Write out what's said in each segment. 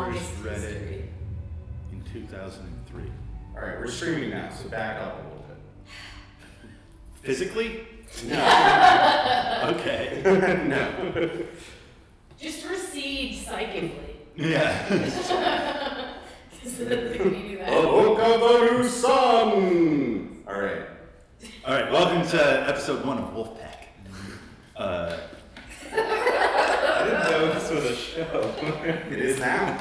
longest read it history. in 2003. All right, we're streaming now, so back up a little bit. Physically? No. Okay. No. Just recede psychically. Yeah. Can you do that? A book of a new sun. All right. All right, welcome to episode 1 of Wolfe Pack. I didn't know this was a show. It is now.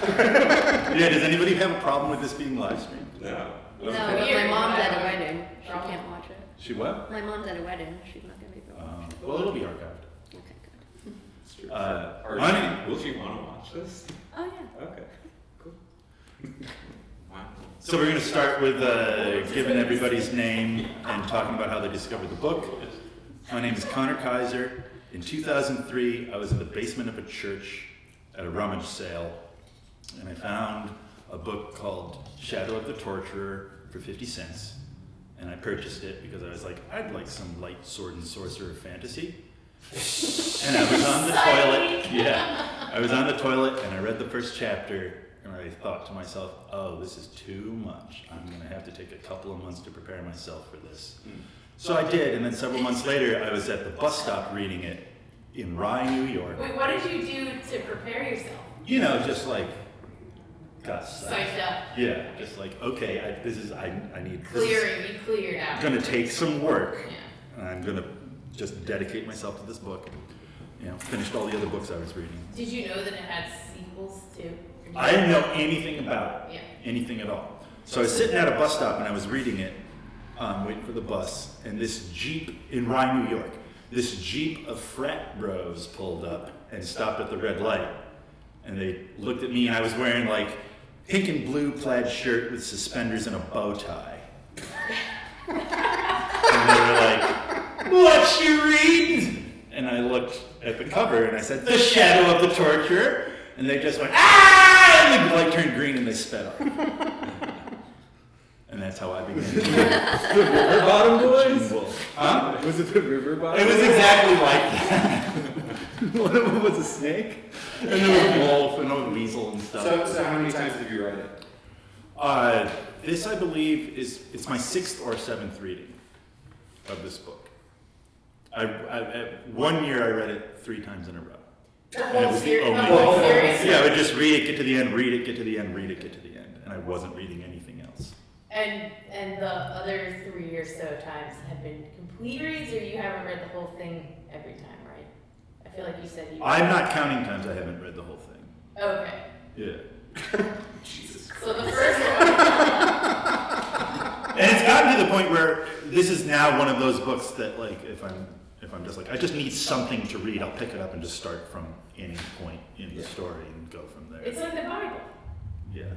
Yeah, does anybody have a problem with this being live streamed? No. No, my mom's at a wedding. She can't watch it. She what? My mom's at a wedding. She's not going to be able to watch it. Well, it'll be archived. Okay, good. Will she want to watch this? Oh, yeah. Okay. Cool. Wow. So we're going to start with giving everybody's name and talking about how they discovered the book. My name is Connor Kaiser. In 2003, I was in the basement of a church at a rummage sale, and I found a book called Shadow of the Torturer for 50 cents. And I purchased it because I was like, I'd like some light sword and sorcerer fantasy. And I was on the toilet. Yeah, I was on the toilet and I read the first chapter and I thought to myself, oh, this is too much. I'm going to have to take a couple of months to prepare myself for this. So I did, and then several months later, I was at the bus stop reading it in Rye, New York. Wait, what did you do to prepare yourself? You know, just like, got Psyched up. Yeah, just like, okay, I need Clearing, you cleared out. It's going to take some work. Yeah. And I'm going to just dedicate myself to this book. You know, finished all the other books I was reading. Did you know that it had sequels too? I didn't know anything about it. Yeah. Anything at all. So I was sitting at a bus stop and I was reading it, waiting for the bus, and this Jeep in Rye, New York, this Jeep of frat bros pulled up and stopped at the red light. And they looked at me and I was wearing like pink and blue plaid shirt with suspenders and a bow tie. And they were like, what you reading? And I looked at the cover and I said, The Shadow of the Torturer. And they just went, ah! And the light turned green and they sped off. And that's how I began. The River Bottom Boys? Gene Wolfe. Huh? Was it the River Bottom? It was exactly like that. One of them was a snake? And there was a wolf and a weasel and stuff. So how many times have you read it? This, I believe, it's my 6th or 7th reading of this book. One year I read it 3 times in a row. The And it whole was the series? only The whole thing. series? Yeah, I would just read it, get to the end, read it, get to the end, read it, get to the end. And I wasn't reading anything else. And the other 3 or so times have been complete reads, or you haven't read the whole thing every time, right? I feel like you said you. I'm not counting times I haven't read the whole thing. Okay. Yeah. Jesus Christ. So the first one. And it's gotten to the point where this is now one of those books that, like, if I'm just like, I just need something to read, I'll pick it up and just start from any point in the story and go from there. It's like the Bible. Yeah.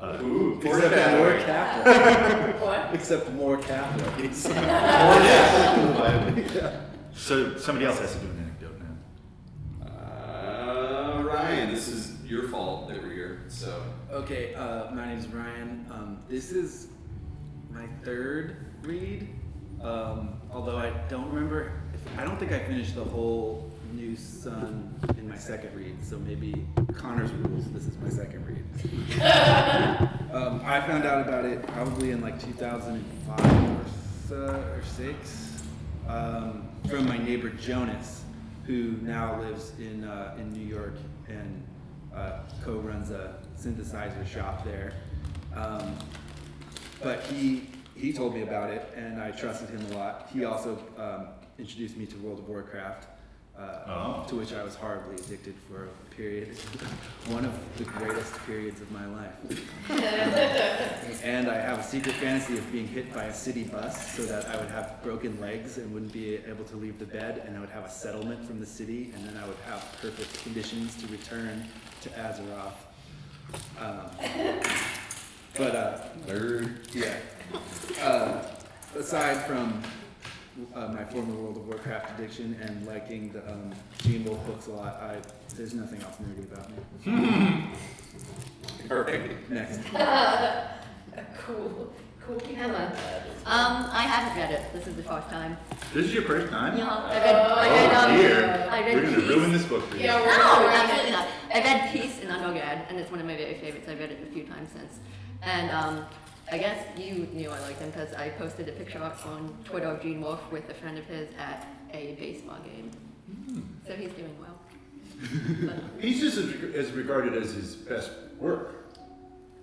Ooh, Except more Catholic. What? Except more Catholic. So somebody else has to do an anecdote now. Ryan, this is your fault that we're here. So. Okay, my name's Ryan. This is my 3rd read. Although I don't remember, I don't think I finished the whole New Sun in my 2nd read, so maybe Connor's rules, this is my 2nd read. I found out about it probably in like 2005 or 6 from my neighbor Jonas, who now lives in New York and co-runs a synthesizer shop there. But he told me about it, and I trusted him a lot. He also introduced me to World of Warcraft, to which I was horribly addicted for a period, one of the greatest periods of my life. And I have a secret fantasy of being hit by a city bus so that I would have broken legs and wouldn't be able to leave the bed, and I would have a settlement from the city, and then I would have perfect conditions to return to Azeroth. Aside from my former World of Warcraft addiction and liking the Gene Wolfe books a lot, there's nothing else nerdy about me. Perfect. Next. Cool. Emma. I haven't read it. This is the first time. This is your first time? No, Dear. I read We're going to Peace. ruin this book for you. Yeah, No, absolutely not. I I read Peace in Undergrad, and it's one of my very favorites. I've read it a few times since. And I guess you knew I liked him because I posted a picture on Twitter of Gene Wolfe with a friend of his at a baseball game. So he's doing well. He's just as regarded as his best work.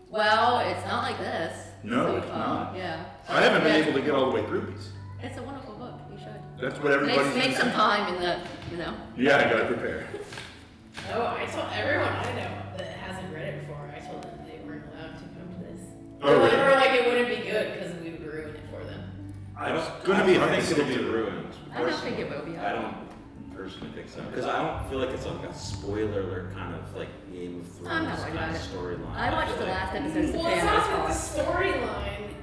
Well, it's not like this. No, so it's not. Yeah. I haven't been able to get all the way through these. It's a wonderful book. You should. That's what everybody's Make some time in the, you know. Yeah, I gotta prepare. Oh, I told everyone I know that hasn't read it before, I told them they weren't allowed to come to this. Oh, really? Or like it wouldn't be good because we would ruin it for them. It's gonna be hard to I think stick it'll be to. ruined. I don't think it will be. I don't personally think so. Because I don't feel like it's like a spoiler alert kind of like Game of Thrones I'm not worried kind about of it. storyline. I watched feel the like- last episode of Well, it's not Subterranean. the storyline,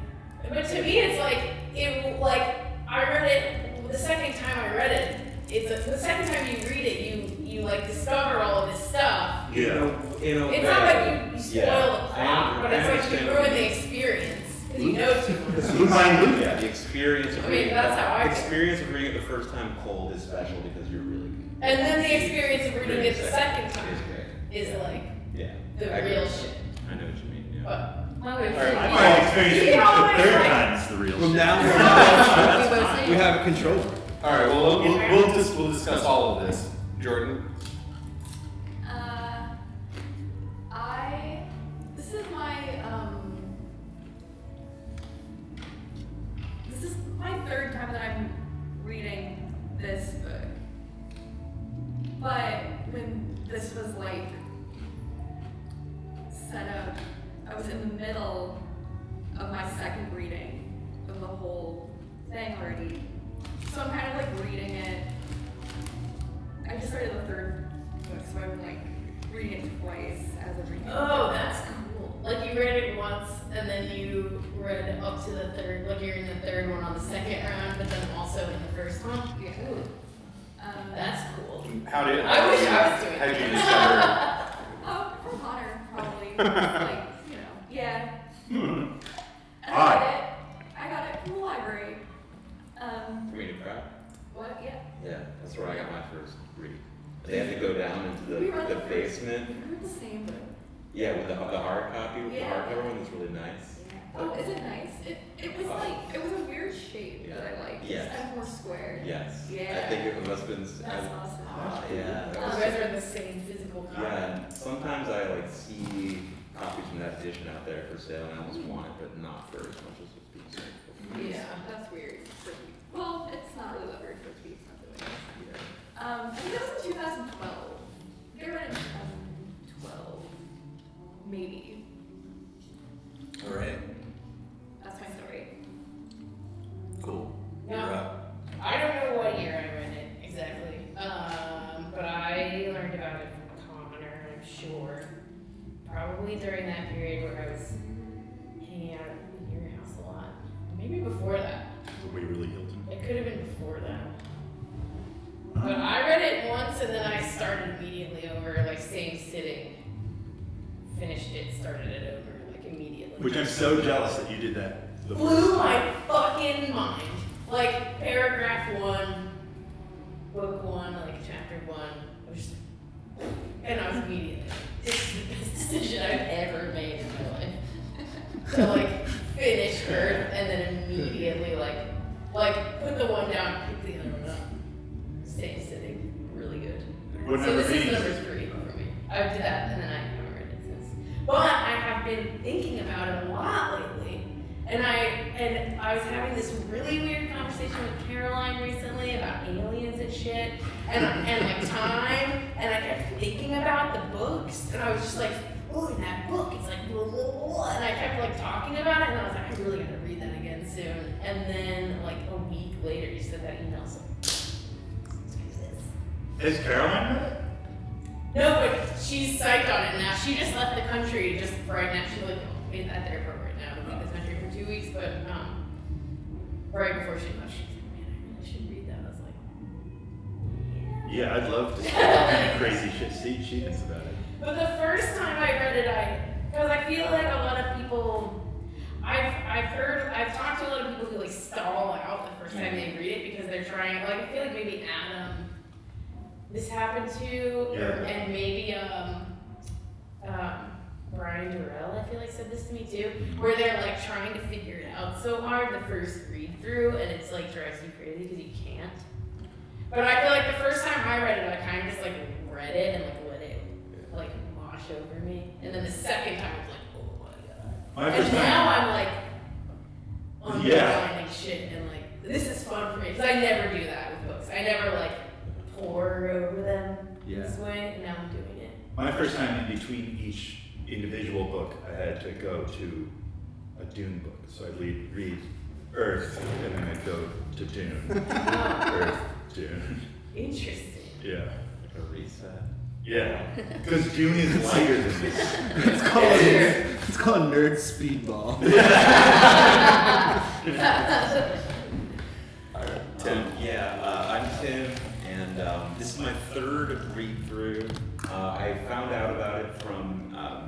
but to me it's like, I read it, the second time I read it, the second time you read it, you like discover all of this stuff. Yeah. It's not like you spoil the plot, but it's like you understand ruin what the you mean. experience. Because you know too much. Blue Line Loop. Yeah, the experience of I mean, reading that's how I the feel. experience of reading it the first time cold is special because you're really good. And then the experience of reading it the second time is great. is like Yeah. the I agree. real shit. I know what you mean. Yeah. But Well, we'll see. I find experience You can always, the third like- time is the real Well, shit. now We will see. we have a control. All right. Well, we'll discuss all of this. Jordan. This is my third time that I'm reading this book. But when this was like set up, I was in the middle of my second reading of the whole thing already. So I'm kind of like reading it. I just started the third book, so I'm like reading it twice as a reading. oh, that's cool. Like you read it once and then you read up to the third, like you're in the third one on the second round, but then also in the first one. Yeah. Ooh, that's cool. How did I wish I was doing How did you that. discover? Oh, from Connor, probably. Like, you know, yeah. And Hi. I got it from the library. For me to cry? What? Yeah. Yeah, that's where I got my first read. They had to go down into We read the the basement. We read the same book. Yeah, with the hard copy, with the Yeah. hardcover one, that's really nice. Oh, is it nice? It was like, it was a weird shape that I liked. Yes. It's kind of more square. Yes. Yeah. I think it must have been. That's awesome. Yeah. that You was- guys are the same physical copy. Yeah, and sometimes I like see copies from that edition out there for sale, and I almost want it, but not for as much as it's being sold. Yeah. That's weird. Well, it's not really that weird for it to be expensive, I guess, either. I think that was in 2012. I read it in 2012. Maybe. All right. That's my story. Cool. No. You're up. I don't know what year I read it exactly, but I learned about it from Connor, I'm sure. Probably during that period where I was hanging out at your house a lot. Maybe before that. Waverly Hilton. It could have been before that. But I read it once and then I started immediately over, like same sitting. Finished it, started it over, like immediately. Which I'm so jealous that you did that. The Blew first my time. fucking mind. Like paragraph 1, book 1, like chapter 1. I was just, and I was immediately, this is the best decision I've ever made in my life. To like finish Earth and then immediately like put the one down, pick the other one up. Stay sitting, really good. Would So never this is be. number 3 for me. I did that and then I haven't read it since. But I have been thinking about it a lot lately. And I was having this really weird conversation with Caroline recently about aliens and shit and like time, and I kept thinking about the books and I was just like, oh, in that book it's like blah, blah, blah, and I kept like talking about it and I was like, I really gotta read that again soon. And then like a week later you sent that email, so let's do this. Has Caroline read it? No, but she's psyched on it now. She just left the country just right now. She's like at the airport right now to leave the country for 2 weeks, but right before she left, she was like, man, I really should read that. I was like, Yeah, I'd love to see what kind of crazy shit she thinks about it. but the first time I read it, because I feel like a lot of people, I've talked to a lot of people who like stall out the first time they read it because they're trying, like I feel like maybe Adam, this happened to, Yeah. and maybe said this to me too, where they're like trying to figure it out so hard the first read through, and it's like drives you crazy because you can't. But I feel like the first time I read it, I kind of just like read it and like let it like wash over me, and then the second time I was like, oh my god. And now I'm like underlining shit and like this is fun for me because I never do that with books. I never like pour over them this way, and now I'm doing it. My first time in between each individual book, I had to go to a Dune book. So I'd read Earth, and then I'd go to Dune. Earth, Dune. Interesting. Yeah. A reset. Yeah. Because Dune is lighter than this. It's called Nerd Speedball. Tim. I'm Tim, and this is my third read through. I found out about it from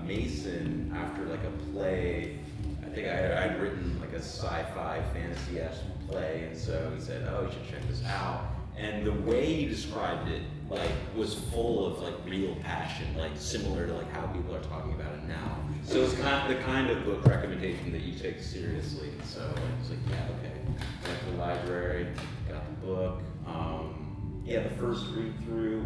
Mason after like a play. I think I'd written like a sci-fi fantasy-esque play, and so he said, "Oh, you should check this out." And the way he described it, like, was full of like real passion, like similar to like how people are talking about it now. So it's kind of the kind of book recommendation that you take seriously. So I was like, yeah, okay. Went to the library, got the book. The first read through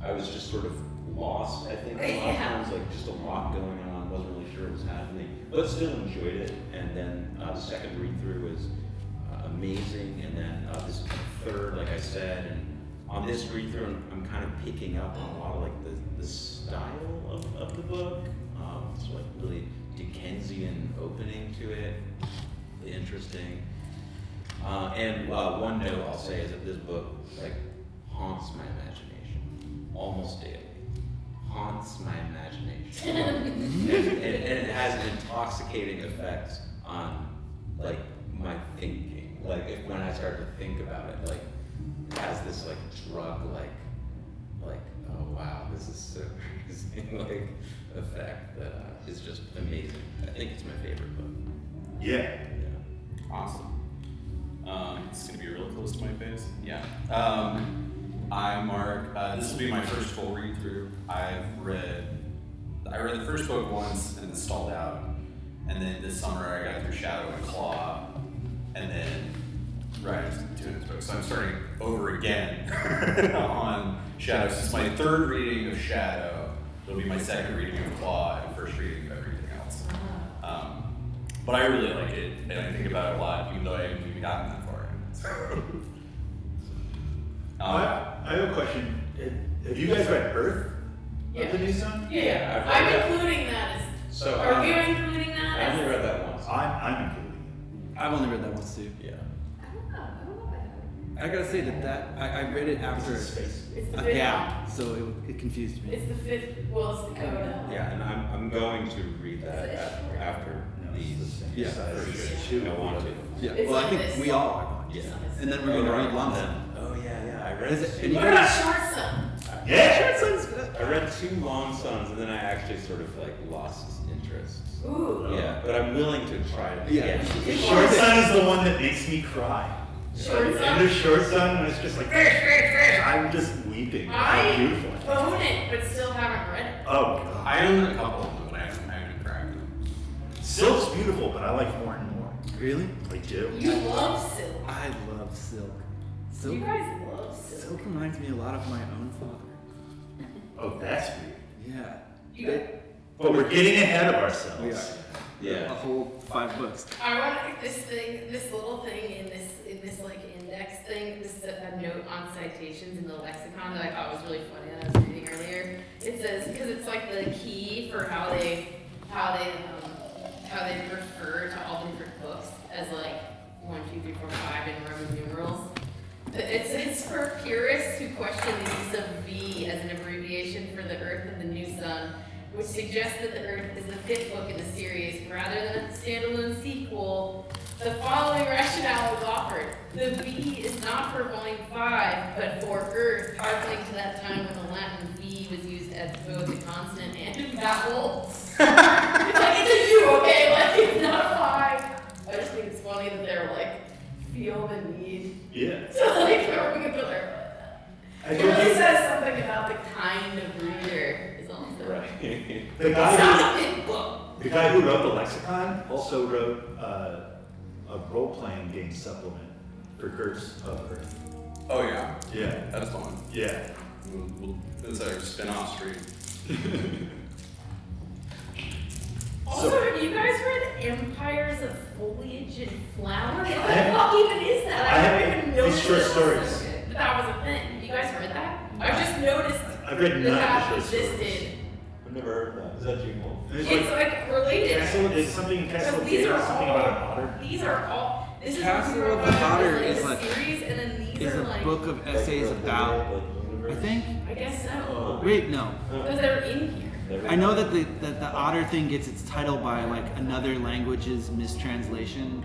I was just sort of lost, I think, a lot of times, like just a lot going on, wasn't really sure what was happening, but still enjoyed it. And then the second read through was amazing, and then this third, like I said, and on this read through, I'm kind of picking up on a lot of like the style of the book. It's like really Dickensian opening to it, interesting. And one note I'll say is that this book like haunts my imagination almost daily. Haunts my imagination, and it has an intoxicating effect on like my thinking. Like when I start to think about it, like it has this like drug like oh wow, this is so crazy like effect that is just amazing. I think it's my favorite book. Yeah. Awesome. It's gonna be real close to my face. Yeah. I'm Mark. This will be my first full read through. I read the first book once and then stalled out. And then this summer I got through Shadow and Claw, and then right to this book. So I'm starting over again on Shadow. This is my third reading of Shadow. It'll be my second reading of Claw and first reading of everything else. But I really like it, and I think about it a lot, even though I haven't even gotten that far in. I have a question. Have you guys read Earth? Yeah. The new Sun? Yeah. I'm including that as. So are you including that I as? only read that once. I'm including it. I've only read that once too. Yeah. I don't know if I have. I gotta say that I read it after It's the a fifth gap, so it confused me. It's the fifth. Well, it's the coda. Yeah, and I'm going to read that after these. Yeah. I want to. Yeah, It's well, I like think this. we all are going. Yeah. And then we're going to read London. Oh yeah, I read. Is it- and you What about Short Sun? Yeah. I read 2 Long Suns, and then I actually sort of like lost interest. Ooh. Yeah, but I'm willing to try it Yeah. again. Short Sun is the one that makes me cry. Short And Sun. there's Short Sun when it's just like, I'm just weeping. It's so beautiful. I own it, but still haven't read it. Oh, God. I own a couple of them, but I haven't cracked them. Silk's beautiful, but I like more and more. Really? I do. You love Silk. I love Silk. Silk, You guys love Silk. Silk reminds me a lot of my own father. Oh, that's weird. Yeah. You- But we're getting ahead of ourselves. We are. Yeah. A whole 5 books. I want this little thing in this like index thing. This is a note on citations in the lexicon that I thought was really funny that I was reading earlier. It says because it's like the key for how they refer to all the different books as like 1, 2, 3, 4, 5 in Roman numerals. It says for purists who question the use of V as an abbreviation for the Earth and the New Sun, which suggests that the Earth is the 5th book in the series rather than a standalone sequel, the following rationale is offered. The V is not for volume 5, but for Earth, harkening to that time when the Latin V was used as both a consonant and a vowel. It's like, it's a U, okay? Like, it's not a 5. I just think it's funny that they're like, feel the need Yeah. to like, throw me good there. I It told really you, says something about the kind of reader is also. Right. the It's guy not a big book. The guy who wrote the lexicon also wrote a role-playing game supplement for Curse of Earth. Oh yeah. Yeah. That's fun. Yeah. That's our spin-off stream. Also, have you guys read Empires of Foliage and Flower? What the fuck even is that? I never even noticed. It's short stories. That was a thing. You guys read that? I just noticed I've read none that of the short existed. stories. I've never heard of that. Is that Gene Wolfe? It's like related. It's something in Castle of These Days, are something all- about an otter. These are all. This is Castle what we of wrote the about Otter as is a like- series, and then these Is are a like. book of essays about, I think. I guess so. Wait, no. Because they're in here. I know that the otter thing gets its title by like another language's mistranslation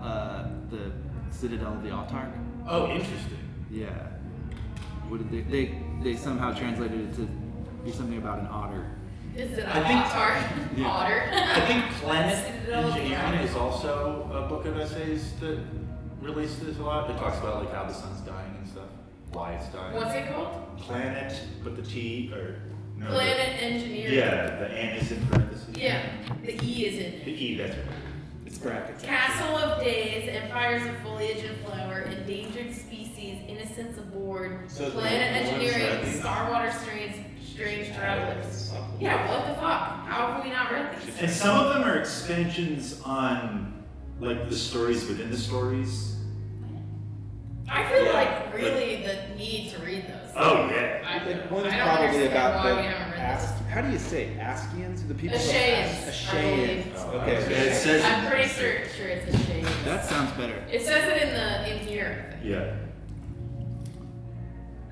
of the Citadel of the Autarch. Oh, interesting. Yeah. What did they somehow translated it to be something about an otter. Is it I think- otter? Yeah. Otter. I think Planet Citadel of the Engineering Otter. is also a book of essays that relates to this a lot. It talks about like how the sun's dying and stuff, why it's dying. What's it called? Planet, but the T or no. Planet Engineering. Yeah, the N is in parentheses. Yeah, the E is in The it. E, that's right. It's brackets. Castle of Days, Empires of Foliage and Flower, Endangered Species, Innocents Aboard, So Planet the ones Engineering, read these- Starwater Strange Travelers. Yeah, what the fuck? How have we not read these? And some of them are expansions on like the stories within the stories. I feel Yeah, like really the need to read those. Oh yeah. Like one's I don't probably understand about why the we haven't read those. how do you say Askians? The people Ashaeans, I Ashaeans. believe. Okay. Yeah, it says I'm pretty sure it's a shame. That sounds better. It says it in here. I think. Yeah.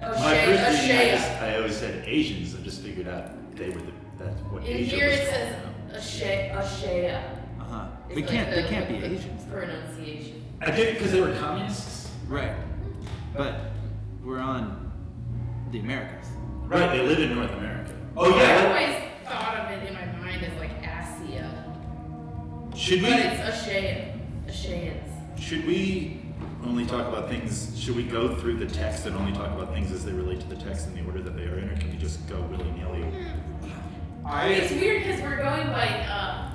A My shea, first a reading, shea. I always said Asians. I just figured out that's what In Asia here was it called. says a shea. Uh-huh. It's They like can't they the- can't be the Asians. Pronunciation. I did it because they were communists. Right. But we're on the Americas. Right, they live in North America. I always thought of it in my mind as like Assia. Should But we? it's a shea. Ashaeans. Should we only talk about things? Should we go through the text and only talk about things as they relate to the text in the order that they are in, or can we just go willy nilly? It's weird because we're going by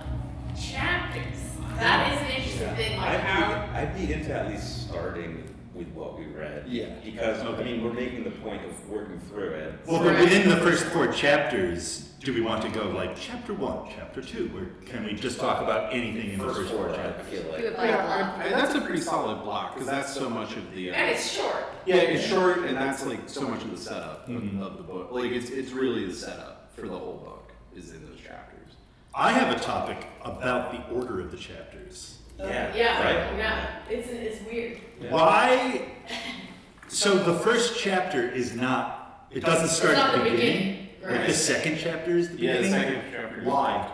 chapters. That is an interesting thing. Like how. I'd be into at least starting with what we read. Yeah. Because, I mean, we're making the point of working through it. Well, but within the first 4 chapters, do we want to go like chapter 1, chapter 2, or can we just talk about anything in the first 4 I chapters? feel Do like. it by block. That's a pretty solid block because that's so much of the. And it's short. Yeah, it's short, and that's like so much of the setup Mhm. of the book. Like it's really the setup for the whole book is in those chapters. I have a topic about the order of the chapters. Yeah. Yeah. Right? Yeah. It's weird. Yeah. Why? So the first chapter is not. It doesn't start It's not at the the beginning. beginning, Like right. the second chapter is the beginning. chapter. Why?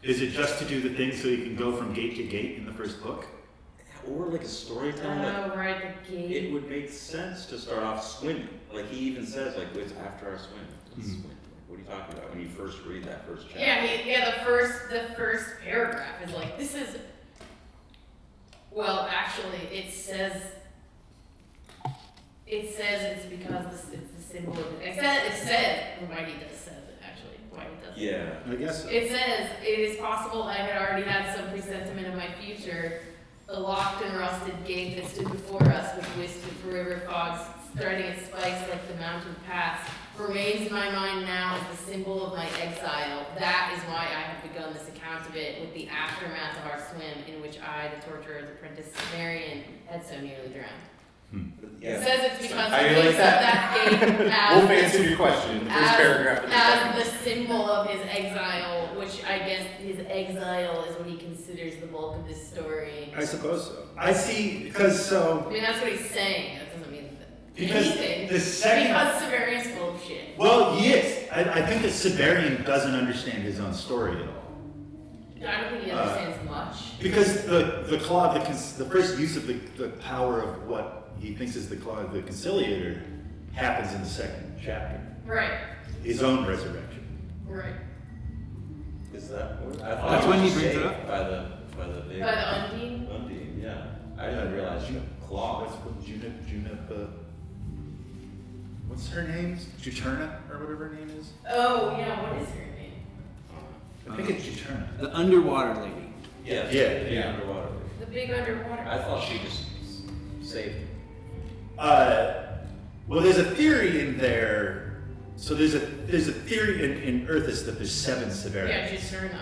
Is it just to do the thing so you can go from gate to gate in the first book? Or like a storytelling. Like, Oh, right, the gate. it would make sense to start off swimming. Like he even says, like, what's after our swim? Let's Mhm. swim. What are you talking about when you first read that first chapter? Yeah, the first paragraph is like, this is. Well, actually, it says it's because it's the symbol of it. It said, Whitey does says it actually. Whitey does. Yeah. I guess. It says, it is possible I had already had some presentiment of my future. The locked and rusted gate that stood before us with wisp of river fogs starting its spikes like the mountain pass remains in my mind now as the symbol of my exile. That is why I have begun this account of it with the aftermath of our swim in which I, the torturer's apprentice Sumerian, had so nearly drowned. It says it's because I he like thinks of that gate Wolf as answered your question. The first paragraph. Of the as the second. symbol of his exile, which I guess his exile is what he considers the bulk of this story. I suppose so. I see, because I so. mean, that's what he's saying. That doesn't mean Because anything. the second- Because Sumerian's full of shit. Well, he is. I think that Siberian doesn't understand his own story at all. I don't think he understands much. Because the claw, the first use of the power of what he thinks is the claw of the conciliator happens in the second chapter. Right, His own resurrection. right. Is that? I thought That's it when he was brings it saved up? by the big. By the Undine? Undine, yeah. I didn't realize she had claws. What's her name? Juturna or whatever her name is. Oh, yeah, what is her name? I Juturna. The underwater lady. Yeah. Yeah. The underwater. The big underwater. I thought she just saved him. Well, there's a theory in there. So there's a theory in Earthis that there's 7 severities. Yeah, Juturna.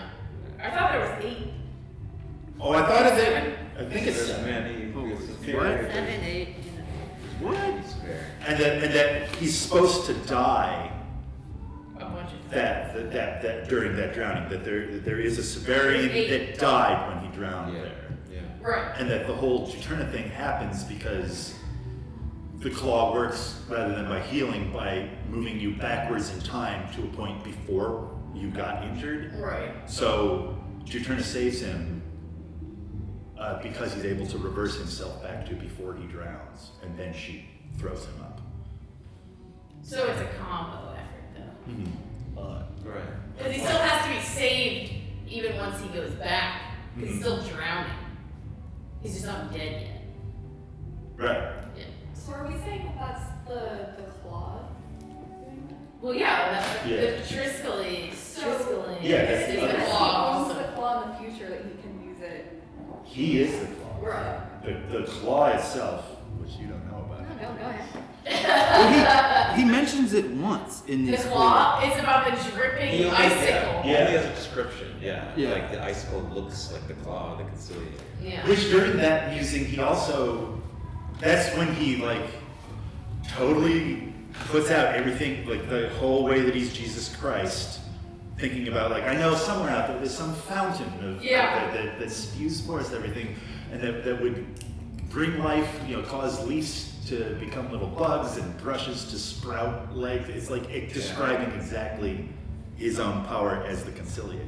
I thought there was 8. Oh, I thought of it. I think it's There's 7. many. What? 7, 8. What? And that he's supposed to die. A bunch of That during that drowning, that there is a Severian that died when he drowned there. Yeah. Right. And that the whole Juturna thing happens because the claw works rather than by healing, by moving you backwards in time to a point before you got injured. Right. So Juturna saves him because he's able to reverse himself back to before he drowns, and then she throws him up. So it's a combo effort, though. Mm-hmm. Right. Because he still has to be saved even once he goes back. Because he's still drowning. He's just not dead yet. Right. Yeah. So are we saying that that's the claw doing that? Well, yeah, that's Yeah. the Triskelly. Triskelly. Yeah, is that's- the Because he claw. owns the claw in the future that he can use it. He is the claw. Right. The claw itself, which you don't know about. No, go ahead. Well, he mentions it once in The this. claw is about the dripping He only, icicle. He only has a description. Yeah. Yeah. Like the icicle looks like the claw of the conciliator. Yeah. Which during that musing, he also, that's when he like totally puts out everything, like the whole way that he's Jesus Christ, thinking about like, I know somewhere out there there's some fountain of Yeah. that spews forth everything, and that would bring life, cause leaves to become little bugs and brushes to sprout legs. It's like describing exactly his own power as the conciliator,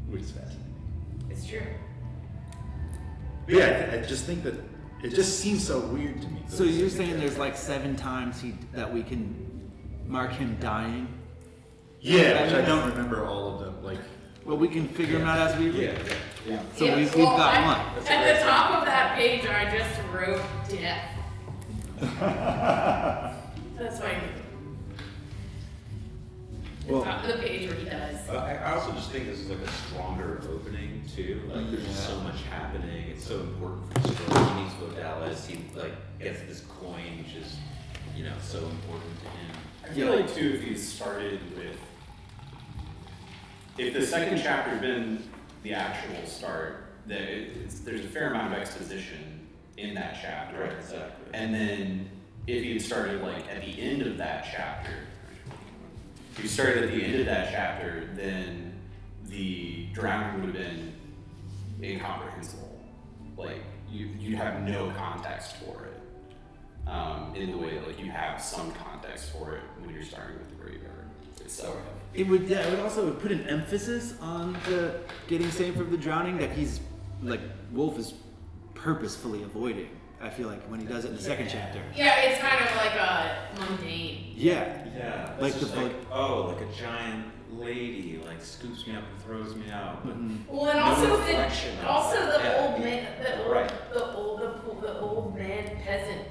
which is fascinating. It's true. But yeah, I just think that it just seems so weird to me. So you're saying there's like 7 times that we can mark him dying? Yeah, which I don't remember all of them. Like, Well, we can figure them out as we read. Yeah. So Yeah, we've well, got one. At the top of that page, I just wrote death. That's why I knew. The Well- top of the page where he does. I also just think this is like a stronger opening too. Like there's just so much happening. It's so important for the story. He needs Vodalis. He like gets this coin, which is so important to him. I feel like too, if he started with, if the second chapter had been the actual start, there's a fair amount of exposition in that chapter. Right, exactly. And then if he had started like at the end of that chapter, if you started at the end of that chapter, then the drowning would have been incomprehensible. Like you'd have no context for it. In the way that like you have some context for it when you're starting with the graveyard itself. It would also put an emphasis on the getting saved from the drowning that he's like Wolfe is purposefully avoiding. I feel like when he does it in the second chapter. Yeah, it's kind of like a mundane. Yeah. Yeah. Like Like the like a giant lady like scoops me up and throws me out. But Well, and No also reflection the of it. Yeah. old man, Right. the old man peasant.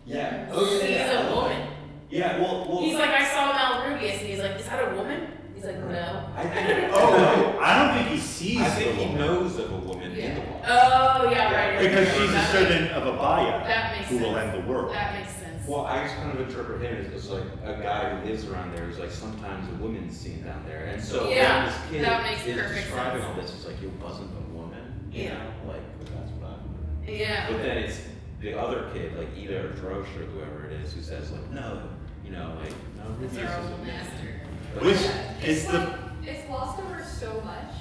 yeah. He's a woman. Yeah. Well. He's like, I saw Malrubius, and he's like, is that a woman? He's like, no. I think. oh, I don't think he sees I think the he woman. knows of a woman in the water. Oh, yeah, right. Because she's a That servant of That Abaya makes who will sense. end the world. That makes sense. Well, I just kind of interpret him as like a guy who lives around there who's like sometimes a woman's seen down there, and so Yeah, when this kid that makes is perfect describing sense. all this, it's like you wasn't a woman, you Yeah. know, like but that's what I heard. Yeah. But then it's the other kid, like Ida or Drosh or whoever it is, who says like no, like no, That's Rubius our is a old man. master. But Which yeah. is the It's glossed over so much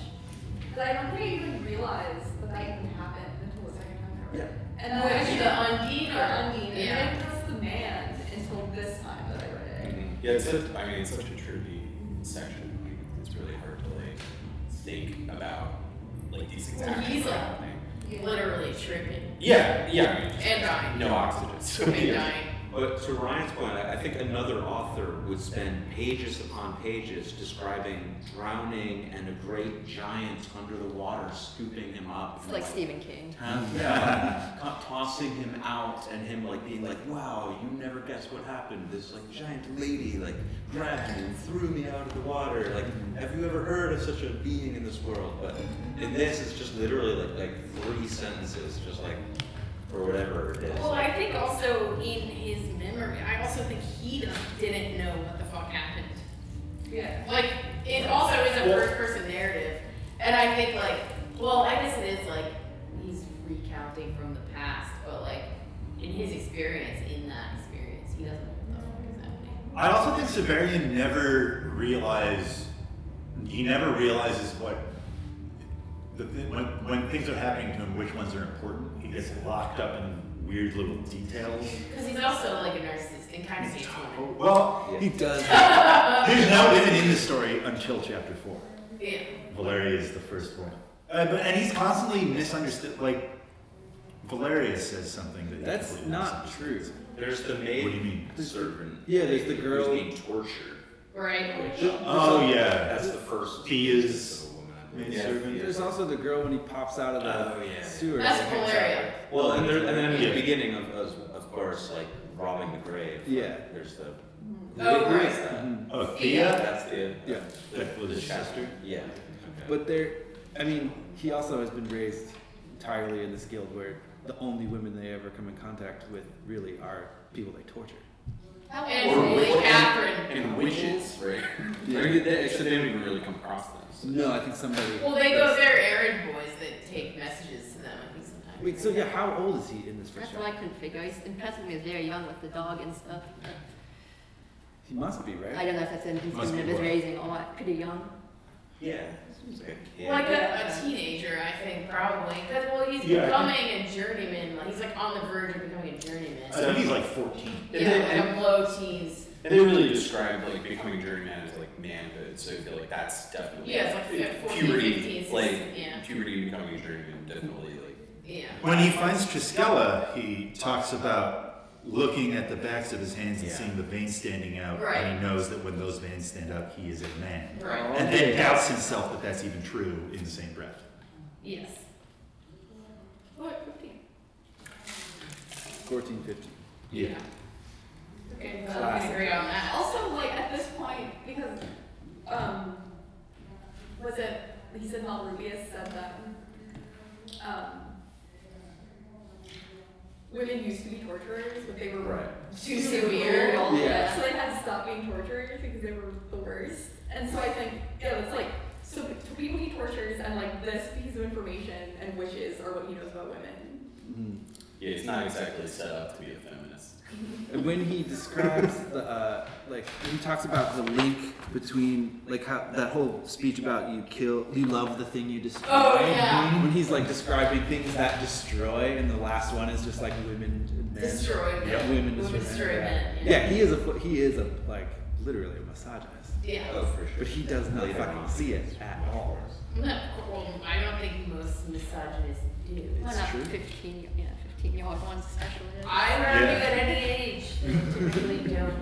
that I don't think I even realized that even happened until the second time I read it. And then Which, I the Undine the or Undine. Yeah. And I didn't trust the man until this time that I read it. Mhm. Yeah, it's such a trippy section. Like, it's really hard to like think about like these things Well, actually he's, like, happening. Literally tripping Yeah, I mean, and dying. no oxygen. So And yeah. dying. But to Ryan's point, I think another author would spend pages upon pages describing drowning and a great giant under the water scooping him up. It's like Stephen King. Tossing him out and him like being like, wow, you never guess what happened. This like giant lady like grabbed me and threw me out of the water. Like, have you ever heard of such a being in this world? But in this, it's just literally like 3 sentences, just like, or whatever it is. Well, I think also in his memory, I also think he didn't know what the fuck happened. Yeah. Like, it also is a first-person narrative, and I think like, well, I guess it is like he's recounting from the past, but like in his experience, in that experience, he doesn't know what the fuck is happening. I also think Subterranean never realizes what when things are happening to him, which ones are important. He gets locked up in weird little details. Because he's also like a narcissist and kind of hates women. Well, He does. there's no women in the story until chapter 4. Yeah. Valeria is the first one. And he's constantly misunderstood. Like, Valeria says something that That's completely not misunderstands. true. There's the maid. What do you mean? Servant. Yeah, there's the girl- who's being tortured. Right. Oh, yeah. That's the first. Pia's of a woman, I maid believe. servant. There's also the girl when he pops out of the Oh, yeah. sewer. That's Valeria. Well, and then in Yeah. the beginning of course, like robbing the grave. Yeah. There's the. Oh, who right. is that? Oh, Thea? Thea? That's the. Yeah. That was his sister. Yeah. Okay. But I mean, he also has been raised entirely in this guild where the only women they ever come in contact with really are people they torture. And Lady Catherine. And witches, right? Yeah. Except they don't even really come across them. So. No, I think somebody. Well, they're errand boys that take messages to them, I think sometimes. Wait, so yeah, how old is he in this first That's what I chapter? couldn't figure. He's impressing me as very young with the dog and stuff. But He must be, right? I don't know if that's an Must instrument be of his what? raising or what. Pretty young. Yeah. Seems like a kid. Like a teenager, I think, probably. Because, well, he's Yeah, I becoming a journeyman. Like, he's like on the verge of becoming a journeyman. I think he's like 14. Yeah, like a low teens. And they really describe like becoming a journeyman as like manhood, so I feel like that's definitely Yeah, it's like 14, puberty, 15, 16, like yeah. puberty becoming a journeyman, definitely like. Yeah. When he finds Triskella, he talks about looking at the backs of his hands and Yeah. seeing the veins standing out, Right. and he knows that when those veins stand out, he is a man. Right. And then doubts himself that that's even true in the same breath. Yes. What? 15? 14, 15. Yeah. Okay, well, I agree on that. Also, like at this point, because was it? He said Malrubius said that women used to be torturers, but they were Right. Too severe. Yeah. So they had to stop being torturers because they were the worst. And so I think, yeah, it's like, so to people he tortures and like this piece of information and witches are what he knows about women. Mhm. Yeah, it's not exactly set up to be a feminist. And when he describes the like, when he talks about the link between like how that whole speech about you love the thing you destroy. Oh, yeah. When he's like describing things that destroy, and the last one is just like women and men. Destroy men. Yeah, women Women destroy destroy men. men, Yeah. yeah. Yeah, he is a like literally a misogynist, Yeah. Oh, for sure. but he does not Later fucking on. see it at all. No, well, I don't think most misogynists do. Well, not true. 15-year-old ones especially. I would argue Yeah. at any age, they typically don't.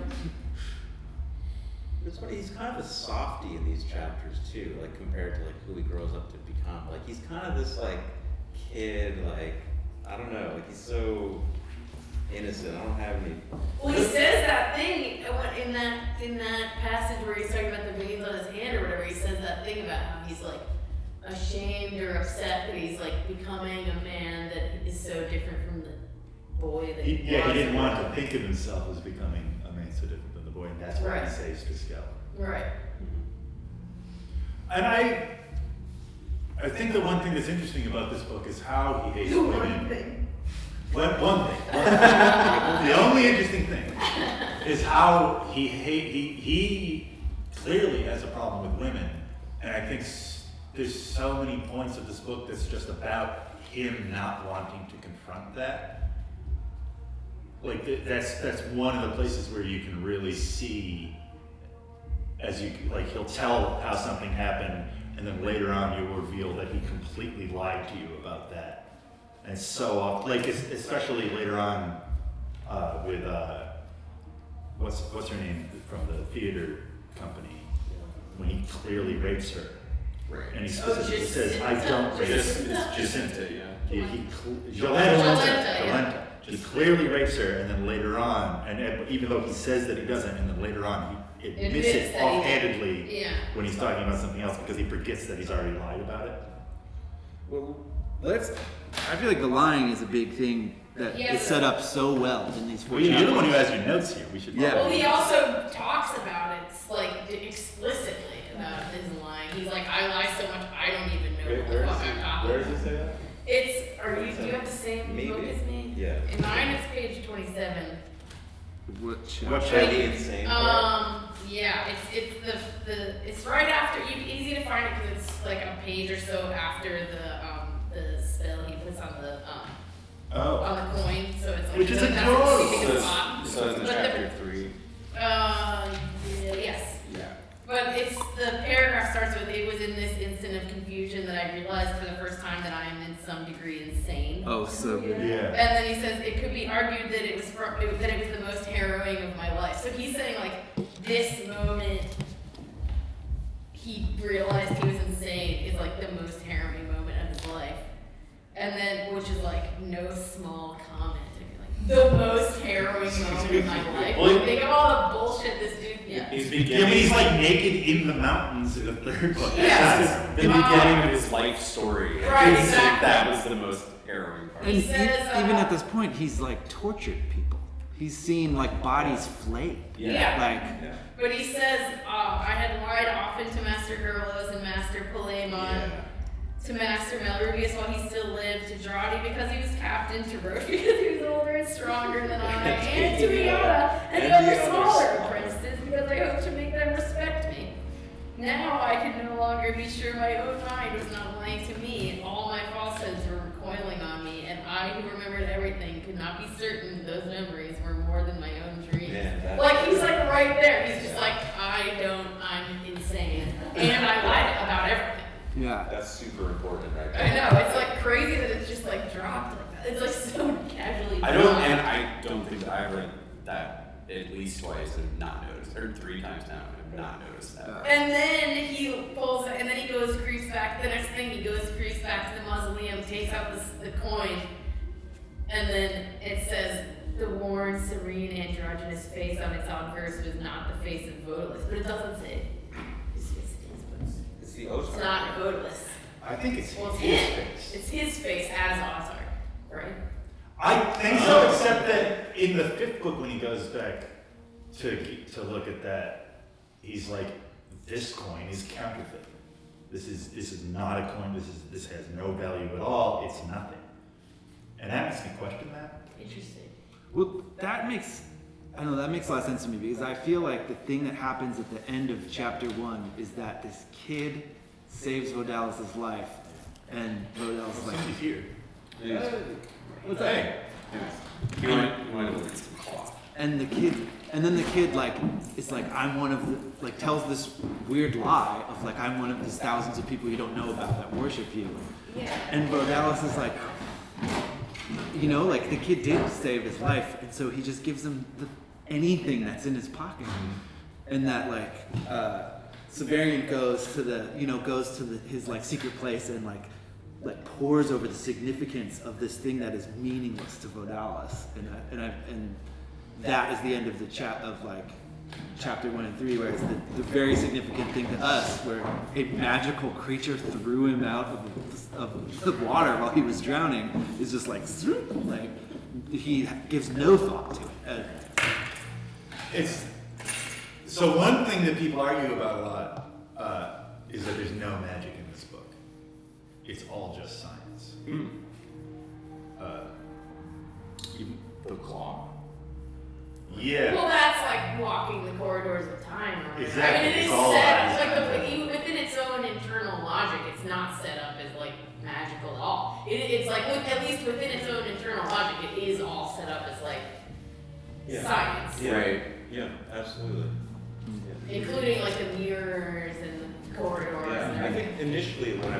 It's funny, he's kind of a softie in these chapters too, like compared to like who he grows up to become. Like he's kind of this like kid, like I don't know, like he's so innocent. I don't have any. Well, he says that thing in that passage where he's talking about the veins on his hand or whatever. He says that thing about how he's like ashamed or upset that he's like becoming a man that is so different from the boy that He was. didn't want to think of himself as becoming a man so different than the boy, and that's why Right. he saves Triskella. Right. And I think the one thing that's interesting about this book is how he hates The women. one thing. One thing. The only interesting thing is how he clearly has a problem with women, and I think there's so many points of this book that's just about him not wanting to confront that. Like that's one of the places where you can really see, as you like, he'll tell how something happened, and then later on you'll reveal that he completely lied to you about that. And it's so often, like especially later on with what's her name from the theater company, when he clearly rapes her. Right. And he specifically says, I don't rape her. It's Jacinta, yeah. Jolenta. He clearly rapes her, and then later on, and even though he says that he doesn't, and then later on he admits it offhandedly when he's talking about something else because he forgets that he's already lied about it. Well, I feel like the lying is a big thing that is set up so well in these 4 chapters. You're the one who has your notes here. We should. Well, he also talks about it like explicitly about his lying. He's like, I lie so much, I don't even know what the fuck I'm talking about. Where does it say that? Do you have the same book as me? Yeah. In mine, it's page 27. What What's the insane part? Yeah, it's right after. Easy to find it because it's like a page or so after the spell he puts on the on the coin. So it's like Which is a that's gross. So it's in chapter 3. Yes. Yeah. But the paragraph starts with, it was in this instant of confusion that I realized for the first time that I am in some degree insane. Oh, so good. Yeah. And then he says it could be argued that it was the most harrowing of my life. So he's saying like this moment he realized he was insane is like the most harrowing moment of his life. And then, which is like no small comment. The most harrowing moment of my life. Well, think of all the bullshit this dude. He's like naked in the mountains in the third book. Yeah. The beginning of his life story. Right, exactly. That was the most harrowing part. And says, even at this point, he's like tortured people. He's seen like bodies flayed. Yeah. But he says, I had lied often to Master Gerlos and Master Palemon, to Master Melrubius while he still lived, to Dradi because he was captain, to Roche because he was older and stronger than I, and to Iota and the other smaller apprentices because I hoped to make them respect me. Now I can no longer be sure my own mind was not lying to me, and all my falsehoods were recoiling on me, and I who remembered everything could not be certain those memories were more than my own dreams. Like he's like right there. He's just like, I'm insane, and I lied about everything. Yeah. That's super important right I know, it's like crazy that it's just like dropped like that. It's like so casually I don't think that I've read that at least twice and not noticed, or 3 times now and not noticed that. And then he pulls, and then he goes, creeps back. The next thing he goes, creeps back to the mausoleum, takes out the coin, and then it says, the worn, serene, androgynous face on its obverse was not the face of Vodalus, but it doesn't say It's the Ozark. it's not Vodalus. I think it's Well, it's his him. face. It's his face as Ozark, right? I think so, except that in the 5th book, when he goes back to look at that, he's like, this coin is counterfeit. This is not a coin. This has no value at all. It's nothing. And that makes me question that. Interesting. Well, that makes a lot of sense to me because I feel like the thing that happens at the end of chapter 1 is that this kid saves Vodalus' life, and Vodalus is like, Somebody's here. what's that? You want to look at some cloth. And then the kid like is like, I'm one of the, like tells this weird lie of like, I'm one of these thousands of people you don't know about that worship you. Yeah. And Vodalus is like, like the kid did save his life, and so he just gives him anything that's in his pocket. And that like Subterranean goes to his like secret place and like pores over the significance of this thing that is meaningless to Vodalus, and that is the end of the chapter 1 and 3, where it's the very significant thing to us, where a magical creature threw him out of the water while he was drowning, is just like he gives no thought to it. So one thing that people argue about a lot is that there's no magic in this book. It's all just science. The claw. Yeah. Well, that's like walking the corridors of time. Right? Exactly. I mean, it is It's all set about up, like science. within its own internal logic, it's not set up as like magical at all. It's like, at least within its own internal logic, it is all set up as like science. Yeah. Right. Yeah, absolutely. Including like the mirrors and the corridors. Yeah, And I everything. think initially, when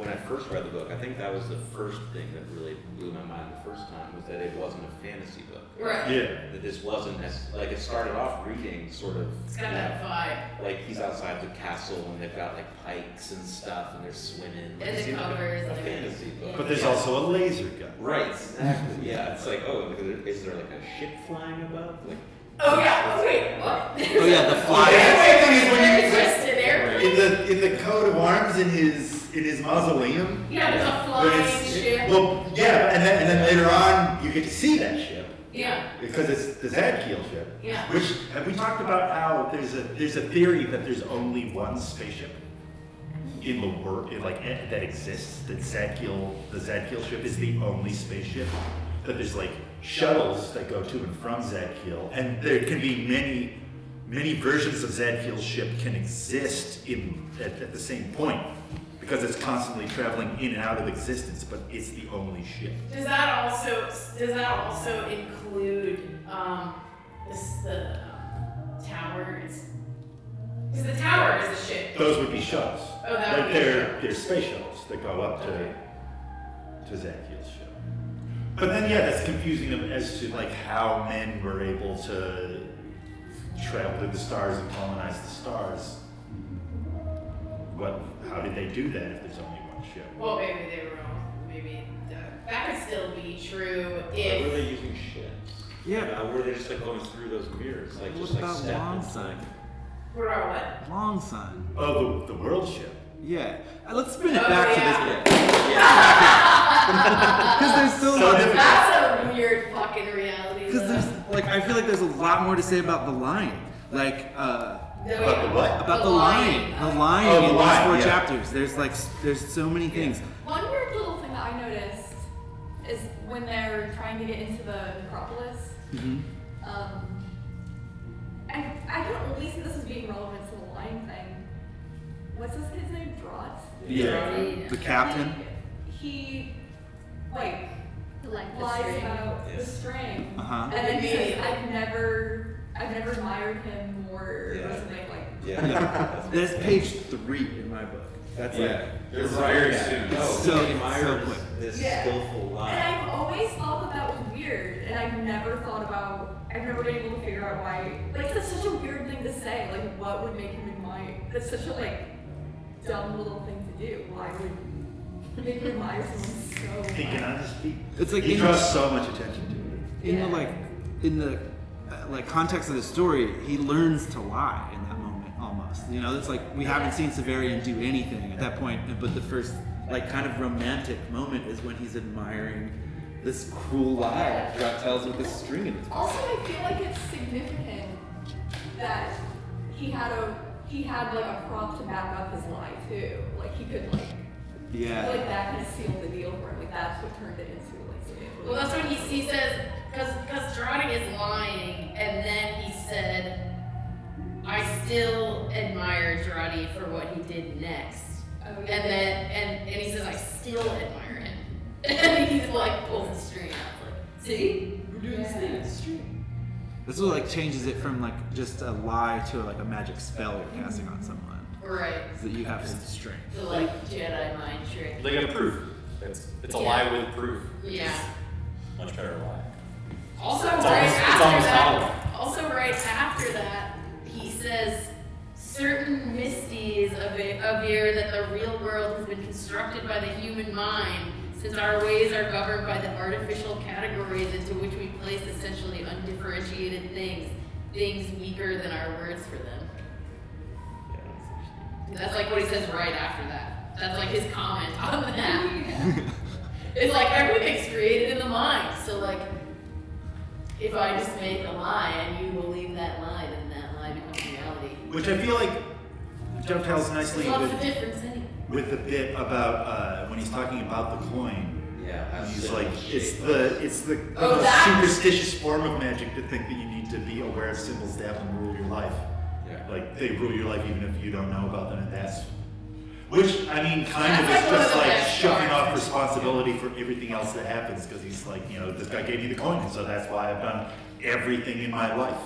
I first read the book, I think that was the first thing that really blew my mind the first time, was that it wasn't a fantasy book. Right. Yeah. That this wasn't as, like, it started off reading sort of. It's got that vibe. Like, he's outside the castle and they've got like pikes and stuff and they're swimming. Like, And the covers. a fantasy book. But there's also a laser gun. Right, exactly. Yeah, it's like, oh, is there like a ship flying above? Like, Oh yeah. Wait. What? Oh yeah, the fly. Just an airplane. In the coat of arms in his mausoleum. Yeah, there's a flying ship. Well, yeah, and then later on you get to see that ship. Yeah. Because it's the Zadkiel ship. Yeah. Which, have we talked about how there's a theory that there's only one spaceship in the world, that exists, that the Zadkiel ship is the only spaceship, that there's like shuttles that go to and from Zadkiel, and there can be many versions of Zadkiel's ship can exist at the same point, because it's constantly traveling in and out of existence, but it's the only ship. Does that also include the tower? Because the tower is a ship. Those would be shuttles. Oh, that would be they're space shuttles that go up to Zadkiel's ship. But then, yeah, that's confusing as to like how men were able to travel to the stars and colonize the stars. How did they do that if there's only one ship? Well, maybe they were wrong. Maybe that could still be true were if. they using ships? Yeah. Were they just like going through those mirrors? Like, What just like about step Long into- Sun? What about what? Long Sun. Oh, the world ship. Yeah. Let's spin it Oh, back yeah. to this bit. Because there's so much. different. That's a weird fucking reality. Because there's I feel like there's a lot more to say about the line. Like About the what? about the line. line. The line Oh, the in these line, 4 yeah. chapters. There's so many things. One weird little thing that I noticed is when they're trying to get into the necropolis. Mm-hmm. I don't really see this as being relevant to the line thing. What's this kid's name? Drott? Yeah. The captain. He like Like the lies string. about the Yes. string. Uh-huh. And then he says, Immediately. I've never admired him more Yeah. or something like Yeah. There's page 3 in my book. That's Yeah. like There's very soon. Oh, So- he admires so quick. this Yeah. skillful lie. And I've always thought that was weird, and I've never been able to figure out why. Like, that's such a weird thing to say. Like, what would make him admire? That's such a, like, dumb little thing to do. Why would make him admire someone so He much? can understand. it's like He in draws so much attention to in the context of the story, he learns to lie in that moment almost. You know, it's like we haven't seen Severian do anything at that point, but the first like kind of romantic moment is when he's admiring this cruel lie that tells with this string in his mouth. Also, I feel like it's significant that he had like a prop to back up his lie too. Like he could like Yeah. like that kind of sealed the deal for him. Like that's what turned it into like something. Well, that's what he says, because Drotting is lying, and then he said, I still admire Drotty for what he did next. Oh, yeah. And then, and he says, I still admire him. And he's like, pulls the string out. Like, see? We're doing this thing with the string. This will like changes it from like just a lie to like a magic spell you're casting on someone. Right. So that you have some strength. The like Jedi mind trick. They got proof. It's a Yeah. lie with proof. Yeah. Much better lie. Also, It's right almost- it's after almost that, hollow. also right after that, he says certain misties aver that the real world has been constructed by the human mind, since our ways are governed by the artificial categories into which we place essentially undifferentiated things weaker than our words for them. That's like what he says right after that. That's like his comment on that. It's like everything's created in the mind. So like, if I just make a lie and you believe that lie, then that lie becomes reality. it. Which I feel like dovetails nicely What's the difference anyway? with the bit about when he's talking about the coin. Yeah. And he's like, it's the Oh, most that- superstitious form of magic to think that you need to be aware of symbols to have them rule your life. Yeah. Like they rule your life even if you don't know about them, and that's which I mean kind That's of like is one of just the like best shoving parts. off responsibility for everything else that happens because he's like, you know, this guy gave me the coin, and so that's why I've done everything in my life.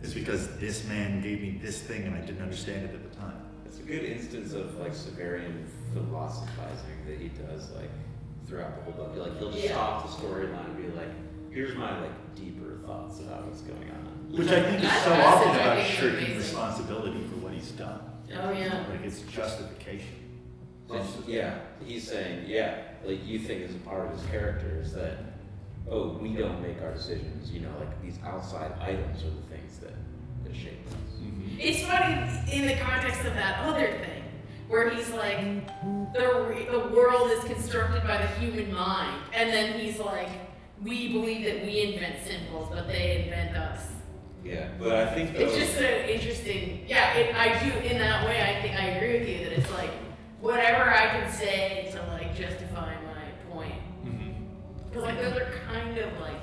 Is because this man gave me this thing and I didn't understand it at the time. It's a good instance of like Severian philosophizing that he does like throughout the whole book. Like he'll just stop the storyline and be like, "Here's my like deeper thoughts about what's going on." Which I think is so That often passage, I about think, is shirking amazing. responsibility for what he's done. Oh yeah. Like it's justification. Yeah, he's saying, like you think as a part of his character is that, oh, we don't make our decisions, you know, like these outside items are the things that shape us. It's funny in the context of that other thing, where he's like, the world is constructed by the human mind, and then he's like, we believe that we invent symbols, but they invent us. Yeah, but I think It's just an interesting, I do, in that way, I think I agree with you, that it's like, whatever I can say to like justify my point. Because like those are kind of like,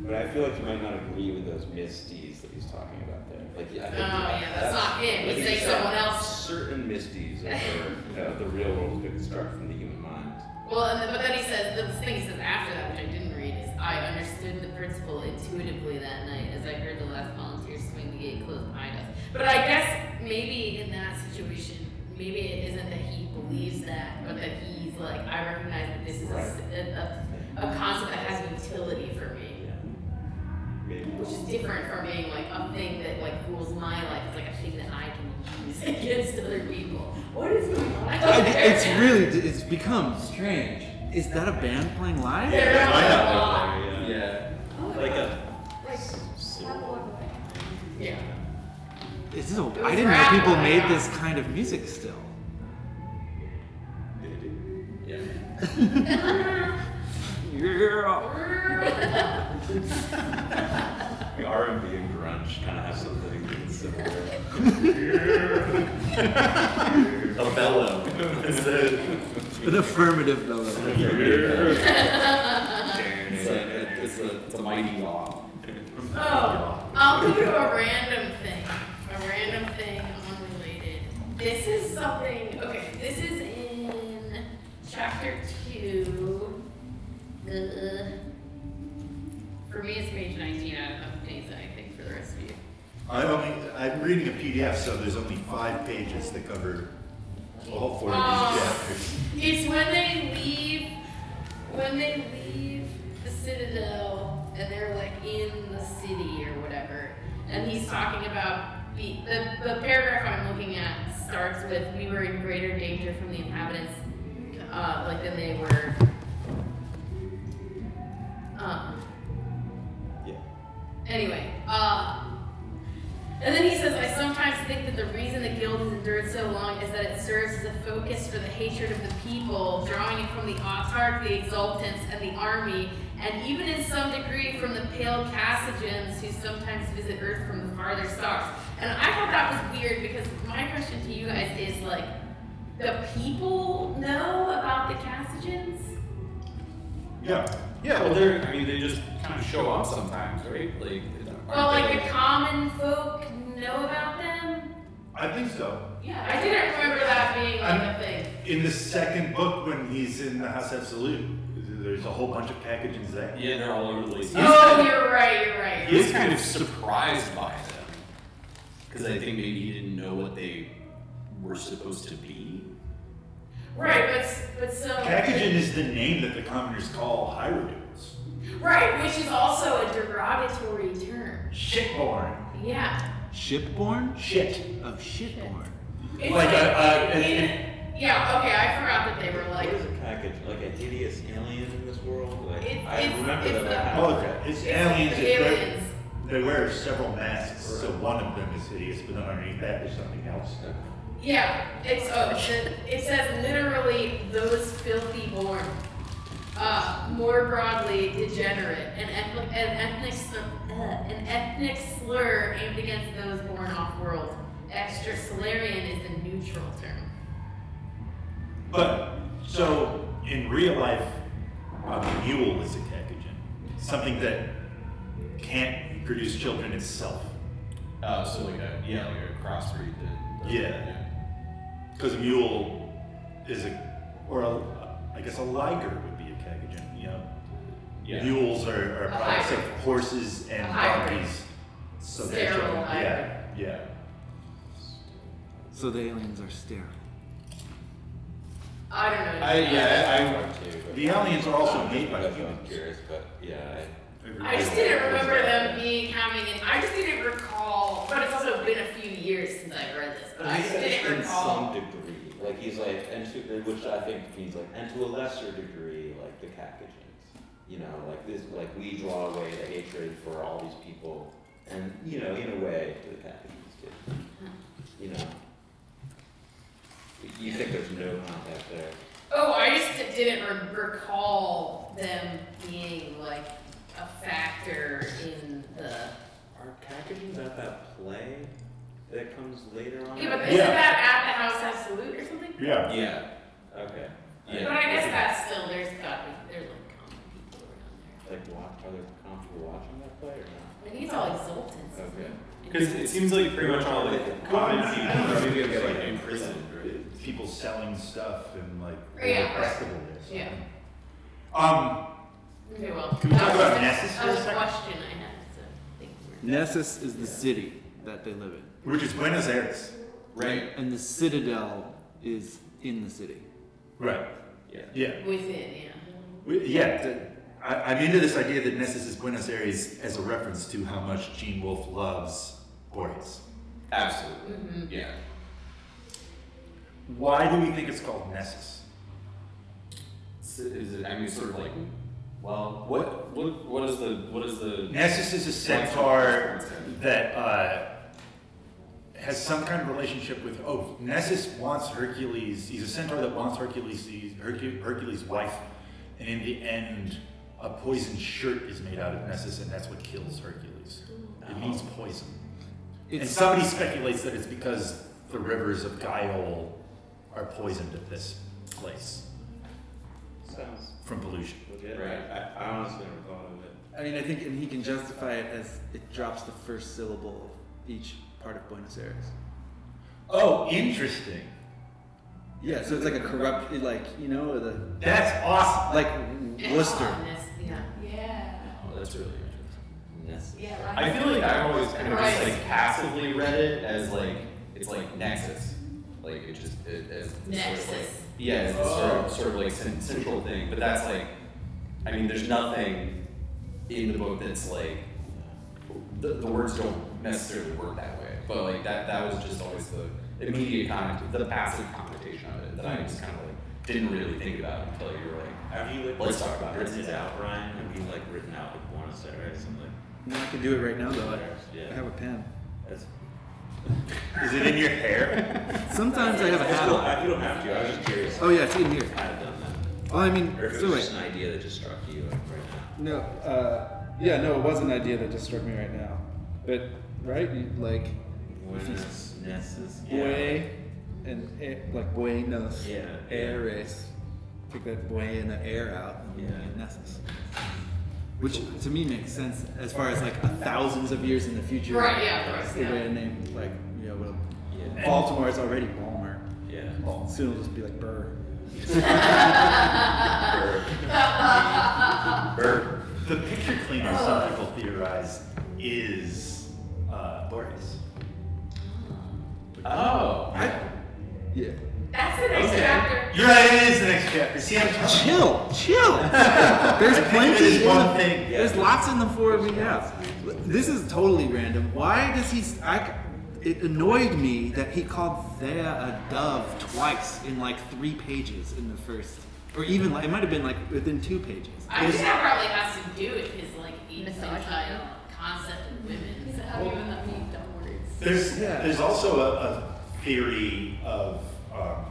But I feel like you might not agree with those misdeeds that he's talking about there. Like, I think that's not him. He's saying someone else. Certain misdeeds over the real world has been constructed from the human mind. Well, but then he says, the thing he says after that, which I didn't read, is I understood the principle intuitively that night as I heard the last volunteer swing the gate closed behind us. But I guess maybe in that situation, maybe it isn't that he believes that, but that he's like, I recognize that this is a concept that has utility for me. Maybe. Which is different from being like a thing that like rules my life. It's like a thing that I can use against other people. What is going on? It's become strange. Is that a band playing live? Yeah. Why not? Yeah. Like a. Yeah. Is this I didn't know people made this kind of music still. Yeah. R&B and grunge kind of have something similar. A bellow. An affirmative bellow. It's a mighty law. Oh, I'll go to a random thing. A random thing unrelated. This is something, okay, this is in chapter 2. For me, it's page 19. I don't have to say anything for the rest of you. I'm reading a PDF, so there's only 5 pages that cover all 4 of these chapters. It's when they leave the Citadel and they're like in the city or whatever, and he's talking about the paragraph I'm looking at starts with, we were in greater danger from the inhabitants than they were. Anyway, and then he says, I sometimes think that the reason the guild has endured so long is that it serves as a focus for the hatred of the people, drawing it from the autarch, the exultants, and the army, and even in some degree from the pale Cassagans who sometimes visit Earth from the farther stars. And I thought that was weird because my question to you guys is like, the people know about the Cassagans? Yeah. Yeah, well, they just kind of show up sometimes, right? Like, Well, like the common folk know about them? I think so. Yeah, I didn't remember that being like a thing. In the second book, when he's in the House Absolute, there's a whole bunch of packages there. Yeah, they're all over the place. Oh, you're right. He was kind of surprised by them. Because I think maybe he didn't know what they were supposed to be. Right, but so... Packagen is the name that the commoners call Hierodules. Right, which is also a derogatory term. Shitborn. Yeah. Shipborn? Shit. Oh, shitborn. It's Like yeah, okay, I forgot that they were like... What is a package? Like a hideous alien in this world? Like, I It's remember the- that. Oh, it's aliens. aliens. They wear several masks, so one of them is hideous, but then underneath that there's something else. Yeah, it says literally those filthy born. More broadly, degenerate, an ethnic slur aimed against those born off-world. Extrasolarian is the neutral term. But, so, in real life, a mule is a Packagen. Something that can't produce children itself. So like a crossbreed. Yeah. Because a mule is I guess a liger would be a Packagen, you know? Yeah. Mules are products of horses and A hybrid. donkeys. So Sterile they're hybrid. yeah. So the aliens are sterile. I don't know. The aliens are also made by I'm humans. curious, but yeah. I just didn't remember them having it. I just didn't recall, but it's also been a few years since I've read this, but I just didn't in recall. some degree, like he's like, which I think means like, and to a lesser degree, like the Caucasians, you know, like this, like we draw away the hatred for all these people, and you know, in a way, the Caucasians did, you know. You think there's no contact there? Oh, I just didn't recall them being like a factor in the. Are Caucasians at that play that comes later on? Yeah, but isn't that at the House Absolute or something? Yeah. Yeah. Okay. Yeah. But I guess that's still there's like common people around there. Like, are there comfortable watching that play or not? I think it's all exultants. Okay. Because it seems like pretty much all like common people are maybe get like imprisoned, right? People selling stuff and like Yeah, right. festival there. So. Yeah. Okay, well. Can we talk that about was Nessus for a a second? question I had to think through. Nessus is the city that they live in. Which is Buenos Aires. Right. And the citadel is in the city. Right. Yeah. Yeah. Within, I'm into this idea that Nessus is Buenos Aires as a reference to how much Gene Wolfe loves Borges. Absolutely. Mm-hmm. Yeah. Why do we think it's called Nessus? Is it? I mean, sort of like. Well, what is the? Nessus is a centaur that has some kind of relationship with. Oh, Nessus wants Hercules. He's a centaur that wants Hercules' wife, and in the end, a poisoned shirt is made out of Nessus, and that's what kills Hercules. It means poison. And somebody speculates that it's because the rivers of Gaiol are poisoned at this place Sounds from pollution. legit. Right. I honestly never thought of it. I mean, I think, and he can justify it as it drops the first syllable of each part of Buenos Aires. Oh, interesting. Yeah, so it's like a corrupt, like, you know, That's awesome. like Worcester. Yeah. Oh, that's really interesting. Nessus. Yeah, right. I feel like I've always kind of just Right. like passively read it as like it's like Nexus, like it just as Nexus. sort of like, yeah, it's this sort of like central thing. But that's like, I mean, there's nothing in the book that's like the words don't necessarily work that way. But like that was just always the immediate the passive connotation of it that I just kind of like didn't really think about until you were like, Have you like let's talk about written it. it out, Ryan? Have you like written out like Buenos Aires and like? No, I can do it right now, though. Yeah. I have a pen. That's, Is it in your hair? Sometimes I have a hat on. you don't have to. I was just curious. Oh, yeah, it's in here. I had done that. Well, I mean, Or if it so was wait. just an idea that just struck you like, right now. No, yeah, no, it was an idea that just struck me right now. But, right, you, like, Buenos Nessus. Bue and like Buenos Yeah. Aires. Take that Bue and the air out and Yeah. get Nessus. Which to me makes sense as far as like thousands of years in the future. Right, yeah, of course, The yeah. way to name, like, you know, Yeah. Baltimore is already Balmer. Yeah. Soon it'll just be like Burr. Bird. The picture cleaner, some people theorize, is Borges. oh, Yeah. That's the next Okay. chapter. You're right, it is the next chapter. See, I'm Chill. There's plenty. There's in one the- thing. There's lots in the four we have. This is totally random. Why does he? It annoyed me that he called Thea a dove twice in like 3 pages in the first, or even like, it might have been like within 2 pages. I think that probably has to do with his like Misogyny. concept of women. How even that mean dumb words? There's also a theory of kind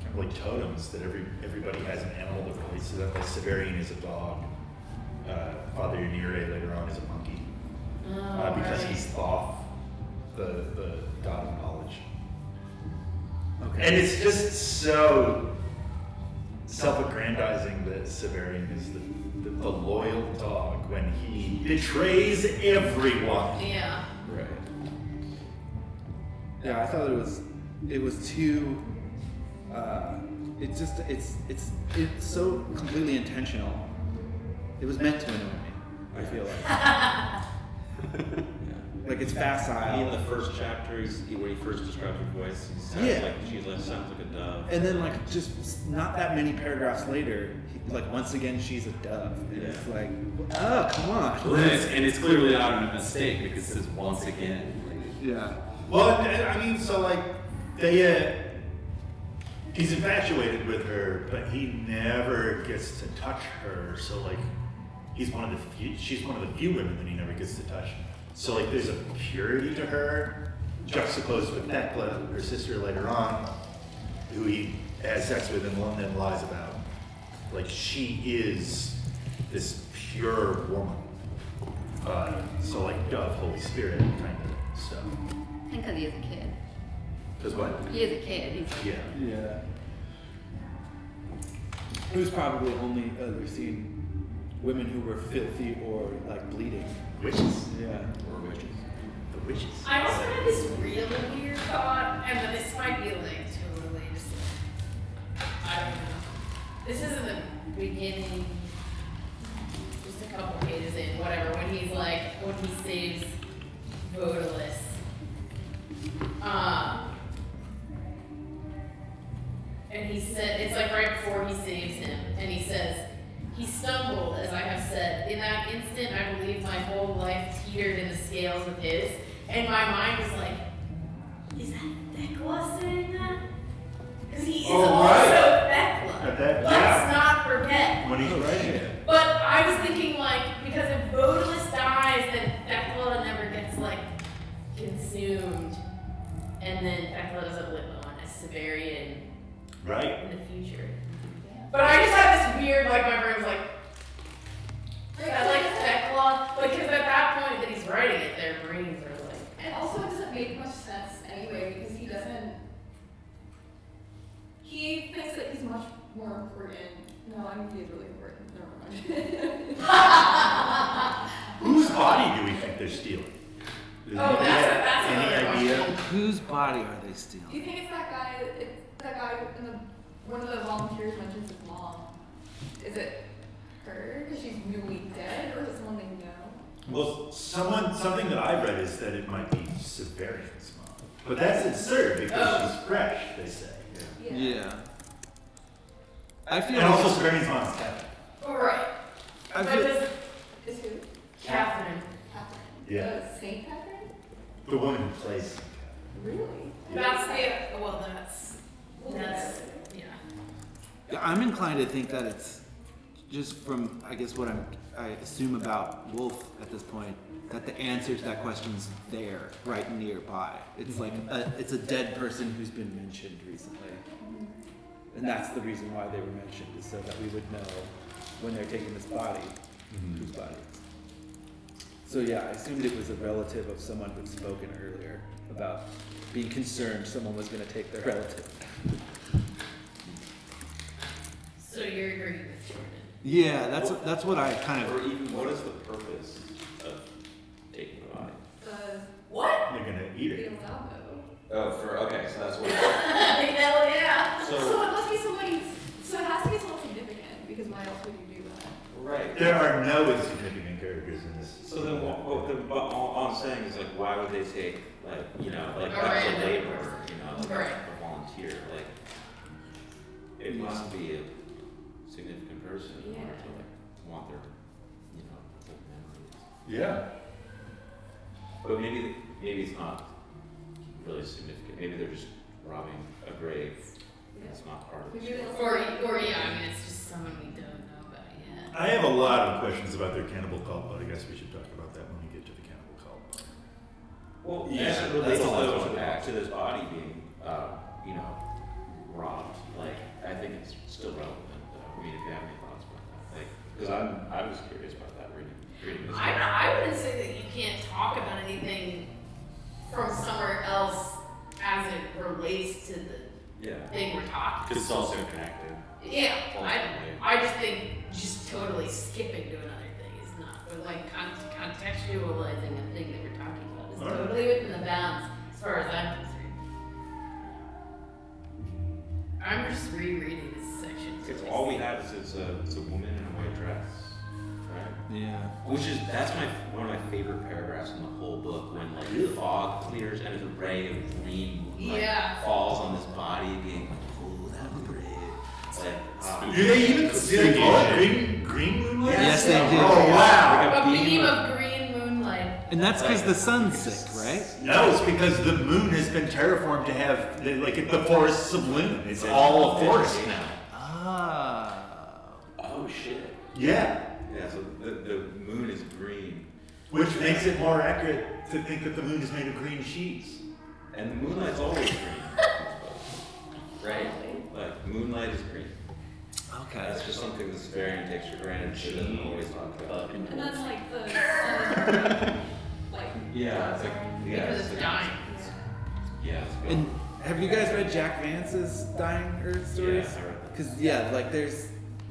of like totems that everybody has an animal that relates to them. Like Severian is a dog. Father Unire later on is a monkey because he's Thoth, the god of knowledge. Okay. And it's just so self-aggrandizing that Severian is the loyal dog when he betrays everyone. Yeah. Right. Yeah, I thought it was too. It's so completely intentional. It was meant to annoy me. I feel like. like it's In facile. the first chapter, when he first describes her voice, he sounds Yeah. like sounds like a dove. And then like just not that many paragraphs later, like once again she's a dove, and it's like, oh come on. Well, and it's clearly not a mistake because it says once again. Yeah. Well, I mean, so like he's infatuated with her, but he never gets to touch her. So like, she's one of the few women that he never gets to touch. So like, there's a purity to her, juxtaposed with Thecla, her sister later on, who he has sex with and then lies about. Like, she is this pure woman. So like, Dove, Holy Spirit kind of stuff. And because he is a kid. Because what? He is a kid. He's Yeah. Yeah. Who's probably only ever seen women who were filthy or like bleeding. Witches. Yeah. Or witches. The witches. I also had this really weird thought, and this might be like totally just, I don't know. This is in the beginning, just a couple pages in, whatever, when he saves Vodalis. And he said, it's like right before he saves him, and he says, he stumbled, as I have said. In that instant, I believe my whole life teetered in the scales with his. And my mind was like, is that Thecla saying that? Because he is also Thecla. Let's not forget. When he's writing it. But I was thinking, like, because if Vodalis dies, then Thecla never gets, like, consumed. And then Thecla doesn't live on as Severian Right. in the future. But I just had this weird, like, my brain was like, I like Thecla, because at that point that he's writing it, their brains are like. And also, it doesn't make much sense anyway because he thinks that he's much more important. No, I mean, he is really important. Never mind. Whose body do we think they're stealing? Oh, that's any another idea? question. Whose body are they Do you stealing? think it's that guy? It's that guy in one of the volunteers mentions his mom. Is it her because she's newly dead, or is it someone they know? Well, something that I read is that it might be Severian's mom. But that's absurd because she's fresh, they say. Yeah. I feel And also like Severian's mom's Catherine. Right. I But feel, does Is who? Catherine. Catherine. Yeah. Saint Catherine? The woman who plays. Really? That's yeah, I'm inclined to think that it's just from, I guess, what I assume about Wolfe at this point, that the answer to that question's there, right nearby. It's like it's a dead person who's been mentioned recently. And that's the reason why they were mentioned, is so that we would know when they're taking this body, whose body it is. So yeah, I assumed it was a relative of someone who'd spoken earlier about being concerned someone was going to take their relative. So you're agreeing with Jordan? Yeah, that's what I kind Or of. even, what is the purpose of taking the body? What? They're gonna eat it. Oh, okay, so that's what. Hell yeah. So it must be somebody. So it has to be someone significant because why else would you do that? Right. There are no insignificant characters in this. So then, all I'm saying is like, why would they take like A that's a random laborer, person. like Right. a volunteer, like it must be a significant person in order to like want their old memories. Yeah. But maybe it's not really significant. Maybe they're just robbing a grave. It's not part of Maybe it. they Or yeah, I mean, it's just someone we don't know about yet. I have a lot of questions about their cannibal cult, but I guess we should talk about that when we get to the cannibal cult. Well, Yeah, as it relates that's all I was to, gonna to this body being, robbed, like, I think it's still relevant. I mean, if you have any thoughts about that, like, because I was curious about that reading this. I wouldn't say that you can't talk about anything from somewhere else as it relates to the Yeah. thing we're talking Because it's also connected. Yeah, Ultimately. I just think just totally skipping to another thing is not, but like contextualizing a thing that we're talking about is Alright. totally within the bounds as far as I'm concerned. I'm just rereading this section. It's all we have is a woman in a white dress, right? Yeah. That's one of my favorite paragraphs in the whole book, when like the fog clears and a ray of green moonlight falls on this body, being like, oh, that was great. It's like, Do they even call it green moonlight? Yes, they do. Oh wow! A beam of green moonlight. And that's because the sun's sick, right? No, it's because the moon has been terraformed to have the forests of Loon. It's all a forest now. oh shit. Yeah. Yeah, so the moon is green. Which makes it more accurate to think that the moon is made of green sheets. And the moonlight's always green. Right? Like, moonlight is green. Okay. That's just something this variant takes for granted. She doesn't always talk about. And that's like the like Yeah, it's like, Because it's dying. Yeah, it's good. And have you guys read Jack Vance's Dying Earth stories? Yeah, I read that. Because like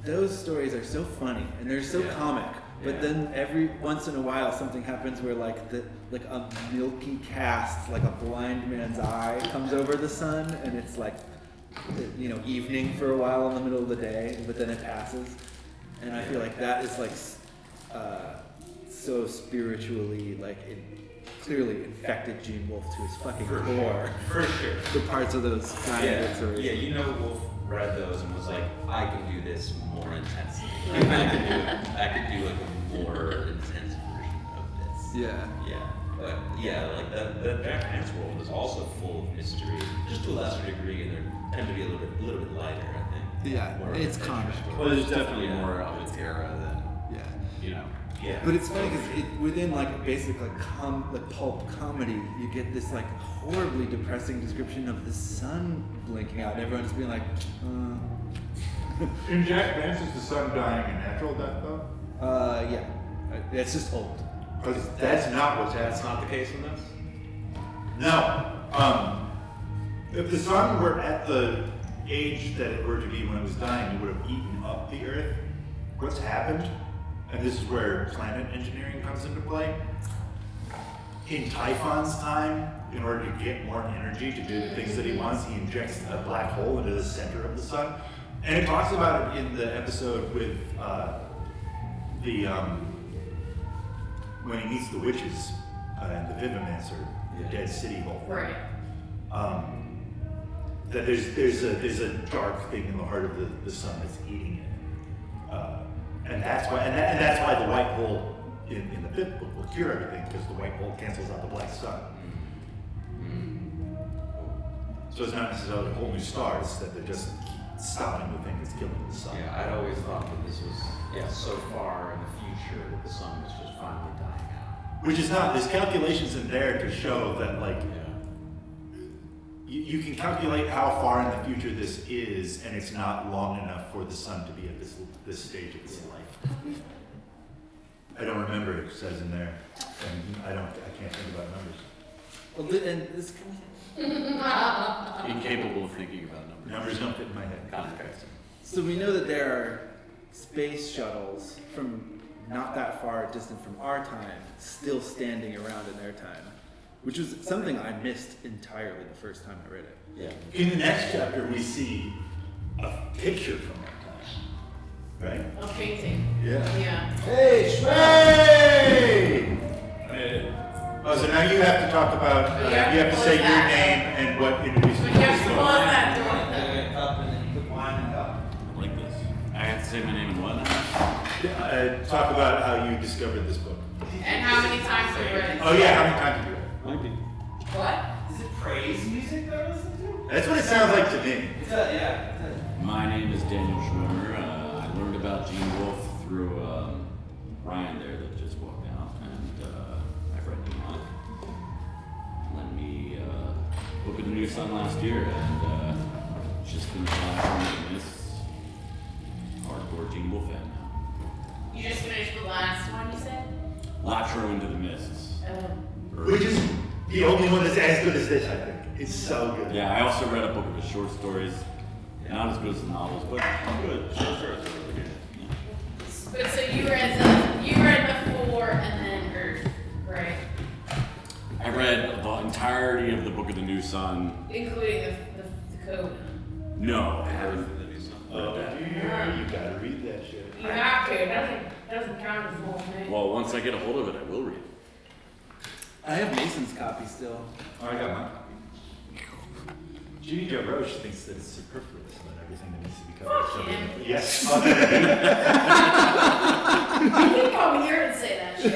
those stories are so funny and they're so comic. But then every once in a while something happens where like a milky cast, like a blind man's eye, comes over the sun, and it's like evening for a while in the middle of the day, but then it passes. And I feel like that is like so spiritually clearly infected Gene Wolfe to his fucking core. For sure. The parts of those dying stories. Yeah, Wolfe read those and was like, I can do this more intensely. I could do like a more intense version of this. Yeah. Yeah. But yeah, like the Jack Vance world is also full of mystery, just to a lesser degree, and they tend to be a little bit lighter, I think. Yeah, More it's adventure comic. stories. Well, there's definitely more of its era than, Yeah. Yeah. But it's funny because within like a basic pulp comedy, you get this like horribly depressing description of the sun blinking out, and everyone's being like, In Jack Vance, is the sun dying a natural death though? yeah, it's just old. Because that's not what's That's happening. not the case in this? No. If the sun were at the age that it were to be when it was dying, it would have eaten up the Earth. What's happened, and this is where planet engineering comes into play, in Typhon's time, in order to get more energy to do the things that he wants, he injects a black hole into the center of the sun. And it talks about it in the episode with when he meets the witches and the Vivimancer, the dead city hole. Right. That there's a dark thing in the heart of the sun that's eating it, and that's why the white hole in the fifth book will cure everything, because the white hole cancels out the black sun. So it's not necessarily a whole new star; it's that they're just stopping the thing that's killing the sun. Yeah, I'd always thought that this was so far in the future that the sun was just finally dying out. Which is not. There's calculations in there to show that you can calculate how far in the future this is, and it's not long enough for the sun to be at this stage of its life. I don't remember it says in there, and I can't think about numbers. Well, and this incapable of thinking about numbers. Numbers don't fit in my head. Context. So we know that there are space shuttles from not that far distant from our time still standing around in their time, which was something I missed entirely the first time I read it. Yeah. In the next chapter, we see a picture from our time, right? A painting. Yeah. Yeah. Hey, Shway! Oh, so now you have to talk about, you have to say your name and what introduces you But to you the have to story. close that door. I like this. I have to say my name and what? Talk about how you discovered this book. And how many times have you read it? Oh yeah, how many times have you read Might be. What? Is it praise music that I listen to? it? That's what it sounds like to me. My name is Daniel Schwimmer. I learned about Gene Wolfe through Ryan there that just walked out, and I've read him on. Lent me Book of the New Sun last year, and just finished last one of this. Hardcore Gene Wolfe fan now. You just finished the last one, you said? Latro into the Mists. Which is the only one that's as good as this, I think. It's so good. Yeah, I also read a book of his short stories. Not as good as the novels, but good. Short stories are really good. Yeah. But so you read the 4 and then Earth, right? I read the entirety of the Book of the New Sun. Including the code. No, I haven't. Oh, that. dear, you gotta read that shit. You have to. It doesn't count as a whole thing. Well, once I get a hold of it, I will read it. I have Mason's copy still. Oh, I got my copy. Judy Joe Roche thinks that it's superfluous and that everything that needs to be covered Fuck is him. covered. Yes. You can come here and say that shit.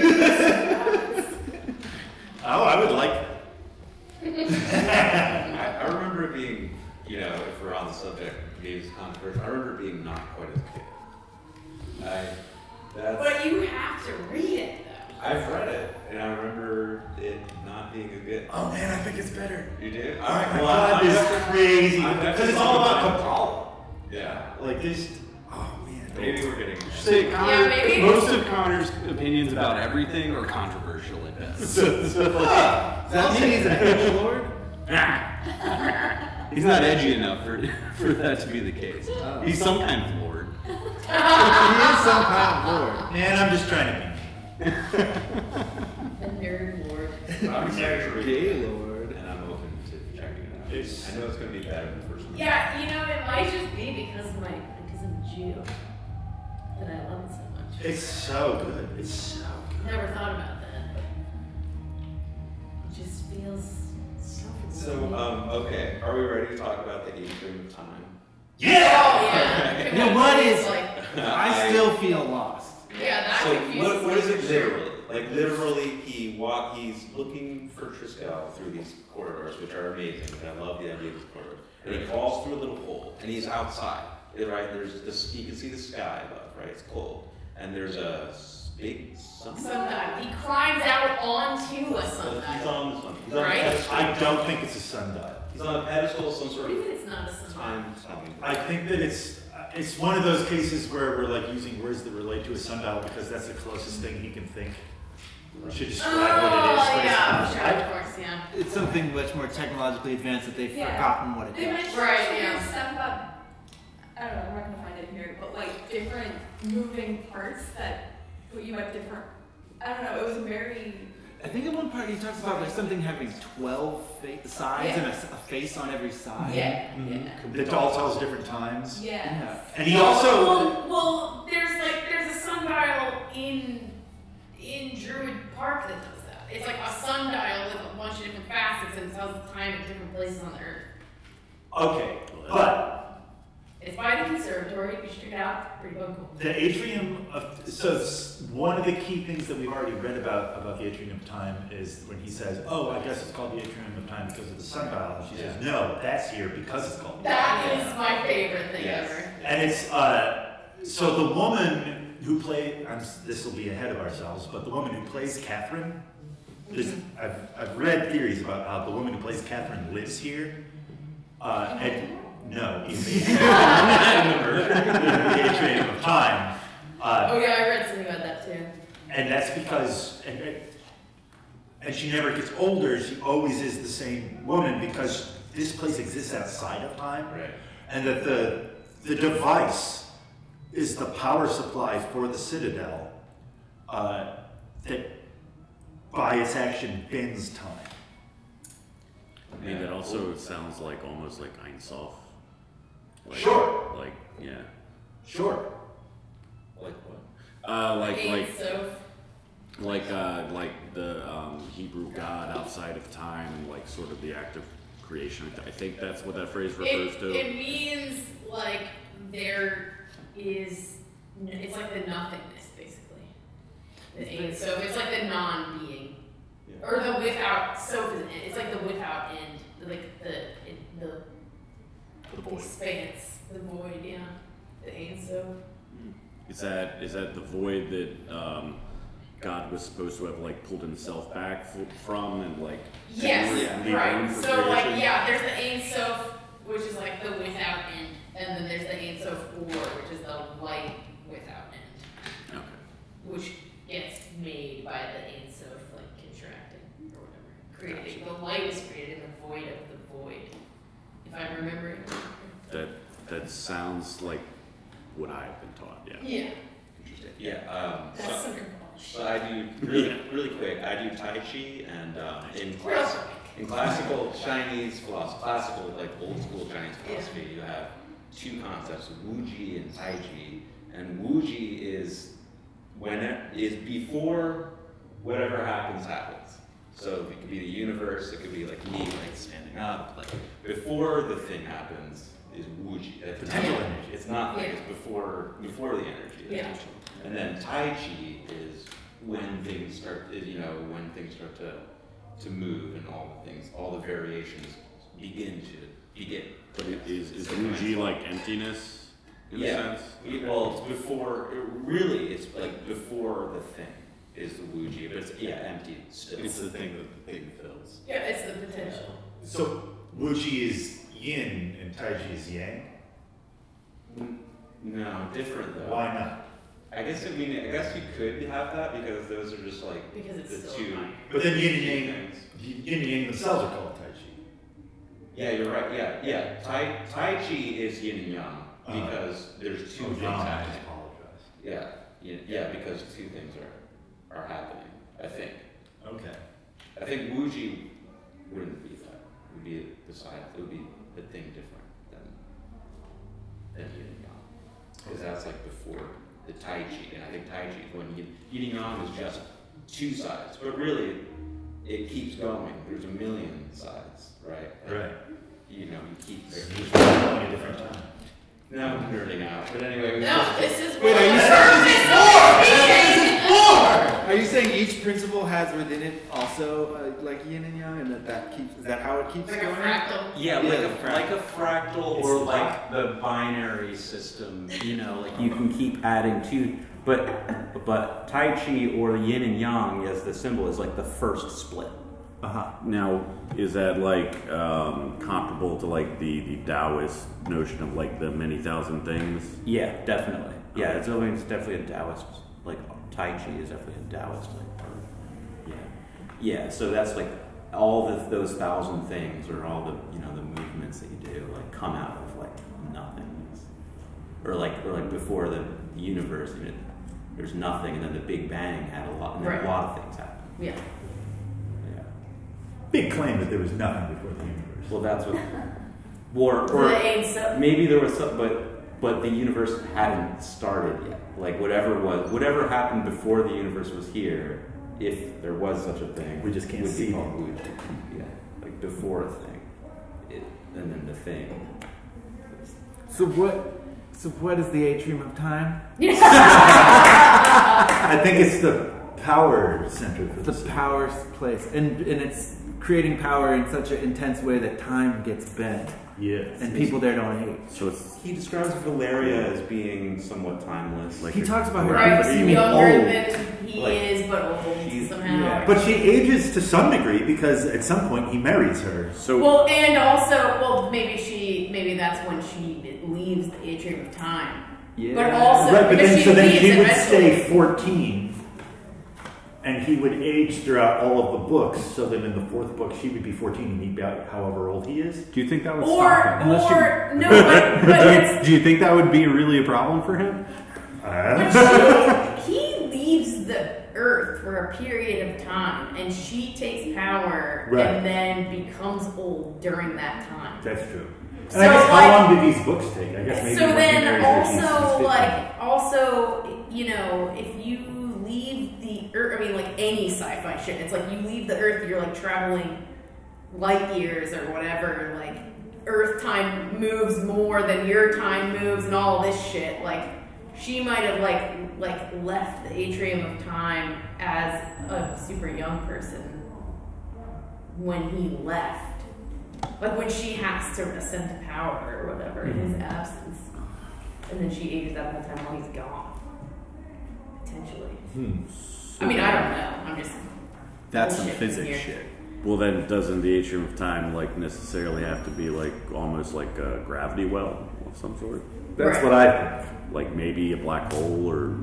Oh, I would like that. I remember it being, you know, if we're on the subject of games controversial, I remember it being not quite as good. But you have to read it, though. I've read it, and I remember it not being as good. Oh man, I think it's better. You do? Oh my God, this is crazy. Because it's all about control. Yeah. Like this. Oh man. Maybe we're getting. Say, Connor, Yeah, maybe. most of Connor's opinions about everything are controversial at best. Does that mean he's an edgelord? He's not edgy enough for that to be the case. Oh. He's some kind of lord. He is some kind of lord. Man, I'm just trying to be. The nerd lord. I'm excited Gay lord. and I'm open to checking it out. It's- I know it's going to be better than the first one. Yeah, you know, it might just be because I'm a Jew that I love it so much. It's so good. It's so good. Never thought about that, but it just feels so So, okay, are we ready to talk about the atrium of time? Oh, yeah. You know what is? Like, I still feel lost. yeah, that So confuses what is me it for sure. literally? Like literally, he's looking for Triskel through these corridors, which are amazing. I love the idea of these corridors. And he falls through a little hole, and he's outside. Right? There's this. You can see the sky above. Right? It's cold, and there's a big sundial. Sundial. He climbs out onto a He's sundial. on the sun. He's on Right? a pedestal. I don't think it's a sundial. He's on a pedestal, some What sort do you of mean it's not a sundial? time something. I think that it's one of those cases where we're like using words that relate to a sundial because that's the closest thing he can think to describe what it is. But yeah, it's sure, not. of course, yeah. It's something much more technologically advanced that they've Yeah. forgotten what it They is. mentioned Right, some yeah. weird stuff about, I don't know, I'm not gonna find it here, but like different moving parts that put you at different, I don't know, it was very, I think at one part he talks about like something having 12 sides Yeah. and a face on every side. Yeah, Mhm. yeah. That all tells different times. yeah. And he also Well, there's a sundial in Druid Park that does that. It's like a sundial with a bunch of different facets and it tells the time at different places on the earth. okay, but It's by the conservatory. You should check it out. Pretty fucking cool. the atrium of one of the key things that we've already read about the atrium of time is when he says, "Oh, I guess it's called the atrium of time because of the sundial," and she says, "No, that's here because it's called." That is my favorite thing Yes. ever. And it's so the woman who played. This will be ahead of ourselves, but the woman who plays Catherine. I've read theories about how the woman who plays Catherine lives here. And no, in the atrium of time. Oh yeah, I read something about that too. And that's because, and she never gets older. She always is the same woman because this place exists outside of time, Right. and that the device is the power supply for the Citadel that by its action bends time. I mean, that also sounds like almost like Ein Sof. Like, Sure. Like, yeah. Sure. Like what? Like the Hebrew God outside of time and like sort of the act of creation. I think that's what that phrase refers to. It means like there is, it's like the nothingness basically. So it's like the non-being, Yeah. or the without. So it's like the without end, like the void. expanse, the void. Yeah, the Ein Sof. Is that the void that God was supposed to have like pulled himself back from and like Yes, leave room right. for So like creation? yeah, there's the Ein Sof, which is like the without end, and then there's the Ein Sof Or, which is the light without end, Okay. which gets made by the Ein Sof like contracting or whatever, creating. The light is created in the void of the void. If I'm remembering. That sounds like what I've been taught. Yeah. Yeah, Interesting. Yeah. that's some good So bullshit. I do really quick. I do Tai Chi and Real quick. in classical Chinese philosophy, classical like old school Chinese philosophy, you have two concepts, Wuji and Taiji. And Wuji is when it is before whatever happens. So it could be the universe, it could be like me, like standing up, like before the thing happens is Wuji, potential energy. It's not like it's before the energy. Yeah. And then Tai Chi is when things start, when things start to move and all the variations begin. But is Wuji like emptiness in a sense? Well, it's before. Really, it's like before the thing is the Wuji, but it's empty still. It's the thing that the thing fills. Yeah, it's the potential. So Wuji is yin and Taiji is yang? No, different though. Why not? I guess you could have that because those are just like Because it's the still two. fine. But then yin and two yang, things. yin and yang themselves are called Taiji. Yeah, you're right. Yeah. Tai Chi is yin and yang because there's two things I happening. apologize. Yeah, because two things are happening. I think. Okay. I think Wuji wouldn't be that. It would be besides. It would be the thing different than yin and yang because that's like before the Tai Chi, and I think Tai Chi when yin and yang is just two sides, but really it keeps going. There's a million sides, right? Right. You keep. It's going a different time. Now I'm nerding out, but anyway. This is Wait, what Are you saying each principle has within it also like yin and yang, and that keeps? Is that how it keeps like going? a fractal. Yeah, Yeah, like a fractal, or like the binary system. Like you can keep adding to, but Tai Chi or yin and yang as the symbol is like the first split. Now, is that like comparable to like the Taoist notion of like the many thousand things? Yeah, definitely. Yeah, it's definitely a Taoist. Like Tai Chi is definitely a Taoist. Yeah. So that's like all those thousand things, or all the the movements that you do, like come out of like nothing, or like before the universe, there's nothing, and then the Big Bang had a lot, and then a lot of things happened. Yeah. Big claim that there was nothing before the universe. Well, that's what. Or maybe there was some, but the universe hadn't started yet. Like whatever happened before the universe was here, if there was such a thing, we just can't would see be called Wuji. Yeah, like before a thing, and then the thing. So what is the atrium of time? I think it's the power center for the power place, and it's creating power in such an intense way that time gets bent. Yes. And people there don't age. So He describes Valeria as being somewhat timeless. Like he talks about her seeming old. younger than he is, but old somehow. Yeah. But she ages to some degree because at some point he marries her. So and also, maybe that's when she leaves the atrium of time. Yeah. But also, right, but then she would stay 14. And he would age throughout all of the books, so that in the fourth book she would be 14 and he'd be however old he is. Do you think that would stop him? Do you think that would be really a problem for him? He leaves the Earth for a period of time, and she takes power and then becomes old during that time. That's true. And So, I guess like, how long did these books take? I guess maybe so when he then marries her, also, if you leave the Earth, like any sci-fi shit, it's like you leave the Earth, you're like traveling light years or whatever, like Earth time moves more than your time moves and all this shit. Like she might have like left the atrium of time as a super young person when he left. Like when she has to ascend to power or whatever in his absence. And then she ages that whole time while he's gone. Potentially. I mean, I don't know. I'm just. That's some bullshitting physics here. shit. well, then doesn't the atrium of time like necessarily have to be like almost like a gravity well of some sort? That's what I think. Like maybe a black hole or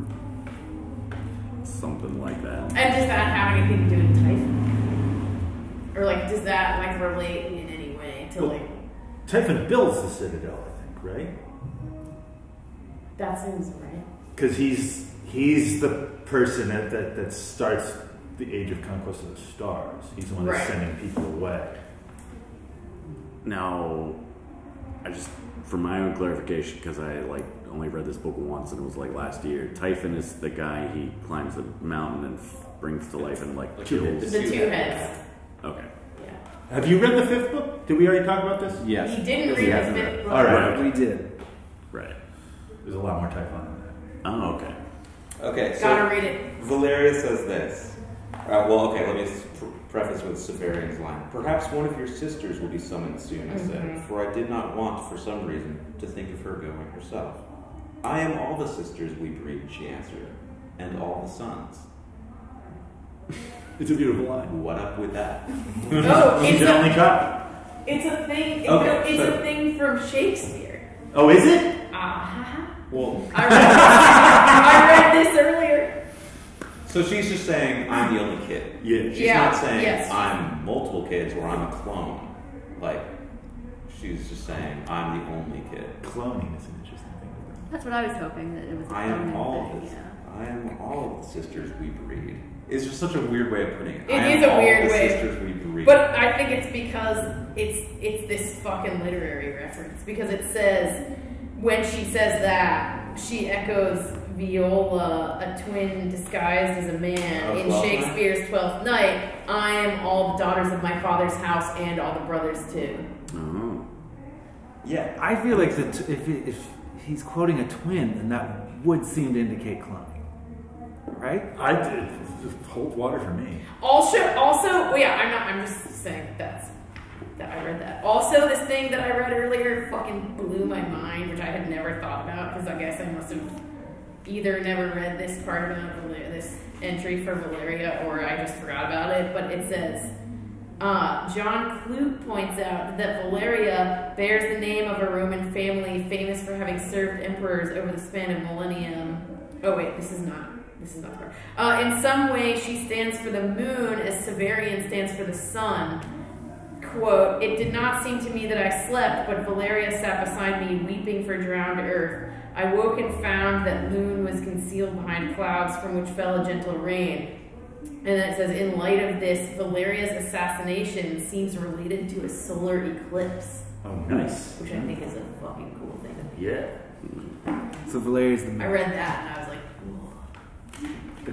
something like that. And does that have anything to do with Typhon? Or like, does that like relate in any way to like? Typhon builds the Citadel, I think, right? That seems right. Because he's the person that starts the age of conquest of the stars. He's the one that's Right. sending people away. Now, I just, for my own clarification, because I like only read this book once and it was like last year. Typhon is the guy he climbs the mountain and brings to life and like kills. The two heads. Okay. Yeah. Have you read the 5th book? Did we already talk about this? Yes. He didn't read the 5th book. All right. We did. Right. There's a lot more Typhon in that. Oh, okay. Okay, so Gotta read it. Valeria says this. Well, okay, let me preface with Severian's line. Perhaps one of your sisters will be summoned soon, I said, for I did not want, for some reason, to think of her going herself. I am all the sisters we breed, she answered, and all the sons. It's a beautiful line. What up with that? Oh, He's the only child. it's a thing. Okay, It's so- a thing from Shakespeare. Oh, is it? Well, I read this earlier. so she's just saying, I'm the only kid. Yeah. She's Yeah, not saying, yes. I'm multiple kids or I'm a clone. Like, she's just saying, I'm the only kid. Cloning is an interesting thing. That's what I was hoping, that it was a I am cloning all thing, of this. yeah. I am all of the sisters we breed. It's just such a weird way of putting it. It I is am a all weird the way. sisters we breed. But I think it's because it's this fucking literary reference. Because it says, when she says that, she echoes Viola, a twin disguised as a man, in Twelfth Shakespeare's Twelfth Night. I am all the daughters of my father's house and all the brothers too. Oh. Yeah. I feel like if he's quoting a twin, then that would seem to indicate cloning, right? I did. Hold water for me. Also, well, yeah, I'm just saying that I read that. Also, this thing that I read earlier fucking blew my mind, which I had never thought about, because I guess I must have either never read this part about this entry for Valeria, or I just forgot about it. But it says, John Clute points out that Valeria bears the name of a Roman family famous for having served emperors over the span of millennium. Oh wait, this is not the part. In some way, she stands for the moon as Severian stands for the sun. Quote, it did not seem to me that I slept, but Valeria sat beside me, weeping for drowned earth. I woke and found that moon was concealed behind clouds from which fell a gentle rain. And then it says, in light of this, Valeria's assassination seems related to a solar eclipse. Oh, nice. Which I think is a fucking cool thing. Yeah. So Valeria's the I read that and I was like,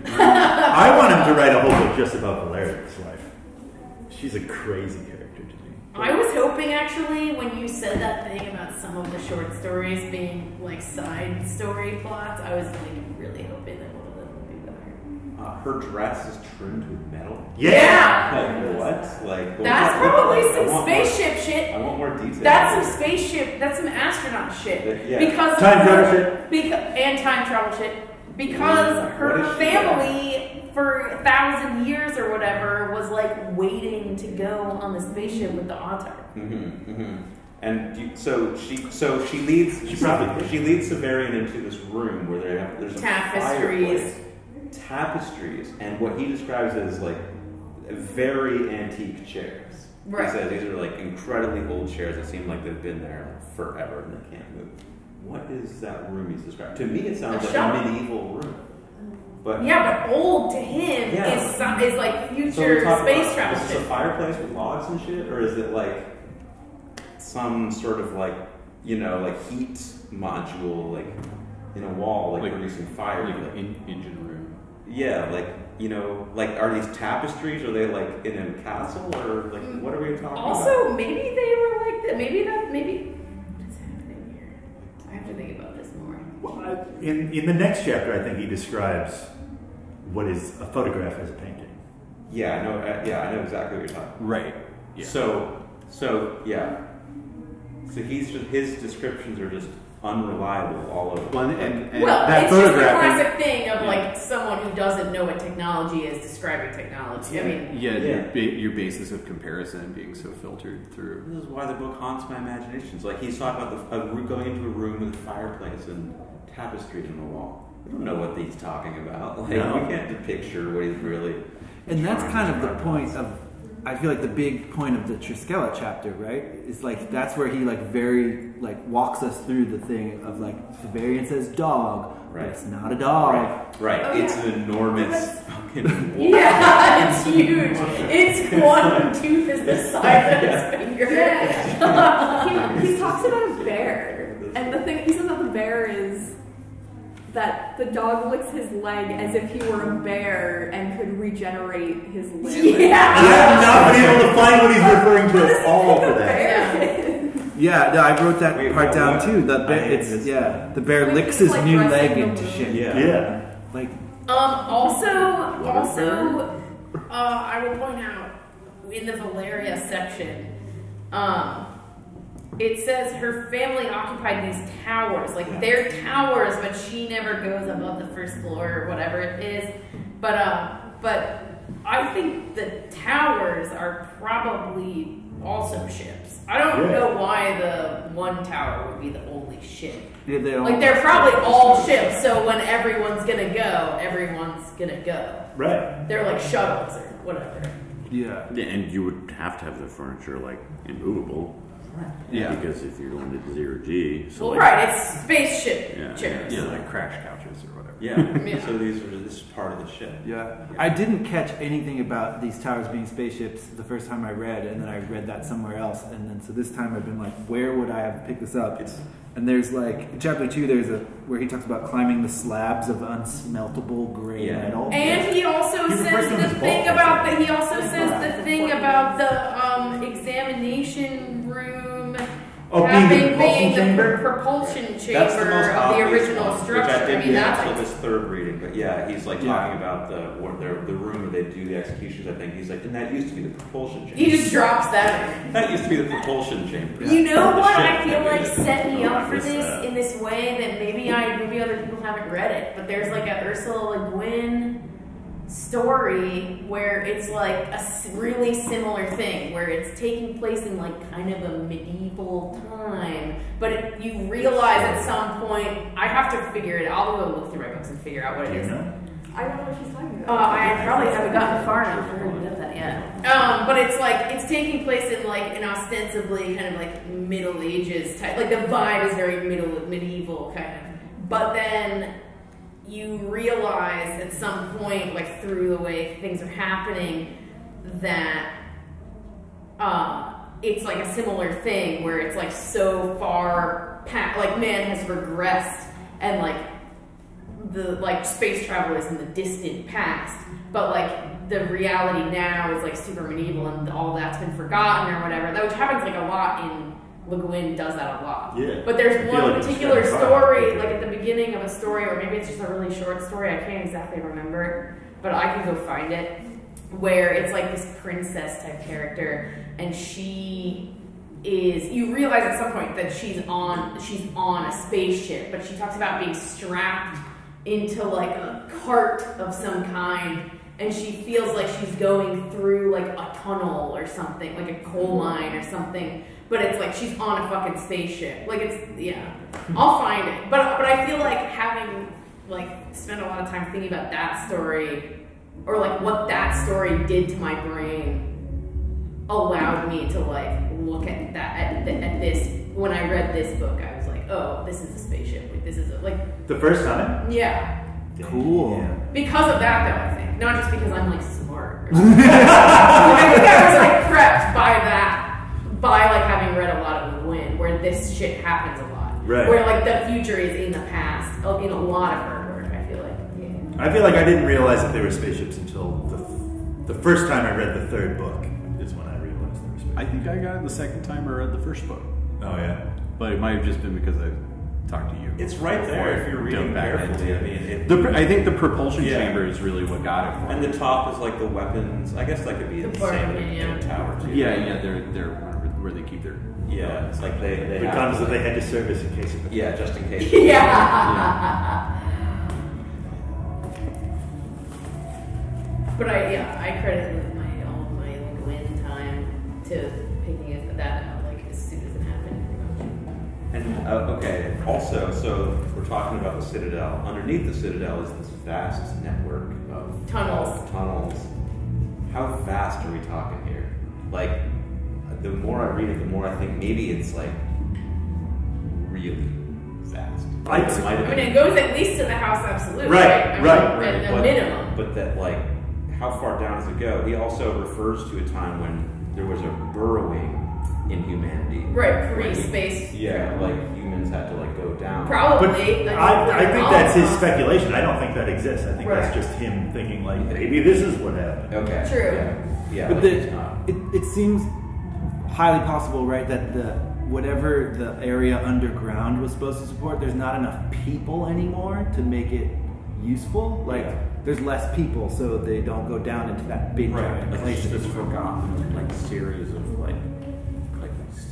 I want him to write a whole book just about Valeria's life. She's a crazy character to me. I was hoping actually when you said that thing about some of the short stories being like side story plots, I was like really hoping that one of them would be better. Her dress is trimmed with metal. Yeah! Like what? Like That's probably some spaceship shit. I want more details. That's some spaceship, that's some astronaut shit. Yeah. Because Time travel shit. And time travel shit. Because What her is she family for 1,000 years or whatever was like waiting to go on the spaceship with the Autar. And so she leads Severian into this room where there's a Tapestries. Tapestries, and what he describes as like very antique chairs. Right. He says these are like incredibly old chairs that seem like they've been there forever and they can't move. What is that room he's describing? To me, it sounds like shop. a medieval room. But Yeah, but old to him is like so future we're talking space about, travel is this shit. a fireplace with logs and shit, or is it like some sort of like like heat module like in a wall like producing fire? Like an engine room. Yeah, like like are these tapestries? Are they like in a castle or like what are we talking about? Also, maybe they were like that. Maybe what is happening here? I have to think about this more. Well, in the next chapter, I think he describes what is a photograph as a painting. Yeah, I know. I know exactly what you're talking about. Right. Yeah. So yeah. So his descriptions are just unreliable all over. Well, and Well, that it's just the photograph. classic thing of like someone who doesn't know what technology is describing technology. I mean, Your basis of comparison being so filtered through. This is why the book haunts my imagination. It's like he's talking about going into a room with a fireplace and tapestries on the wall. We don't know what he's talking about. Like, No. we can't picture what he's really. And that's trying kind to of the describe. point of, I feel like the big point of the Triskela chapter, right? Is like, that's where he like very, like walks us through the thing of like, Severian says dog, but it's not a dog. Right. Oh, It's yeah. an enormous fucking wall. yeah, it's huge. It's one tooth is the size of his finger. He talks talks about a bear, and the thing he says about the bear is that the dog licks his leg as if he were a bear and could regenerate his limb. Yeah. I have not been able to find what he's referring to at all for that. Yeah, no, I wrote that part down too. The bear, the bear licks his like new dressing leg the into wound. shape. Yeah. Like, Also, I will point out in the Valeria section, it says her family occupied these towers, like they're towers, but she never goes above the first floor or whatever it is. But I think the towers are probably also ships. I don't know why the one tower would be the only ship. yeah, They're probably all ships, so when everyone's gonna go, everyone's gonna go. Right. They're like shuttles or whatever. Yeah. Yeah, and you would have to have the furniture like immovable. Yeah. Because if you're going to 0G, so Well, like, right, it's spaceship Yeah, chairs. Yeah, like crash couches or whatever. Yeah. Yeah. So this is part of the ship. Yeah. I didn't catch anything about these towers being spaceships the first time I read, and then I read that somewhere else, and then so this time I've been like, where would I have picked this up? And there's like in chapter 2, there's where he talks about climbing the slabs of unsmeltable gray metal. And he also says the thing about the examination room being the propulsion chamber That's the most of the obvious original one, structure. Which I didn't get that's until like, this third reading, but yeah, he's like talking about the room where they do the executions. I think he's like, and that used to be the propulsion chamber. he just drops that in. That used to be the propulsion chamber. You know The what ship I feel that like we did. set me Oh, up I for missed this that. in this way that maybe other people haven't read it, but there's like a Ursula Le Guin story where it's like a really similar thing where it's taking place in like kind of a medieval time, but you realize at some point, I have to figure it out. I'll go look through my books and figure out what it is. I don't know what she's talking about. I probably haven't gotten far enough for her to know that yet. But it's like, it's taking place in like an ostensibly kind of like Middle Ages type, like the vibe is very medieval kind of. But then you realize at some point, like through the way things are happening, that it's like a similar thing where it's like so far past, like man has regressed and like the like space travel is in the distant past, but like the reality now is like super medieval and all that's been forgotten or whatever. That which happens like a lot in Le Guin does that a lot. Yeah. But there's I feel one like it's particular kind of story, like at the beginning of a story, or maybe it's just a really short story, I can't exactly remember, but I can go find it, where it's like this princess type character, and she is, you realize at some point that she's on a spaceship, but she talks about being strapped into like a cart of some kind, and she feels like she's going through like a tunnel or something, like a coal mine or something, but it's like she's on a fucking spaceship. Like it's, yeah, I'll find it. But I feel like having like spent a lot of time thinking about that story, or like what that story did to my brain, allowed me to like look at that at this. When I read this book, I was like, oh, this is a spaceship. Like this is like the first time. Yeah. Cool. Yeah. Because of that, though, I think. Not just because I'm, like, smart. Or something. I think I was, like, prepped by that. By, like, having read a lot of Le Guin, where this shit happens a lot. Right. Where, like, the future is in the past. In a lot of her work, I feel like. Yeah. I feel like I didn't realize that they were spaceships until the first time I read the third book is when I realized they were spaceships. I think I got it the second time I read the first book. Oh, yeah. But it might have just been because I talked to you. It's right there if you're reading carefully. I mean, I think the propulsion chamber is really what got it for me. And the top is like the weapons. I guess that could be the same in a tower too. Yeah, they're where they keep their. Yeah, it's like they The have guns to, that they had to service in case of. Yeah, just in case. Yeah. But I credit all of my Le Guin time to picking it that out like as soon as it happened. And okay, also, so we're talking about the Citadel. Underneath the Citadel is this vast network of tunnels. How vast are we talking here? Like, the more I read it, the more I think maybe it's like really vast. I mean, it goes at least to the House Absolute, Right, I mean, right. at the minimum. But that, like, how far down does it go? He also refers to a time when there was a burrowing inhumanity. Right, pre-space. Yeah, like humans had to like go down. Probably. But I think that's his speculation. I don't think that exists. I think that's just him thinking like, maybe this is what happened. Okay. True. Yeah. But it seems highly possible, right, that whatever the area underground was supposed to support, there's not enough people anymore to make it useful. Like, there's less people, so they don't go down into that big giant place that's forgotten. Like series of like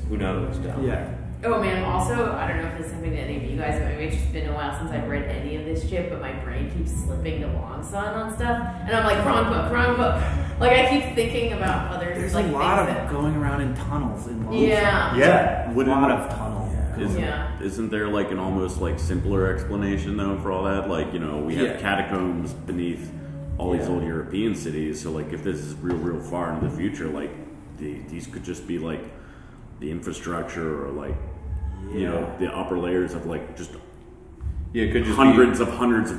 who knows down. Yeah. Oh man, also, I don't know if this is something that any of you guys have, maybe it's just been a while since I've read any of this shit, but my brain keeps slipping to Long Sun on stuff, and I'm like, wrong book. Like, I keep thinking about other, There's like, a lot things of going around in tunnels in Long Yeah. Sun. Yeah. A lot of tunnel. Isn't there like an almost like simpler explanation though for all that? Like, you know, we have catacombs beneath all these old European cities, so like if this is real far into the future, like these could just be like the infrastructure or like you know, the upper layers of like just it could just hundreds of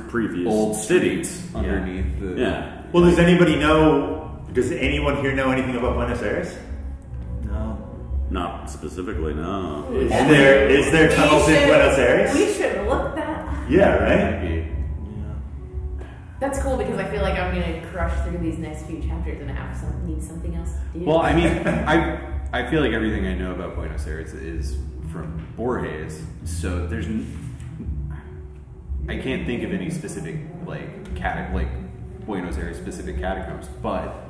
previous old cities underneath the Well, does anybody know, does anyone here know anything about Buenos Aires? No. Not specifically, no. Is there tunnels in Buenos Aires? We should look that up. Yeah, right? That's cool because I feel like I'm gonna crush through these next few chapters and need something else to do. Well, I mean, I feel like everything I know about Buenos Aires is from Borges, so I can't think of any specific like Buenos Aires specific catacombs, but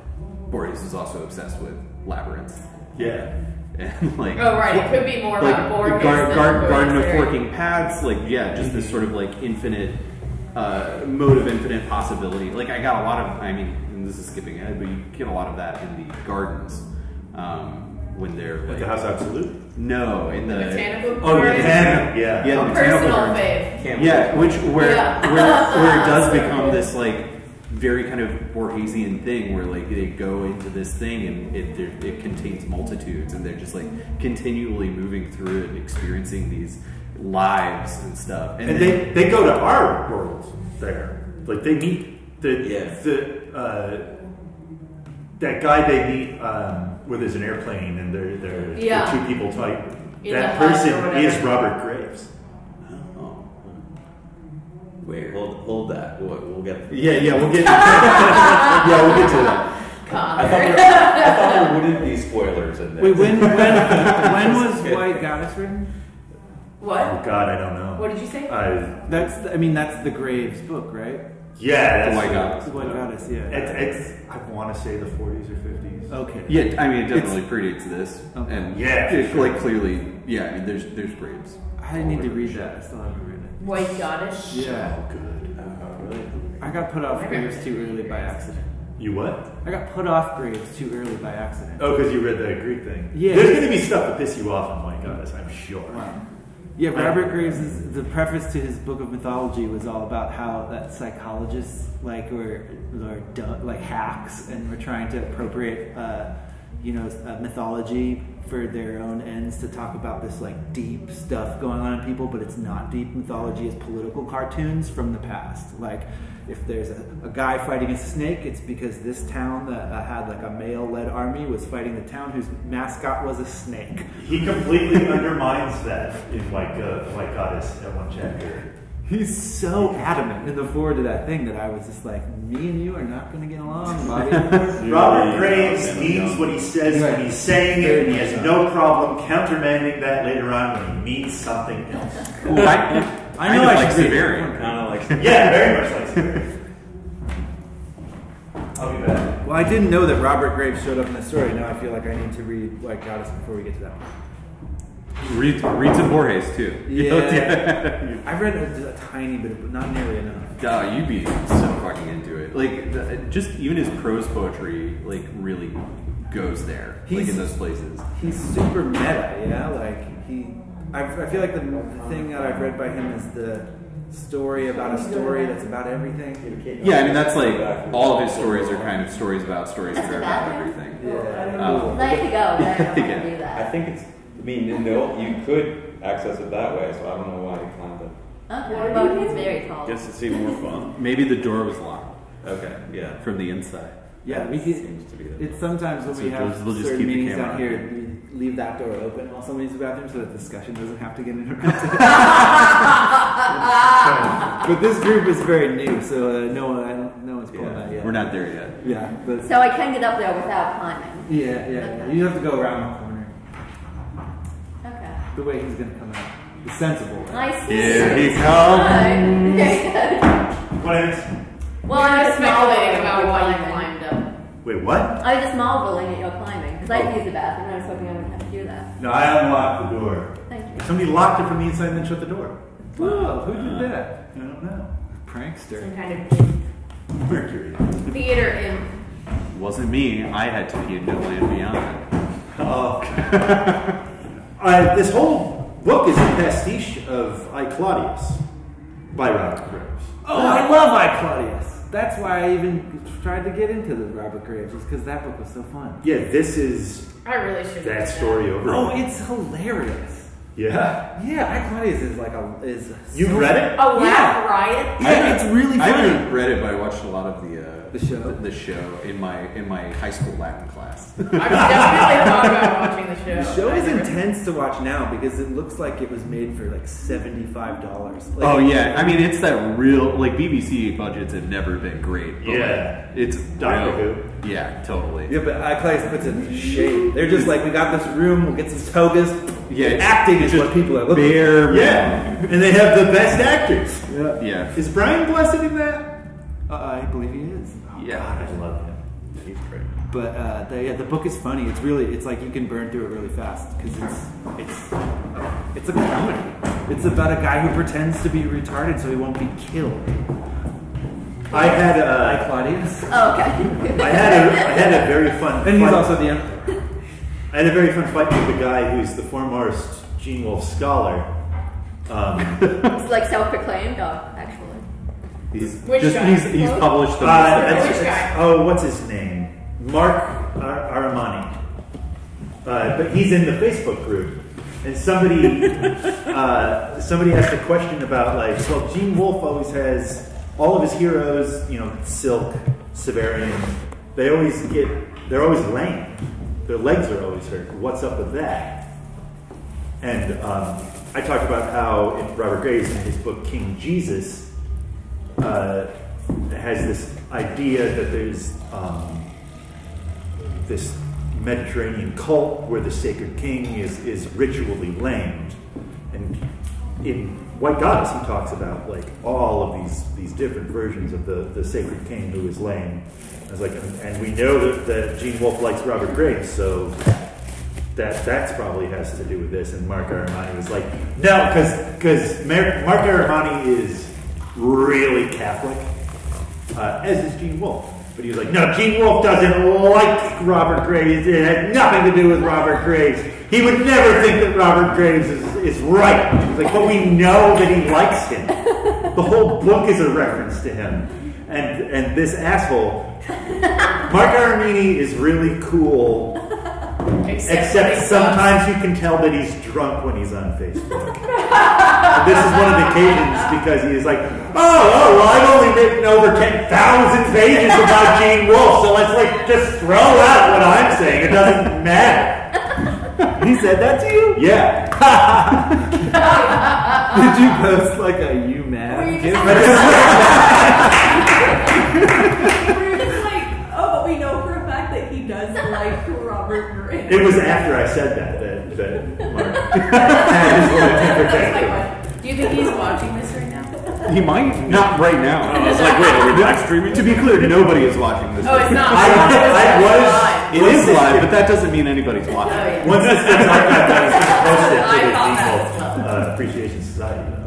Borges is also obsessed with labyrinths. Yeah. And like, oh right, it could be more about Borges Garden of Forking Paths, like just this sort of like infinite mode of infinite possibility. Like I got a lot of, I mean, and this is skipping ahead, but you get a lot of that in the gardens when they're like the House Absolute. No, in the botanical gardens. Yeah, the botanical personal gardens. fave. Yeah, where it does become this like very kind of Borgesian thing where like they go into this thing and it contains multitudes and they're just like continually moving through it and experiencing these lives and stuff. And then, they go to our world there. Like they meet that guy they meet where there's an airplane and they're two people type. That person is Robert Graves. Wait, hold that. We'll get. We'll get. We'll get to that. I thought there wouldn't be spoilers in this. Wait, when was White Goddess written? What? Oh God, I don't know. What did you say? That's the Graves book, right? Yeah, that's the White Goddess. The White Goddess, yeah. It's I want to say the 40s or 50s. Okay. Yeah, I mean it definitely predates this, and like clearly, I mean there's Graves. I need to read that. I still haven't read it. White Goddess. Yeah. Oh, good. Really? I got put off Graves too early by accident. You what? I got put off Graves too early by accident. Oh, because you read the Greek thing. Yeah. There's going to be stuff to piss you off on White Goddess, I'm sure. Wow. Yeah, Robert Graves' the preface to his book of mythology was all about how that psychologists were like hacks and were trying to appropriate mythology for their own ends to talk about this like deep stuff going on in people, but it's not deep. Mythology is political cartoons from the past. Like if there's a guy fighting a snake, it's because this town that had like a male-led army was fighting the town whose mascot was a snake. He completely undermines that in White Goddess at one chapter. He's so adamant in the forward to that thing that I was just like, me and you are not going to get along, buddy. Robert Graves means what he says when he's saying it, and he has no problem countermanding that later on when he means something else. Cool. I know I should read it. Kind of like yeah, very much like Severian. I'll be back. Well, I didn't know that Robert Graves showed up in the story. Now I feel like I need to read White Goddess before we get to that point. Read some Borges too. Yeah. I've read a tiny bit, but not nearly enough. Duh, you'd be so fucking into it. Like, just even his prose poetry, like, really goes there. Like, in those places. He's super meta, yeah? Like, I feel like the thing that I've read by him is the story about a story that's about everything. Yeah, I mean, that's like, all of his stories are kind of stories that are about everything. Yeah. Nice to go. I don't yeah. do that. I think it's, I mean, you could access it that way, so I don't know why you climbed it. Okay, well, he's very tall. Guess it's even more fun. Maybe the door was locked. Okay, yeah. From the inside. Yeah, we Seems to be the It's sometimes when So we have they'll just certain keep the meetings camera down on. here, we leave that door open while somebody's in the bathroom so that discussion doesn't have to get interrupted. But this group is very new, so no one's pulling that yet. We're not there yet. Yeah, but So I can get up there without climbing. yeah. You have to go around the corner. Okay. The way he's gonna come out. It's sensible. I see. Here he comes. Alright. Okay, good. What is? Well, I was speculating marveling about at why you climbing. climbed up. Wait, what? I was just marveling at your climbing because I had to use the bathroom and I was hoping I wouldn't have to do that. No, I unlocked the door. Thank you. Somebody locked it from the inside and then shut the door. Whoa, who did that? I don't know. Prankster. Some kind of Mercury. theater imp. Wasn't me. I had to pee in No Land Beyond. Oh. This whole book is a pastiche of I, Claudius by Robert Graves. Oh, I love I, Claudius. That's why I even tried to get into the Robert Graves, just because that book was so fun. Yeah, this is I really should. that story over. Oh, it's hilarious. Yeah. Yeah, I, Claudius is like You read it? A laugh riot. Yeah, it's really I funny. haven't read it, but I watched a lot of the show? the show in my high school Latin class. I've definitely thought about watching the show. The show is I never- intense to watch now because it looks like it was made for like $75. Like, Oh yeah, I mean it's that real like BBC budgets have never been great. But Yeah. like, it's Doctor real. Yeah, totally. Yeah, but I, Claudius puts it in shade. They're just like, we got this room, we'll get some togas. Yeah, it's Acting is just what people are looking bare for. Yeah. And they have the best actors. Yeah. Is Brian Blessed in that? I believe he is. Yeah. God, I love him. He's great. But the book is funny. It's like you can burn through it really fast because it's a comedy. It's about a guy who pretends to be retarded so he won't be killed. I had Claudius. Oh, okay. I had a very fun And he's fight. also the emperor. I had a very fun fight with the guy who's the foremost Gene Wolfe scholar. It's like self-proclaimed, actually. He's Which guy? he's published the Which guy? Oh, what's his name? Mark Aramani. But he's in the Facebook group, and somebody asked a question about like, well, Gene Wolfe always has all of his heroes, Silk, Subterranean. They're always lame. Their legs are always hurt. What's up with that? And I talked about how in Robert Graves in his book King Jesus has this idea that there's this Mediterranean cult where the sacred king is ritually lamed. And in White Goddess he talks about like all of these different versions of the sacred king who is lame. I was like, and we know that Gene Wolfe likes Robert Graves, so that's probably has to do with this. And Mark Aramani was like, no, because Mark Aramani is really Catholic, as is Gene Wolfe. But he was like, no, Gene Wolfe doesn't like Robert Graves. It had nothing to do with Robert Graves. He would never think that Robert Graves is right. He was like, but we know that he likes him. The whole book is a reference to him. And this asshole, Mark Aramani, is really cool. Except sometimes you can tell that he's drunk when he's on Facebook. And this is one of the occasions because he is like, well, I've only written over 10,000 pages about Gene Wolfe, so let's just throw out what I'm saying. It doesn't matter. He said that to you? Yeah. Did you post like a you mad? Were you just like, oh, but we know for a fact that he does like Robert Graves. It was after I said that Mark had his little temper tantrum. Do you think he's watching this right now? He might not right now. I was like, wait, are we live streaming? To be clear, nobody is watching this. Oh, it's not. It is live, but that doesn't mean anybody's watching. Oh, yeah. Once this gets archived, I was going to post it to I the thought that Gene Wolfe Appreciation Society.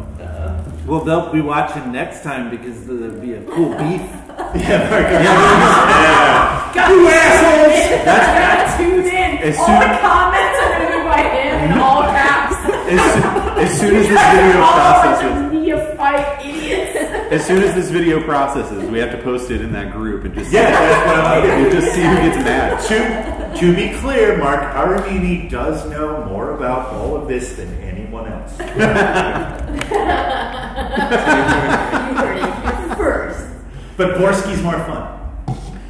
Well, they'll be watching next time because there'll be a cool beef. Yeah, Mark. You assholes! That's tune in. As All soon- the comments are going to be by him in all caps. As soon as this video All of us processes, are neophyte idiots. as soon as this video processes, we have to post it in that group and just That's what I'm and just see who gets mad. To be clear, Mark Aramani does know more about all of this than anyone else. You heard it here first. But Borsky's more fun.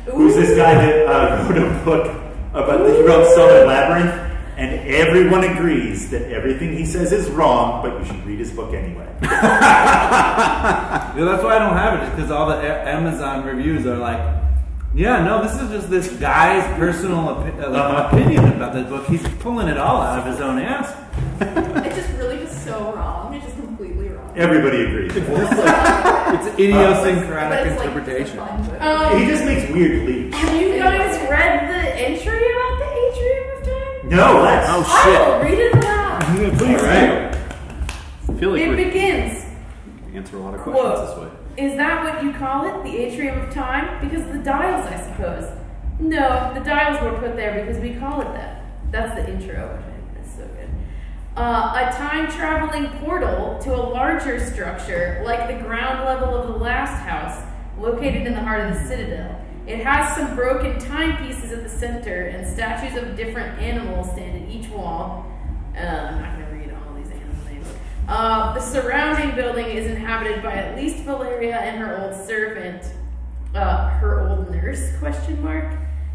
Ooh. There's this guy that wrote a book about, he wrote Summer Labyrinth, and everyone agrees that everything he says is wrong, but you should read his book anyway. Yeah, that's why I don't have it, because all the Amazon reviews are like, yeah, no, this is just this guy's personal opinion about this book. He's pulling it all out of his own ass. It's just really just so wrong. It's just completely wrong. Everybody agrees. It's idiosyncratic But it's interpretation. Like, it's a fun book. He just makes weird leaps. Have you guys read the entry about the Atrium of Time? No, let's. I will read it aloud. Please, right? I feel like It we begins. answer a lot of questions this way. Is that what you call it, the Atrium of Time? Because of the dials, I suppose. No, the dials were put there because we call it that. That's the intro, which is so good. A time-traveling portal to a larger structure, like the ground level of the last house, located in the heart of the Citadel. It has some broken timepieces at the center, and statues of different animals stand at each wall. I'm not going to read all these animal names. The surrounding building is inhabited by at least Valeria and her old servant, her old nurse, ?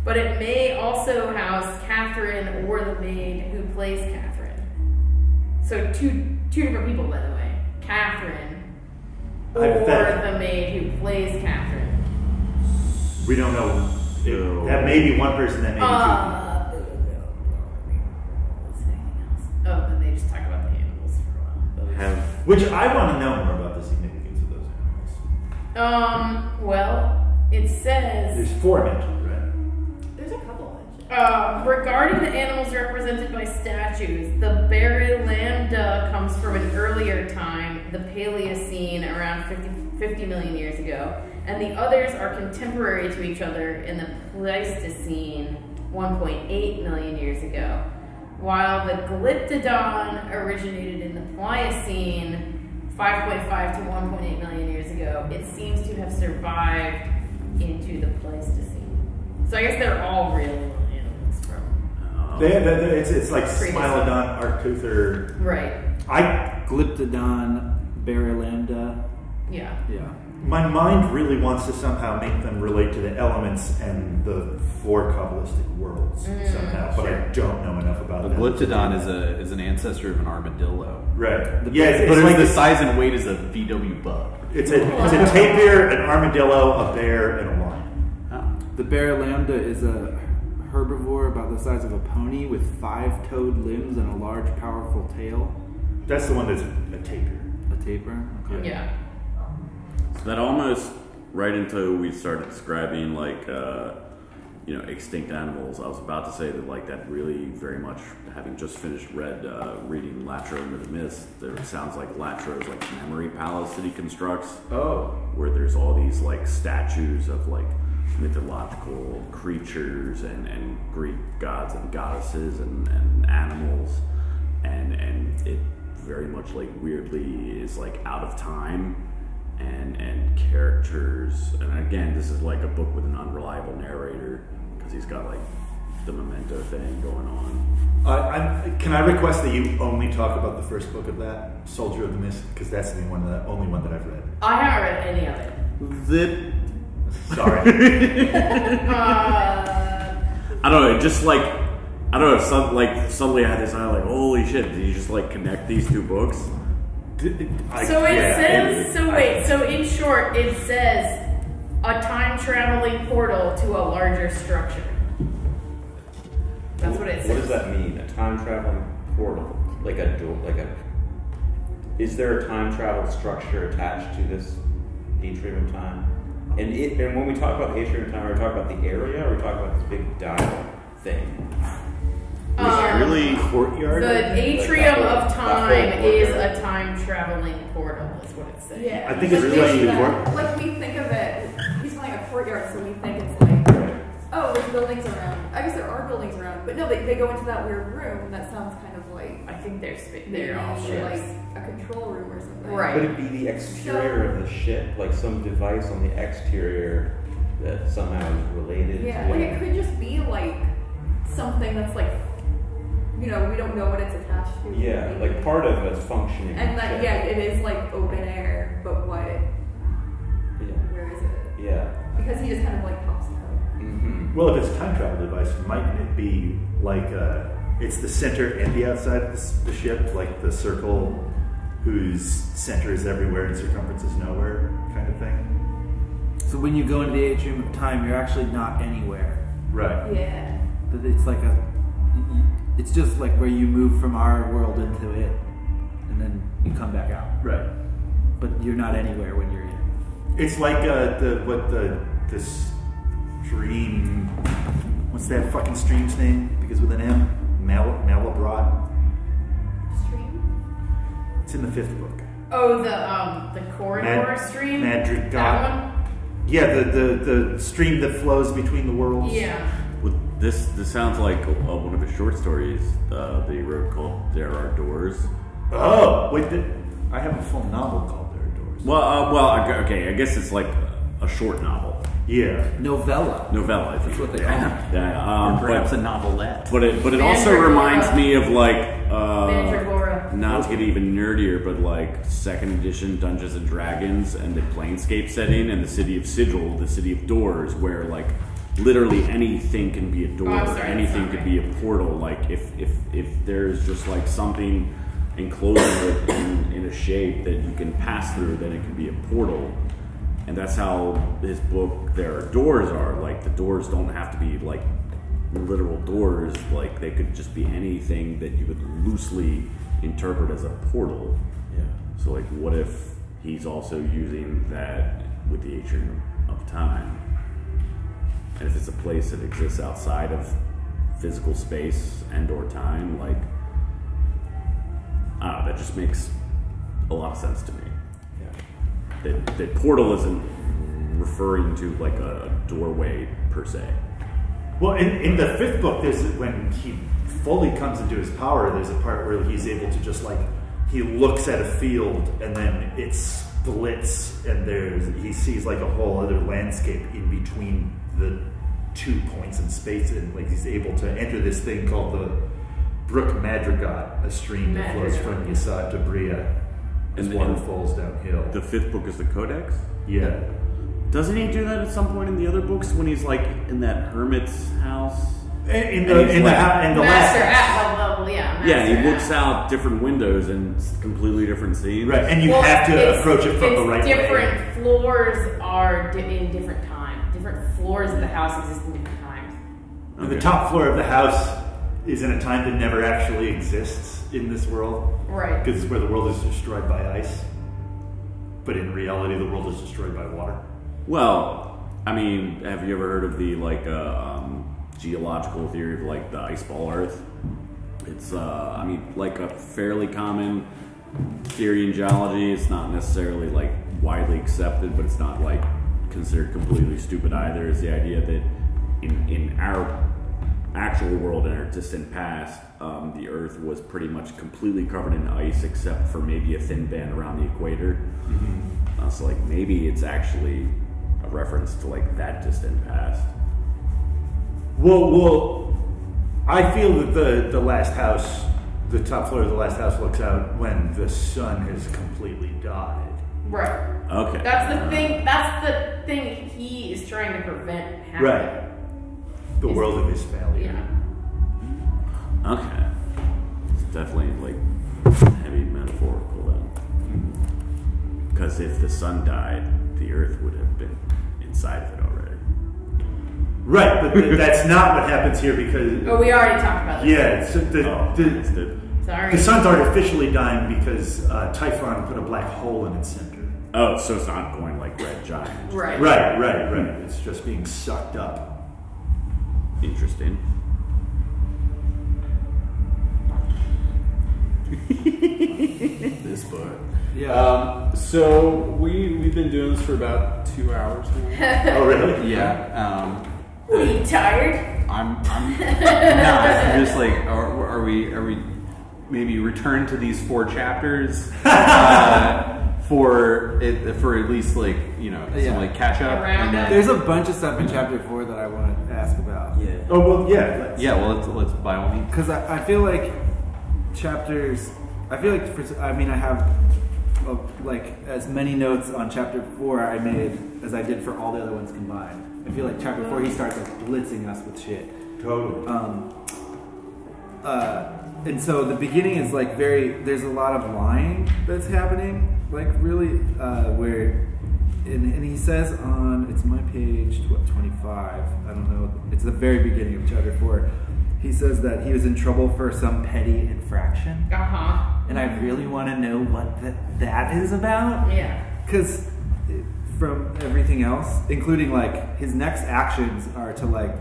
But it may also house Catherine or the maid who plays Catherine. So two different people, by the way. Catherine or the maid who plays Catherine. We don't know. That may be one person, that may be two. Oh, then they just talk about the animals for a while. Which I want to know more about the significance of those animals. Well, it says... There's 4 mentioned, right? There's a couple mentioned. Regarding the animals represented by statues, the Barry Lambda comes from an earlier time, the Paleocene, around 50 million years ago, and the others are contemporary to each other in the Pleistocene, 1.8 million years ago. While the Glyptodon originated in the Pliocene 5.5 to 1.8 million years ago, it seems to have survived into the Pleistocene. So I guess they're all real animals from... It's like Smilodon, Arctuther. Right. Glyptodon, Barrelanda. Yeah. Yeah. My mind really wants to somehow make them relate to the elements and the 4 Kabbalistic worlds somehow, but I don't know enough about A that. Glyptodon is an ancestor of an armadillo. Right. But It's it's like the size and weight as a VW bug. It's a tapir, an armadillo, a bear, and a lion. The bear lambda is a herbivore about the size of a pony with 5-toed limbs and a large, powerful tail. That's the one that's a tapir. A tapir? Okay. Yeah. So that almost right until we started describing extinct animals. I was about to say that that really very much, having just finished reading Latro into the Mist, there sounds like Latro's memory palace that he constructs. Oh. Where there's all these statues of mythological creatures and Greek gods and goddesses and animals, and it very much weirdly is out of time. And characters, and again, this is a book with an unreliable narrator because he's got the Memento thing going on. Can I request that you only talk about the first book of that, Soldier of the Mist, because that's the only one that I've read. I haven't read any of it. Zip. Sorry. I don't know. Just I don't know. Suddenly I had this. I'm holy shit! Did you just connect these 2 books? So in short, it says a time-traveling portal to a larger structure. That's what it says. What does that mean? A time-traveling portal? Is there a time-travel structure attached to this Atrium of Time? And when we talk about the Atrium of Time, are we talking about the area, or are we talking about this big dial thing? Really courtyard? The Atrium of Time is a time-traveling portal, is what it says. Yeah. I think it's really important. We think of it, he's calling it a courtyard, so we think it's oh, there's buildings around. I guess there are buildings around, but no, they go into that weird room, and that sounds kind of I think they're all ships. a control room or something. Right. Could it be the exterior of the ship, some device on the exterior that somehow is related Yeah, to it could just be something that's we don't know what it's attached to. Yeah, part of it's functioning. And it is open air, but what? Yeah. Where is it? Yeah. Because he just kind of pops out. Mm-hmm. Well, if it's a time travel device, mightn't it be like it's the center and the outside of the ship, like the circle whose center is everywhere and circumference is nowhere kind of thing? So when you go into the atrium of time, you're actually not anywhere. Right. Yeah. But it's like it's just like where you move from our world into it, and then you come back out. Right. But you're not anywhere when you're in. It's like the stream. What's that fucking stream's name? Because with an M, Malabrot. Stream? It's in the 5th book. Oh, the corridor stream? Madrigal. That one? Yeah, the stream that flows between the worlds. Yeah. Well, this sounds like one of his short stories that he wrote called "There Are Doors." Oh, wait, I have a full novel called "There Are Doors." Well, okay, I guess it's like a short novel. Yeah. Novella. Novella, I think. That's what they call it. Yeah, Or perhaps a novelette. But it also reminds me of like Mandragora. not to get even nerdier, but like 2nd edition Dungeons and Dragons and the Planescape setting and the city of Sigil, the city of doors, where like literally anything can be a door, anything could be a portal. Like if there's just like something enclosing it in a shape that you can pass through, then it can be a portal. And that's how his book There Are Doors are. Like the doors don't have to be like literal doors, like they could just be anything that you could loosely interpret as a portal. Yeah. So like what if he's also using that with the atrium of time? And if it's a place that exists outside of physical space and or time, like that just makes a lot of sense to me. That portal isn't referring to like a doorway per se. Well, in the 5th book, there's when he fully comes into his power, there's a part where he's able to just like he looks at a field and then it splits and he sees like a whole other landscape in between the 2 points in space, and like he's able to enter this thing called the Brook Madrigal, a stream that flows from Yasad to Bria. As water falls downhill. The 5th book is the Codex? Yeah. Doesn't he do that at some point in the other books when he's like in that hermit's house? In the last Master, yeah, he looks out different windows and it's completely different scenes. Right, and you have to approach it from the right way. Different floors are in different times. Different floors of the house exist in different times. Okay. The top floor of the house is in a time that never actually exists in this world. Right. Because it's where the world is destroyed by ice. But in reality, the world is destroyed by water. Well, I mean, have you ever heard of the like geological theory of like the ice ball Earth? It's I mean, like a fairly common theory in geology. It's not necessarily like widely accepted, but it's not like considered completely stupid either. Is the idea that in our actual world, in our distant past, the Earth was pretty much completely covered in ice except for maybe a thin band around the equator. Mm-hmm. So like maybe it's actually a reference to like that distant past. Well, I feel that the last house, the top floor of the last house looks out when the sun has completely died. Right. Okay. That's the thing he is trying to prevent happening. Right. The world of his failure. Yeah. Okay. It's definitely like heavy metaphorical then. Because if the sun died, the Earth would have been inside of it already. Right, but that's not what happens here because... Oh, we already talked about this. Yeah, so Sorry. the sun's artificially dying because Typhon put a black hole in its center. Oh, so it's not going like Red Giant. Right. Right. It's just being sucked up. Interesting. This book. Yeah. So we've been doing this for about 2 hours now. Oh, really? Yeah. Are you tired? I'm I'm just like, are we maybe return to these 4 chapters for at least like some like catch up. And then, There's a bunch of stuff in chapter 4 that I want to ask about. Yeah. Oh well, yeah. Well, let's by all means. Because I feel like chapters. I feel like I have like as many notes on chapter 4 I made as I did for all the other ones combined. I feel like chapter 4 he starts like blitzing us with shit. Totally. And so the beginning is like there's a lot of lying that's happening, like really, where, and he says it's my page, 25, I don't know, it's the very beginning of chapter 4, he says that he was in trouble for some petty infraction. And I really want to know what that is about. Yeah. Because from everything else, including like his next actions are to like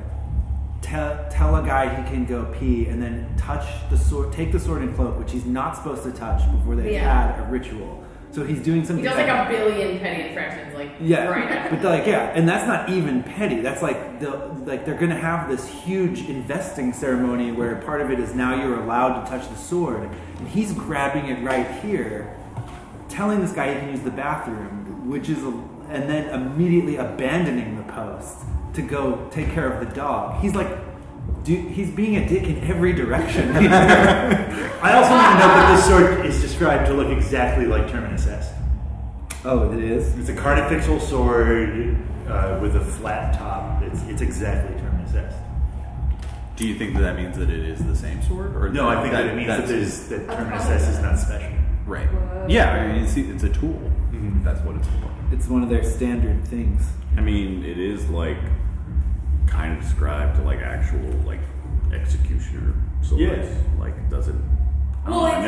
tell a guy he can go pee and then take the sword and cloak, which he's not supposed to touch before they've had a ritual. So he's doing something. He does like a billion petty infractions, like right after. But like and that's not even petty. That's like they're gonna have this huge investing ceremony where part of it is now you're allowed to touch the sword, and he's grabbing it right here, telling this guy he can use the bathroom, and then immediately abandoning the post to go take care of the dog. He's like, he's being a dick in every direction. I also want to note that this sword is described to look exactly like Terminus Est. Oh, it is? It's a carnifixal sword with a flat top. It's exactly Terminus Est. Do you think that means that it is the same sword? Or no, I think that it means that Terminus Est is not special. Right. Yeah, I mean, it's a tool. Mm-hmm. That's what it's for. It's one of their standard things. I mean, it is like kind of described to like actual like executioner swords. Yes. Like it doesn't. Well, I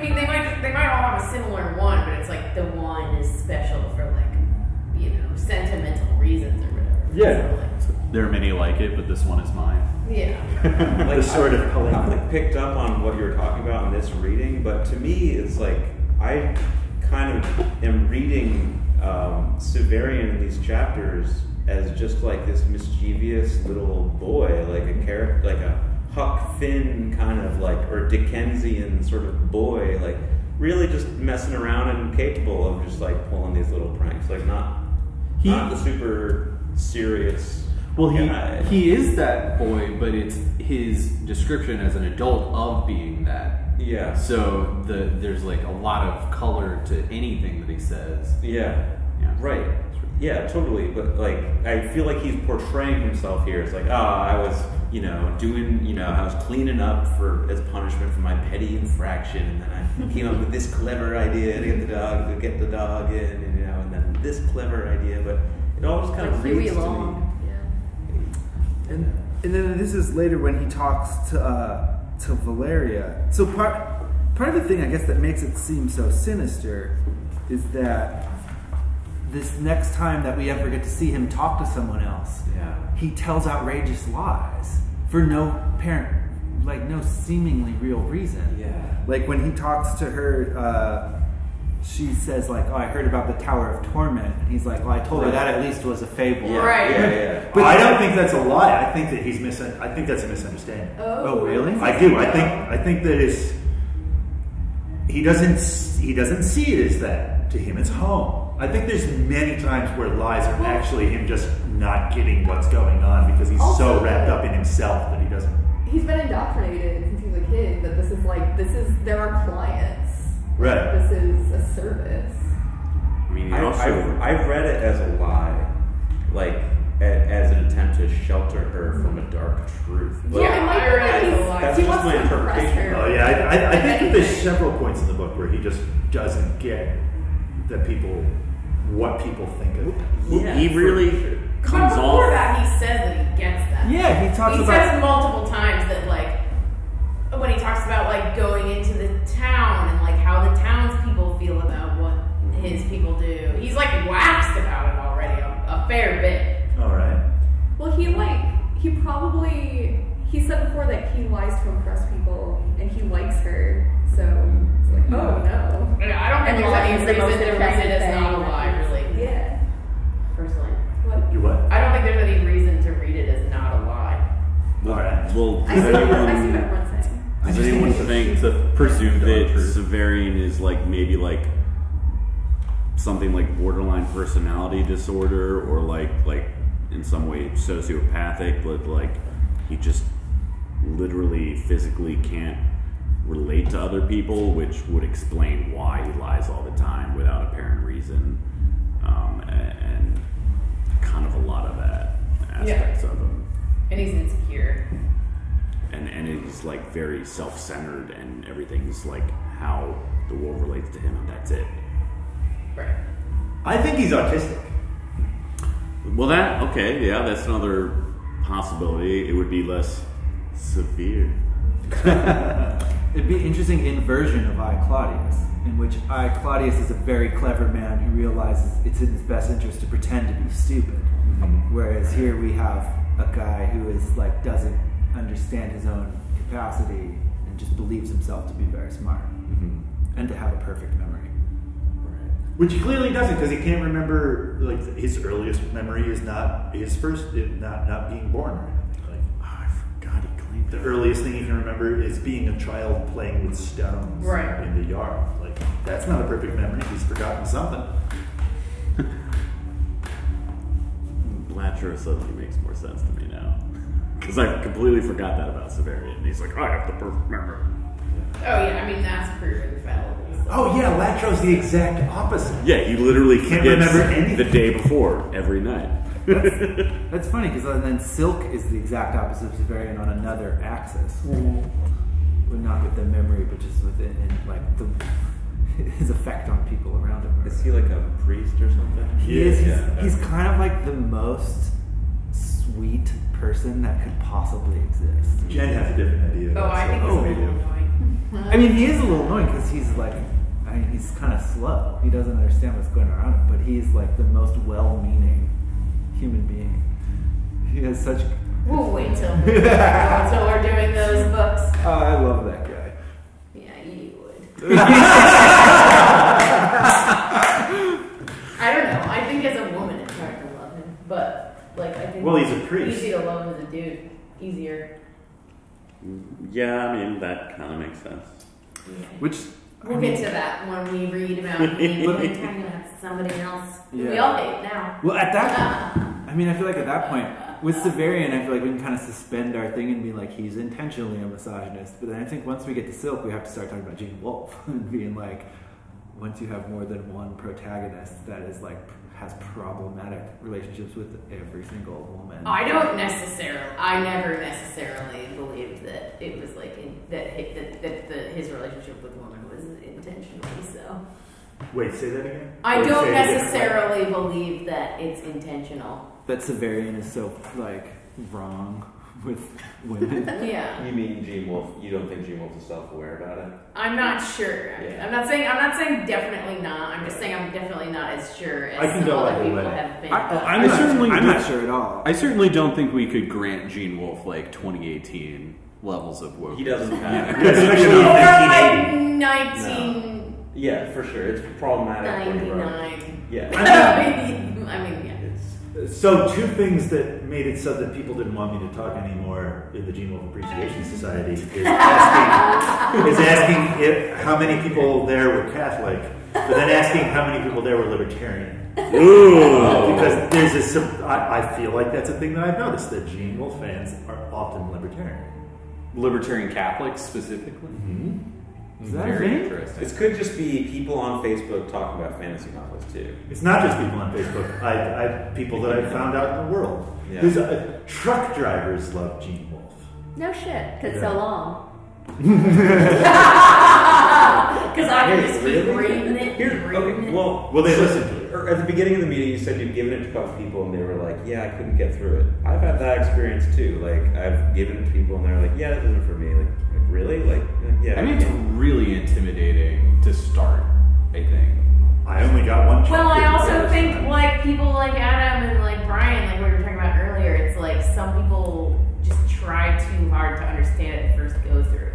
mean, they might all have a similar one, but it's like the one is special for like sentimental reasons or whatever. Yeah. So, there are many like it, but this one is mine. Yeah. Like sort of I've like picked up on what you were talking about in this reading, but to me, it's like I kind of am reading Subterranean in these chapters as just like this mischievous little boy, like a character, like a Huck Finn kind of like, or Dickensian sort of boy, like really just messing around and capable of just like pulling these little pranks, like not the super serious. Well, guy. he is that boy, but it's his description as an adult of being that. Yeah. So there's like a lot of color to anything that he says. Yeah. Right. Yeah, totally. But like, I feel like he's portraying himself here. It's like, I was, doing, I was cleaning up as punishment for my petty infraction, and then I came up with this clever idea to get the dog in, and then this clever idea. But it all just kind of reads to me. And then this is later when he talks to Valeria. So part of the thing, I guess, that makes it seem so sinister is that this next time that we ever get to see him talk to someone else, he tells outrageous lies for no seemingly real reason. Yeah. Like when he talks to her, she says like, I heard about the Tower of Torment. And he's like, I told her that at least was a fable. Yeah. Right. Yeah. But I don't think that's a lie. I think that I think that's a misunderstanding. Oh, really? I do. I think that he doesn't see it as that. To him, it's home. I think there's many times where lies are actually him just not getting what's going on because he's so wrapped up in himself that he doesn't. He's been indoctrinated since he was a kid that there are clients. Right. This is a service. I mean, I've read it as a lie, like as an attempt to shelter her from a dark truth. But Yeah, it might be like that's he just wants my to impress interpretation. her. Oh yeah, I think that there's Anything. several points in the book where he just doesn't get what people think of him. he really comes But before off. that, he says that he gets that. Yeah, he talks He about. says multiple times that like when he talks about like going into the town and like how the townspeople feel about what his people do. He's like waxed about it already a fair bit. All right. Well, he said before that he lies to impress people and he likes her, so it's like, oh no. I don't think And there's lying any is the reason most to read impressive it as not a thing. lie, really. Yeah. Personally. What? You what? I don't think there's any reason to read it as not a lie. All right. Well, I see what everyone's saying. does anyone think it's a presumed that truth. Subterranean is like maybe like something like borderline personality disorder or like in some way sociopathic, but like he just literally physically can't relate to other people, which would explain why he lies all the time aspects of him. And he's insecure. And he's like very self-centered, and everything's like how the world relates to him, and that's it. Right. I think he's autistic. Well, that's another possibility. It would be less severe. It'd be interesting inversion of I, Claudius, in which I, Claudius, is a very clever man who realizes it's in his best interest to pretend to be stupid. Whereas here we have a guy who is like doesn't understand his own capacity and just believes himself to be very smart and to have a perfect memory. Which he clearly doesn't, because he can't remember. Like his earliest memory is not his first, not being born or anything. Like, I forgot he claimed the earliest thing he can remember is being a child playing with stones in the yard. Like that's not a perfect memory. He's forgotten something. Blatcher suddenly makes more sense to me now. Because I completely forgot that about Severian. He's like, I have the perfect memory. Oh yeah, I mean that's proven fallible. So. Oh yeah, Latro's the exact opposite. Yeah, he literally can't remember anything the day before every night. That's funny, because then Silk is the exact opposite of Severian on another axis. But not with the memory, but just within like his effect on people around him. Is he like a priest or something? He is. He's kind of like the most sweet person that could possibly exist. Jen has a different idea. Oh, I think he's a little annoying. I mean, he is a little annoying because he's like, he's kind of slow. He doesn't understand what's going around him, but he's like the most well-meaning human being. He has such. We'll wait till we're doing those books. Oh, I love that guy. Yeah, you would. I don't know. I think as a woman, it's hard to love him, but like I think. Well, he's a priest. Easy to love him as a dude. Easier. Yeah, I mean that kind of makes sense. Yeah. Which we'll get to that when we read about him talking about somebody else. Yeah. We all hate now. Well, at that point, I mean, I feel like at that point, with Severian, I feel like we can kind of suspend our thing and be like, he's intentionally a misogynist. But then I think once we get to Silk, we have to start talking about Gene Wolfe and being like, once you have more than one protagonist that is like has problematic relationships with every single woman. I never necessarily believed that it was like his relationship with women was intentionally so. Wait, say that again? I don't necessarily believe that it's intentional. That Severian is so like wrong with women. Yeah. You mean Gene Wolfe? You don't think Gene Wolfe is self-aware about it? I'm not sure. Yeah. I'm not saying definitely not. I'm just saying I'm definitely not as sure as some other people have been. I'm not sure at all. I certainly don't think we could grant Gene Wolfe like 2018 levels of woke. He doesn't have. Especially in 1980. 19. Yeah, for sure. It's problematic. 99. Yeah. I mean, yeah. So two things that made it so that people didn't want me to talk anymore in the Gene Wolfe Appreciation Society is asking if, how many people there were Catholic, but then asking how many people there were libertarian. Ooh. Because there's I feel like that's a thing that I've noticed, that Gene Wolfe fans are often libertarian. Libertarian Catholics specifically? Mm-hmm. Is that very a thing? interesting. This could just be people on Facebook talking about fantasy novels too. It's not just people on Facebook. I people that I found out in the world. Yeah. There's truck drivers love Gene Wolfe. No shit, because so long. Because I can just keep reading it. Okay, well, they listen to it. At the beginning of the meeting, you said you'd given it to a couple people, and they were like, "Yeah, I couldn't get through it." I've had that experience too. Like, I've given it to people, and they're like, "Yeah, this isn't for me." Like really? Like, yeah. I mean, it's really intimidating to start a thing. I only got one. Well, I also think like people like Adam and like Brian, like we were talking about earlier, it's like some people just try too hard to understand it at first go through.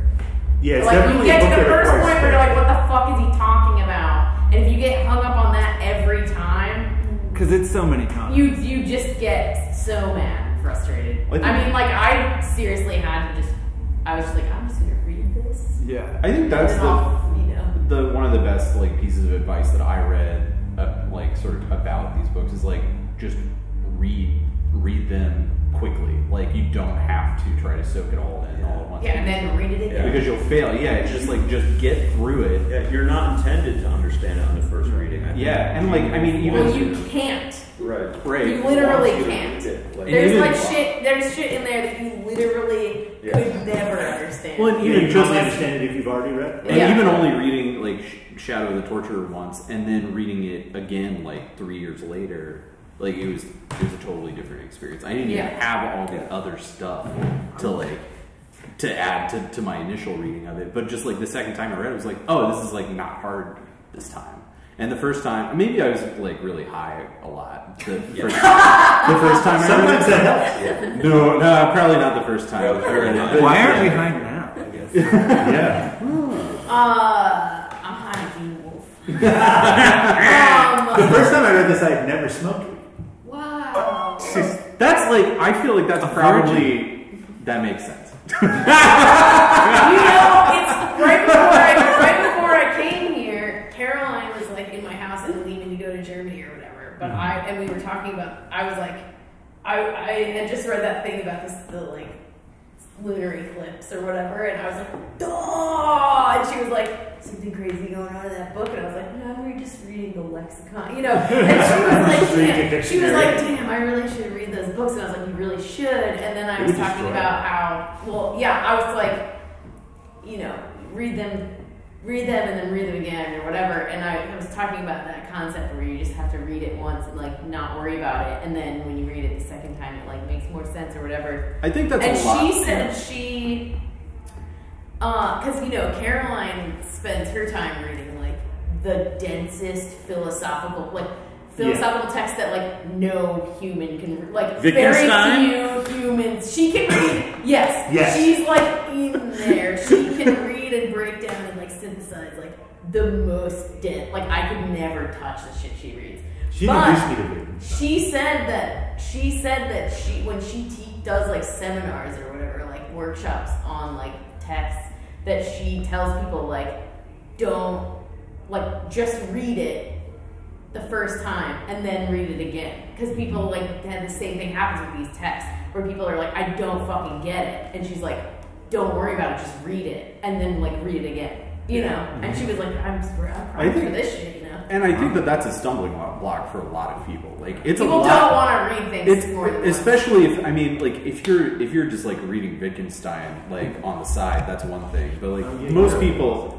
Yeah, it's like definitely you get to the looked at first it point where you're like, what the fuck is he talking about? And if you get hung up on that every time, because it's so many times, you just get so mad and frustrated. I mean, like I seriously had to just, I was just like, I'm just gonna read this. Yeah, I think that's the one of the best like pieces of advice that I read, like sort of about these books is like just read them quickly. Like you don't have to try to soak it all in all at once. Yeah, and then read it again. Because you'll fail. Yeah, it's just like just get through it. Yeah, you're not intended to understand it on the first reading. I think. Yeah, and like I mean, even well, you can't Right. You literally Wants you to can't. read it. Like, There's even- like shit. There's shit in there that you literally could never understand. Well, and You even can just only understand it if you've already read it. and Yeah. even only reading like Shadow of the Torturer once, and then reading it again like 3 years later, like it was a totally different experience. I didn't even have all the other stuff to add to my initial reading of it, but just like the second time I read it, was like, oh, this is like not hard this time. And the first time, maybe I was like really high a lot. The first time I read it. Sometimes that helps. No, probably not the first time. I read it. But Why aren't yeah. we high now? I guess. Yeah. I'm high Gene Wolfe. The first time I read this, I had never smoked weed. Wow. That's like, I feel like that's probably, that makes sense. You know, it's right before I came here, Caroline was like in my house and leaving to go to Germany or whatever. But we were talking about, I was like, I had just read that thing about the like lunar eclipse or whatever, and I was like, duh! And she was like, something crazy going on in that book, and I was like, no, we're just reading the lexicon, you know. And she was like, damn, I really should read those books, and I was like, you really should. And then I was talking about how, well, yeah, I was like, you know, read them and then read them again or whatever. And I was talking about that concept where you just have to read it once and like not worry about it, and then when you read it the second time, it like makes more sense or whatever. I think that's a lot. And she said she, because you know, Caroline spends her time reading like the densest philosophical text that like no human can, like Wittgenstein? very few humans. She can read. Yes. She's like in there. She can read and break down and like synthesize like the most dense. Like I could never touch the shit she reads. She introduced me to Wittgenstein. She said that when she does like seminars or whatever, like workshops on like texts, that she tells people like don't like just read it the first time and then read it again, because people like had the same thing happens with these texts where people are like, I don't fucking get it, and she's like, don't worry about it, just read it and then like read it again, you know. And she was like, I'm proud for this shit, you know. And I think that's a stumbling block for a lot of people. Like it's people a lot. Don't want to read things more than especially if, I mean, like if you're just like reading Wittgenstein like on the side, that's one thing. But like most people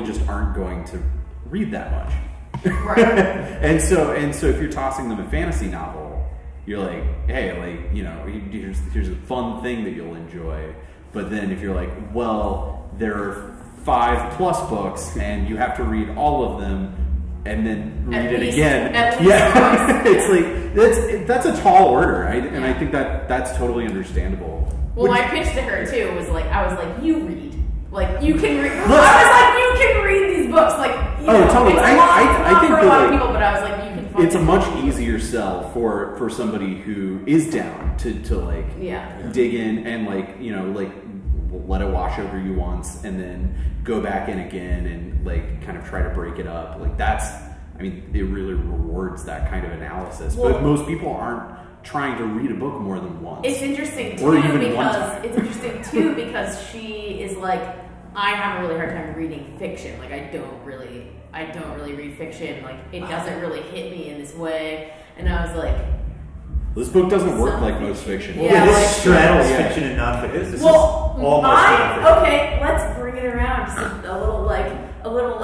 just aren't going to read that much. Right. and so if you're tossing them a fantasy novel, you're like, hey, like, you know, here's a fun thing that you'll enjoy. But then if you're like, well, there are 5+ books and you have to read all of them and then read it again. Yeah. It's like that's a tall order, right? And I think that's totally understandable. Well, my pitch to her too was like, I was like, you read. Like you can read. I was like, you can read these books. Like, you know, totally. It's I think for a lot of people, but I was like, you can. It's a much easier sell for somebody who is down to like dig in and like, you know, like let it wash over you once and then go back in again and like kind of try to break it up. Like that's, I mean, it really rewards that kind of analysis. Well, but most people aren't trying to read a book more than once. It's interesting too, or even one because time. it's interesting too because she is like, I have a really hard time reading fiction. Like I don't really read fiction. Like it doesn't really hit me in this way. And I was like, this book doesn't work like most fiction. Yeah, this straddles fiction and nonfiction. This well, is almost nonfiction. Okay, let's bring it around. Just a little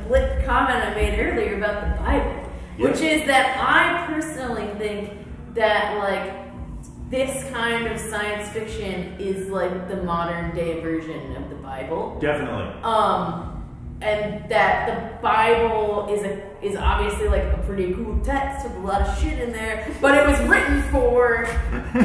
blip comment I made earlier about the Bible, which is that I personally think that like this kind of science fiction is like the modern day version of the Bible. Definitely. And that the Bible is obviously like a pretty cool text with a lot of shit in there, but it was written for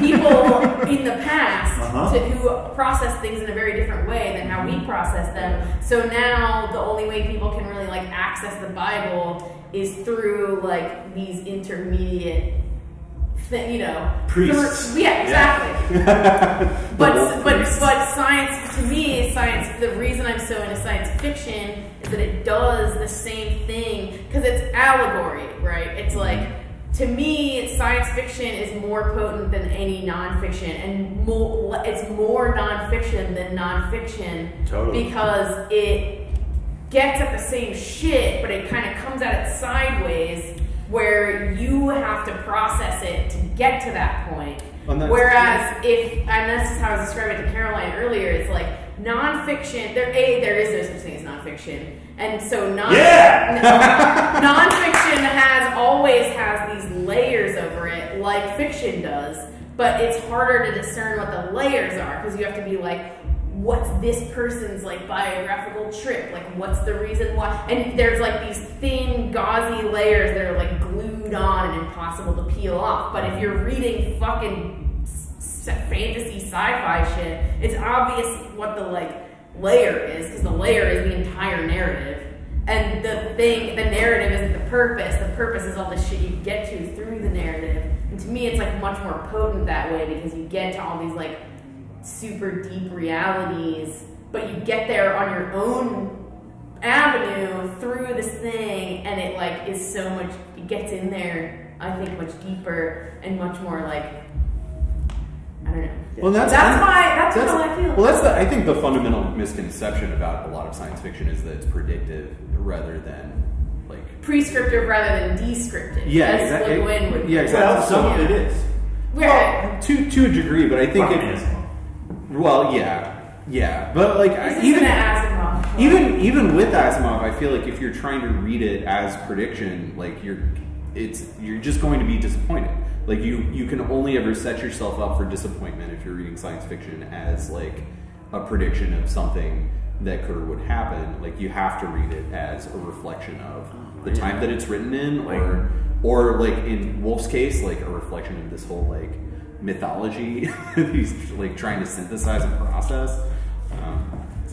people in the past who process things in a very different way than how we process them. So now the only way people can really like access the Bible is through like these intermediate, you know, priests. Yeah, exactly. but science, to me, science. The reason I'm so into science fiction is that it does the same thing because it's allegory, right? It's like, to me, science fiction is more potent than any nonfiction, and it's more nonfiction than nonfiction because it gets at the same shit, but it kind of comes at it sideways. where you have to process it to get to that point. Well, Whereas and this is how I was describing it to Caroline earlier, it's like nonfiction, there is no such thing as nonfiction. And so nonfiction always has these layers over it, like fiction does, but it's harder to discern what the layers are, because you have to be like, what's this person's like biographical trip? Like, what's the reason why? And there's like these thin, gauzy layers that are like glued on and impossible to peel off. But if you're reading fucking fantasy sci-fi shit, it's obvious what the like layer is, because the layer is the entire narrative. And the narrative isn't the purpose. The purpose is all the shit you get to through the narrative. And to me, it's like much more potent that way, because you get to all these like super deep realities, but you get there on your own avenue through this thing, and it like is so much, it gets in there, I think, much deeper and much more like, I don't know. Well, that's how I feel. Well, I think the fundamental misconception about a lot of science fiction is that it's predictive rather than like prescriptive rather than descriptive. Yeah, exactly. Exactly. Well, some of it is. Well, to a degree, but I think well, yeah, but like even with Asimov, I feel like if you're trying to read it as prediction, like you're just going to be disappointed. Like you can only ever set yourself up for disappointment if you're reading science fiction as like a prediction of something that could or would happen. Like you have to read it as a reflection of the time that it's written in, or like in Wolfe's case, like a reflection of this whole like mythology he's like trying to synthesize and process.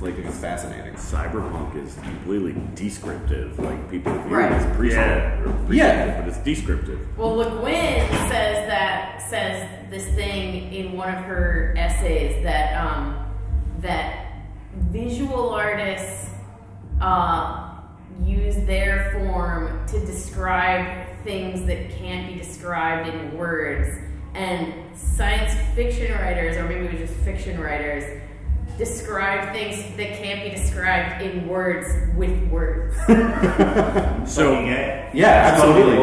It's fascinating. Cyberpunk is completely descriptive. Like people view it as prescriptive, but it's descriptive. Well, Le Guin says this thing in one of her essays that that visual artists use their form to describe things that can't be described in words, and science fiction writers, or maybe it was just fiction writers, describe things that can't be described in words with words. So, yeah, absolutely.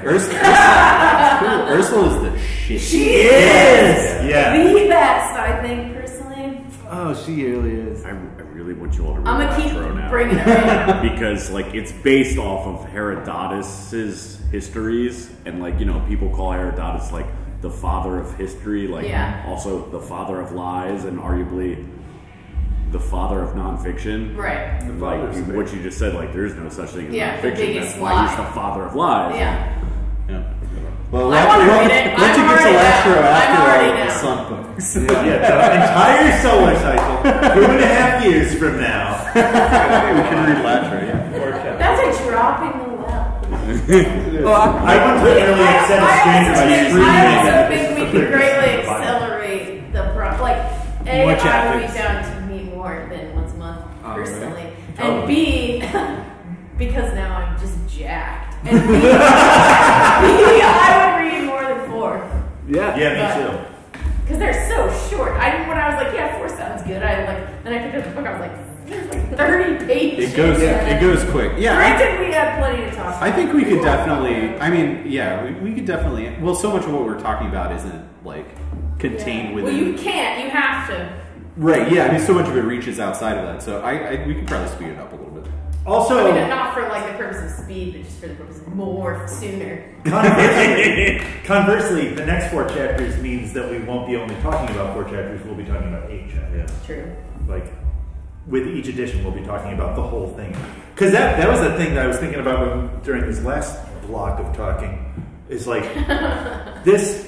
Ursula is the shit. She is! Yeah. The best, I think, personally. Oh, she really is. I really want you all to read I'm gonna keep now. bringing it in. Because, like, it's based off of Herodotus's histories, and, like, you know, people call Herodotus, like, the father of history, like, also the father of lies, and arguably the father of nonfiction. Right. Like, what you just said, like, there's no such thing as nonfiction. That's lie. why he's the father of lies. Yeah. Well, I want to read it. Let's get to Latro after the Sun books. The entire solar cycle, 2.5 years from now. We can read Latro, That's a drop in the well. I want to really upset a stranger by screaming. I also think we could greatly accelerate the like, A, I would be down to meet more than once a month, personally. And B, because now I'm just jacked. And B, I would read more than 4. Yeah, me too. Because they're so short. When I was like, 4 sounds good. Then I picked up the book, I was like, there's like 30 pages. It goes quick. Yeah. Granted, we had plenty to talk about. I think we could definitely, we could definitely, well, so much of what we're talking about isn't like contained within. Well, you can't, you have to. Right, yeah, I mean, so much of it reaches outside of that, so we could probably speed it up a little bit. Also, I mean, not for like the purpose of speed, but just for the purpose of more sooner. Conversely, the next 4 chapters means that we won't be only talking about 4 chapters, we'll be talking about 8 chapters. True. Like, with each edition, we'll be talking about the whole thing. Because that was the thing that I was thinking about during this last block of talking. Is like, this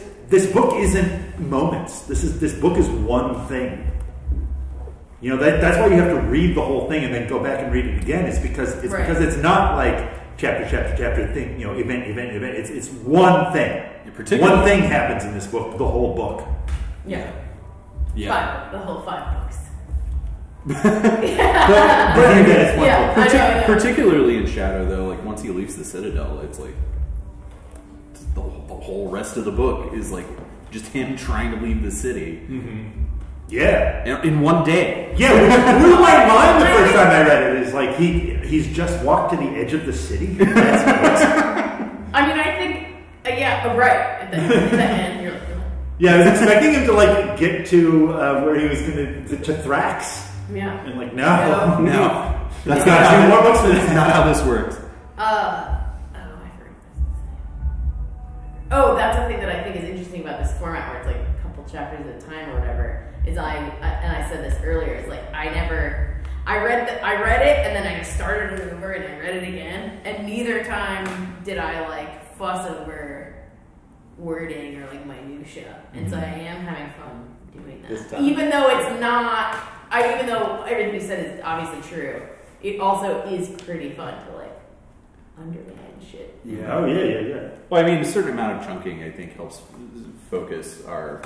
book isn't moments. This book is one thing. You know, that's why you have to read the whole thing and then go back and read it again. It's because it's not like chapter thing. You know, event. It's one thing. One thing happens in this book. The whole book. Yeah. 5. The whole 5 books. Particularly in Shadow, though, like once he leaves the Citadel, it's like the whole rest of the book is like just him trying to leave the city. Mm-hmm. Yeah, in one day. Yeah, which blew my mind the first time I read it. Is like he's just walked to the edge of the city. I mean, Oh, right. At the end, you're like, Yeah, I was expecting him to like get to where he was going to Thrax. yeah. And like, no. That's got not two more books for this. That's not how this works. I forgot. Oh, that's the thing that I think is interesting about this format, where it's like a couple chapters at a time or whatever. Is and I said this earlier. It's like I read it and then I started it over and I read it again, and neither time did I like fuss over wording or like minutia. And so I am having fun doing that, even though it's not. Even though everything you said is obviously true, it also is pretty fun to like underline shit. Yeah. Oh yeah. Well, I mean, a certain amount of chunking, I think, helps focus our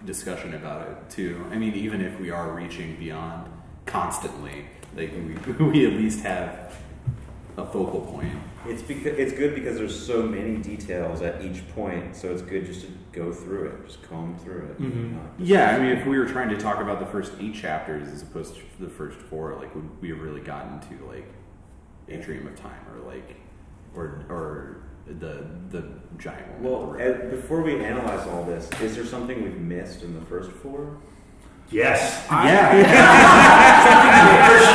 discussion about it too. I mean, even if we are reaching beyond constantly, like we at least have a focal point. It's good because there's so many details at each point, so it's good just to go through it, just comb through it. Mm-hmm. Yeah, I mean, if we were trying to talk about the first 8 chapters as opposed to the first 4, like, would we have really gotten to like Atrium of Time or like or the giant one? Well, before we analyze all this, is there something we've missed in the first 4? Yes. For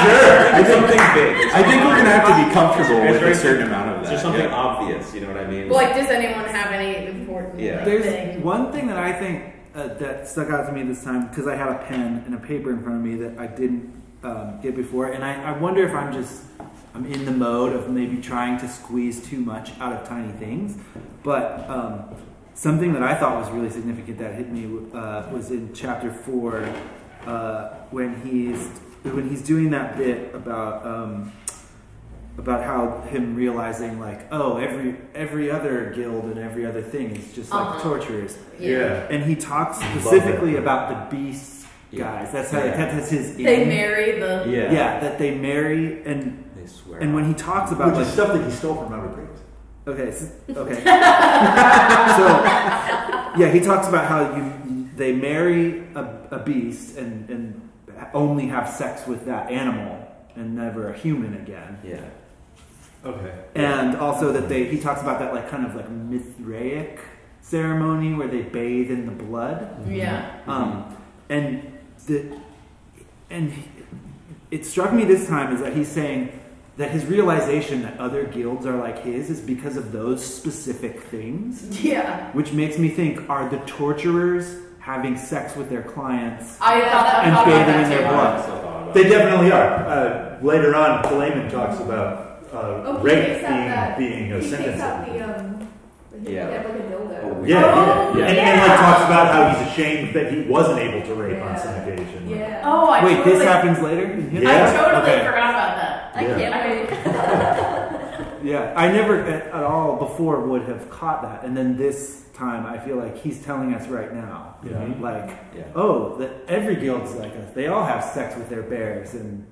sure. Something big. I think we're gonna have to be comfortable with a certain amount of that. There's something obvious, you know what I mean? Well, like, does anyone have any important There's thing? one thing that I think that stuck out to me this time, because I had a pen and a paper in front of me that I didn't get before, and I wonder if I'm in the mode of maybe trying to squeeze too much out of tiny things, but something that I thought was really significant that hit me was in chapter 4 when he's doing that bit about how him realizing like, oh, every other guild and every other thing is just like the torturers. Yeah. And he talks specifically about the beast guys. That's how that's his. They marry the. Yeah, that they marry and they swear. And when he talks about which is stuff that he stole from Robert Graves. Okay. So yeah, he talks about how they marry a beast and only have sex with that animal and never a human again. Yeah. Okay. And also that he talks about that like kind of like Mithraic ceremony where they bathe in the blood. Yeah. And it struck me this time is that he's saying that his realization that other guilds are like his is because of those specific things. Yeah. Which makes me think, are the torturers having sex with their clients and bathing in their blood? They definitely are. Later on, Philemon talks about rape being a sentence. And like talks about how he's ashamed that he wasn't able to rape on some occasion. Yeah. Oh, wait, this happens later? I totally forgot about that. I can't wait. Yeah, I never at all before would have caught that, and then this time I feel like he's telling us right now, that every guild's like us. They all have sex with their bears and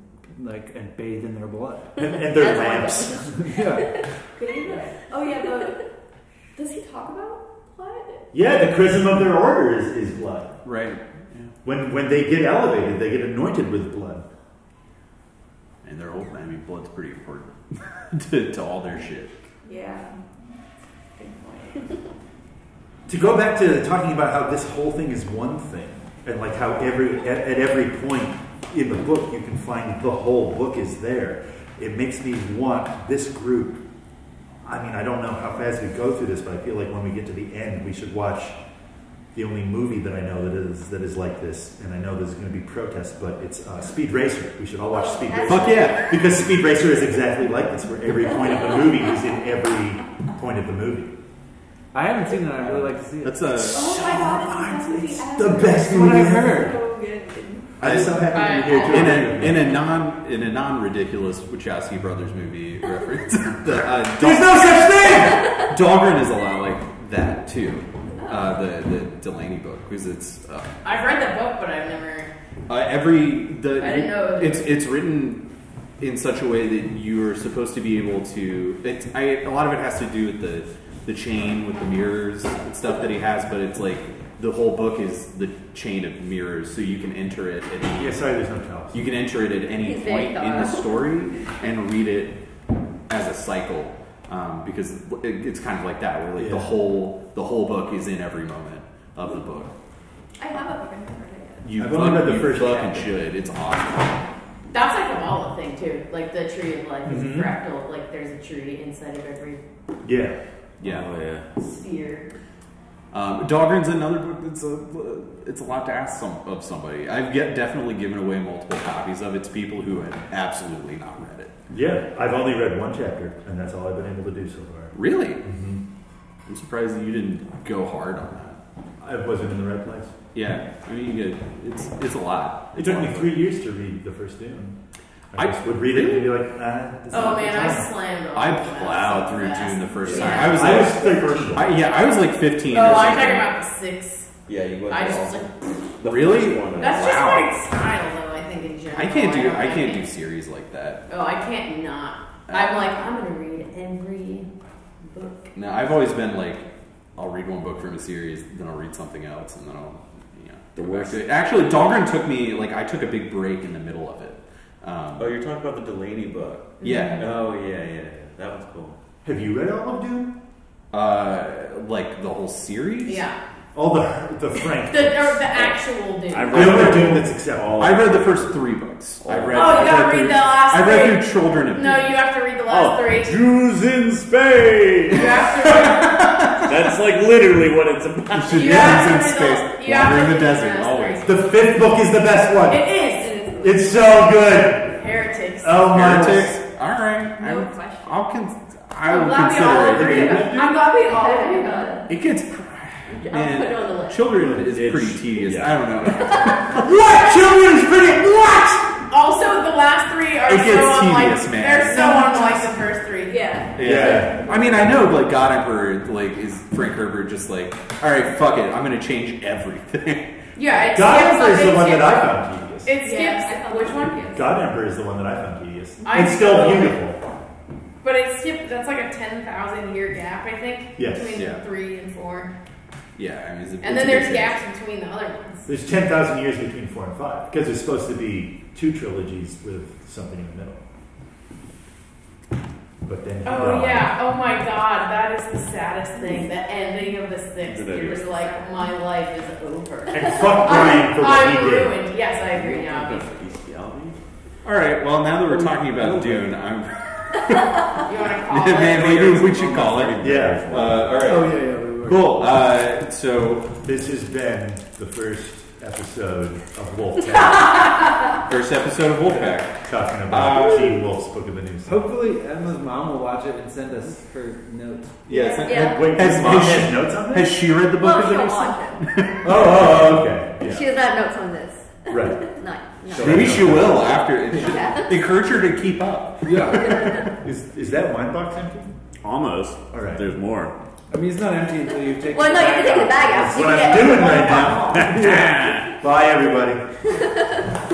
bathe in their blood and their lamps. Yeah. Oh yeah, but does he talk about blood? Yeah, the chrism of their order is blood. Right. Yeah. When they get elevated, they get anointed with blood. And they're old. I mean, blood's pretty important to all their shit. Yeah. Good point. To go back to talking about how this whole thing is one thing, and like how at every point in the book you can find the whole book is there. It makes me want this group. I mean, I don't know how fast we go through this, but I feel like when we get to the end, we should watch the only movie that I know that is like this, and I know there's going to be protests, but it's Speed Racer. We should all watch Speed Racer. Fuck yeah! Because Speed Racer is exactly like this, where every point of the movie is in every point of the movie. I haven't seen that. I'd really like to see it. That's a. Oh my god, It's the best movie I've ever. heard. So good. I'm so happy to be here too. In a non-ridiculous Wachowski brothers movie reference, There's no such thing. Dahlgren is a lot like that too. The Delaney book, because it's. I've read the book, but I've never. I didn't know. It's written in such a way that you are supposed to be able to. A lot of it has to do with the chain with the mirrors and stuff that he has, but it's like the whole book is the chain of mirrors, so you can enter it at any. Yeah, sorry, there's no tell. You can enter it at any point in the story and read it as a cycle. because it's kind of like that, where like the whole book is in every moment of the book. I have a book in front of You I've only read the first fucking chapter. should. It's awesome. That's like a Kabbalah thing too. Like the tree of life is a fractal. Like there's a tree inside of every Yeah. Yeah. Oh yeah. sphere. Dahlgren's another book that's it's a lot to ask of somebody. I've definitely given away multiple copies of it to people who have absolutely not read it. Yeah, I've only read one chapter, and that's all I've been able to do so far. Really? Mm-hmm. I'm surprised that you didn't go hard on that. I wasn't in the right place. Yeah, I mean, it's a lot. It took me 3 years to read the first Dune. I I- just would read it and be like, this is Oh not the man, I time. slammed on I that plowed so through fast. Dune the first Yeah. time. I was 13. I was like 15 Oh, or I'm something. talking about the 6. Yeah, you went I through just all like the Really? first one. that's just Wow. my style though. I think in general. I can't do series like that. Oh, I can't not. I'm like I'm gonna read every book. No, I've always been like, I'll read one book from a series, then I'll read something else, and then I'll, The go back worst. to it. Actually, Dahlgren took me, like, I took a big break in the middle of it. Oh, you're talking about the Delaney book. Yeah. Oh, yeah. That was cool. Have you read all of Dune? Like the whole series? Yeah. All the Frank. The books. actual Dune. I've The only Dune that's acceptable. I read the first 3 books. I read. Oh, you I gotta read read through- the last I read 3. through Children of No, Dune. you have to read the last 3. Jews in space. You have to read. That's like literally what it's about. You have to in read space, you have wander to in the read desert, last always. 3. The 5th book is the best one. It is. It's so good. Heretics. Oh my. Heretics. All right. No I'm- question. I will I'm glad we all consider agree. it. I'm glad we all agree about it. It gets. I'll put it on the list. Children is It's- pretty tedious. yeah. I don't know. What? Children's pretty. What? Also, the last 3 are It gets so unlike. tedious, man. They're so unlike the first 3. Yeah. Yeah. I mean, I know, like, God Emperor, like, is Frank Herbert just like, all right, fuck it, I'm gonna change everything. Yeah, it God skips. Emperor is the it one that skips- I found tedious. It skips. Yeah, I found Which that one? tedious. God Emperor is the one that I found tedious. I It's still still- beautiful. But it skipped. That's like a 10,000 year gap, I think, Yes. between Yeah. 3 and 4. Yeah, I mean, it's a, And it's then a there's big gaps between the other ones. There's 10,000 years between 4 and 5 because there's supposed to be 2 trilogies with something in the middle. But then. he Oh died. yeah. Oh my God. That is the saddest thing. The ending of the 6th. It was like my life is over. And fuck Brian for what I'm he did. ruined. Yes, I agree now. All right, well, now that we're talking about Dune, I'm. You want to call it? Maybe we should call it. Yeah. All right. Oh yeah, we were. Cool. So, This has been the first episode of Wolfe Pack, first episode of Wolfe Pack. talking about Gene Wolfe's Book of the New Sun. Hopefully, Emma's mom will watch it and send us her notes. Yes. Yeah. Wait, Has- his mom has- has notes on Has this? she read the book Well, of the she'll New Sun? watch it. Oh, okay. She Yeah. doesn't have notes on this. Right. No. Maybe she will after. It should Yeah. encourage her to keep up. Yeah. Is that wine box empty? Almost. All right. There's more. I mean, it's not empty until you've taken. Well, no, you have to take the bag out. That's You what can I'm get doing one right bottle. now. Bye, everybody.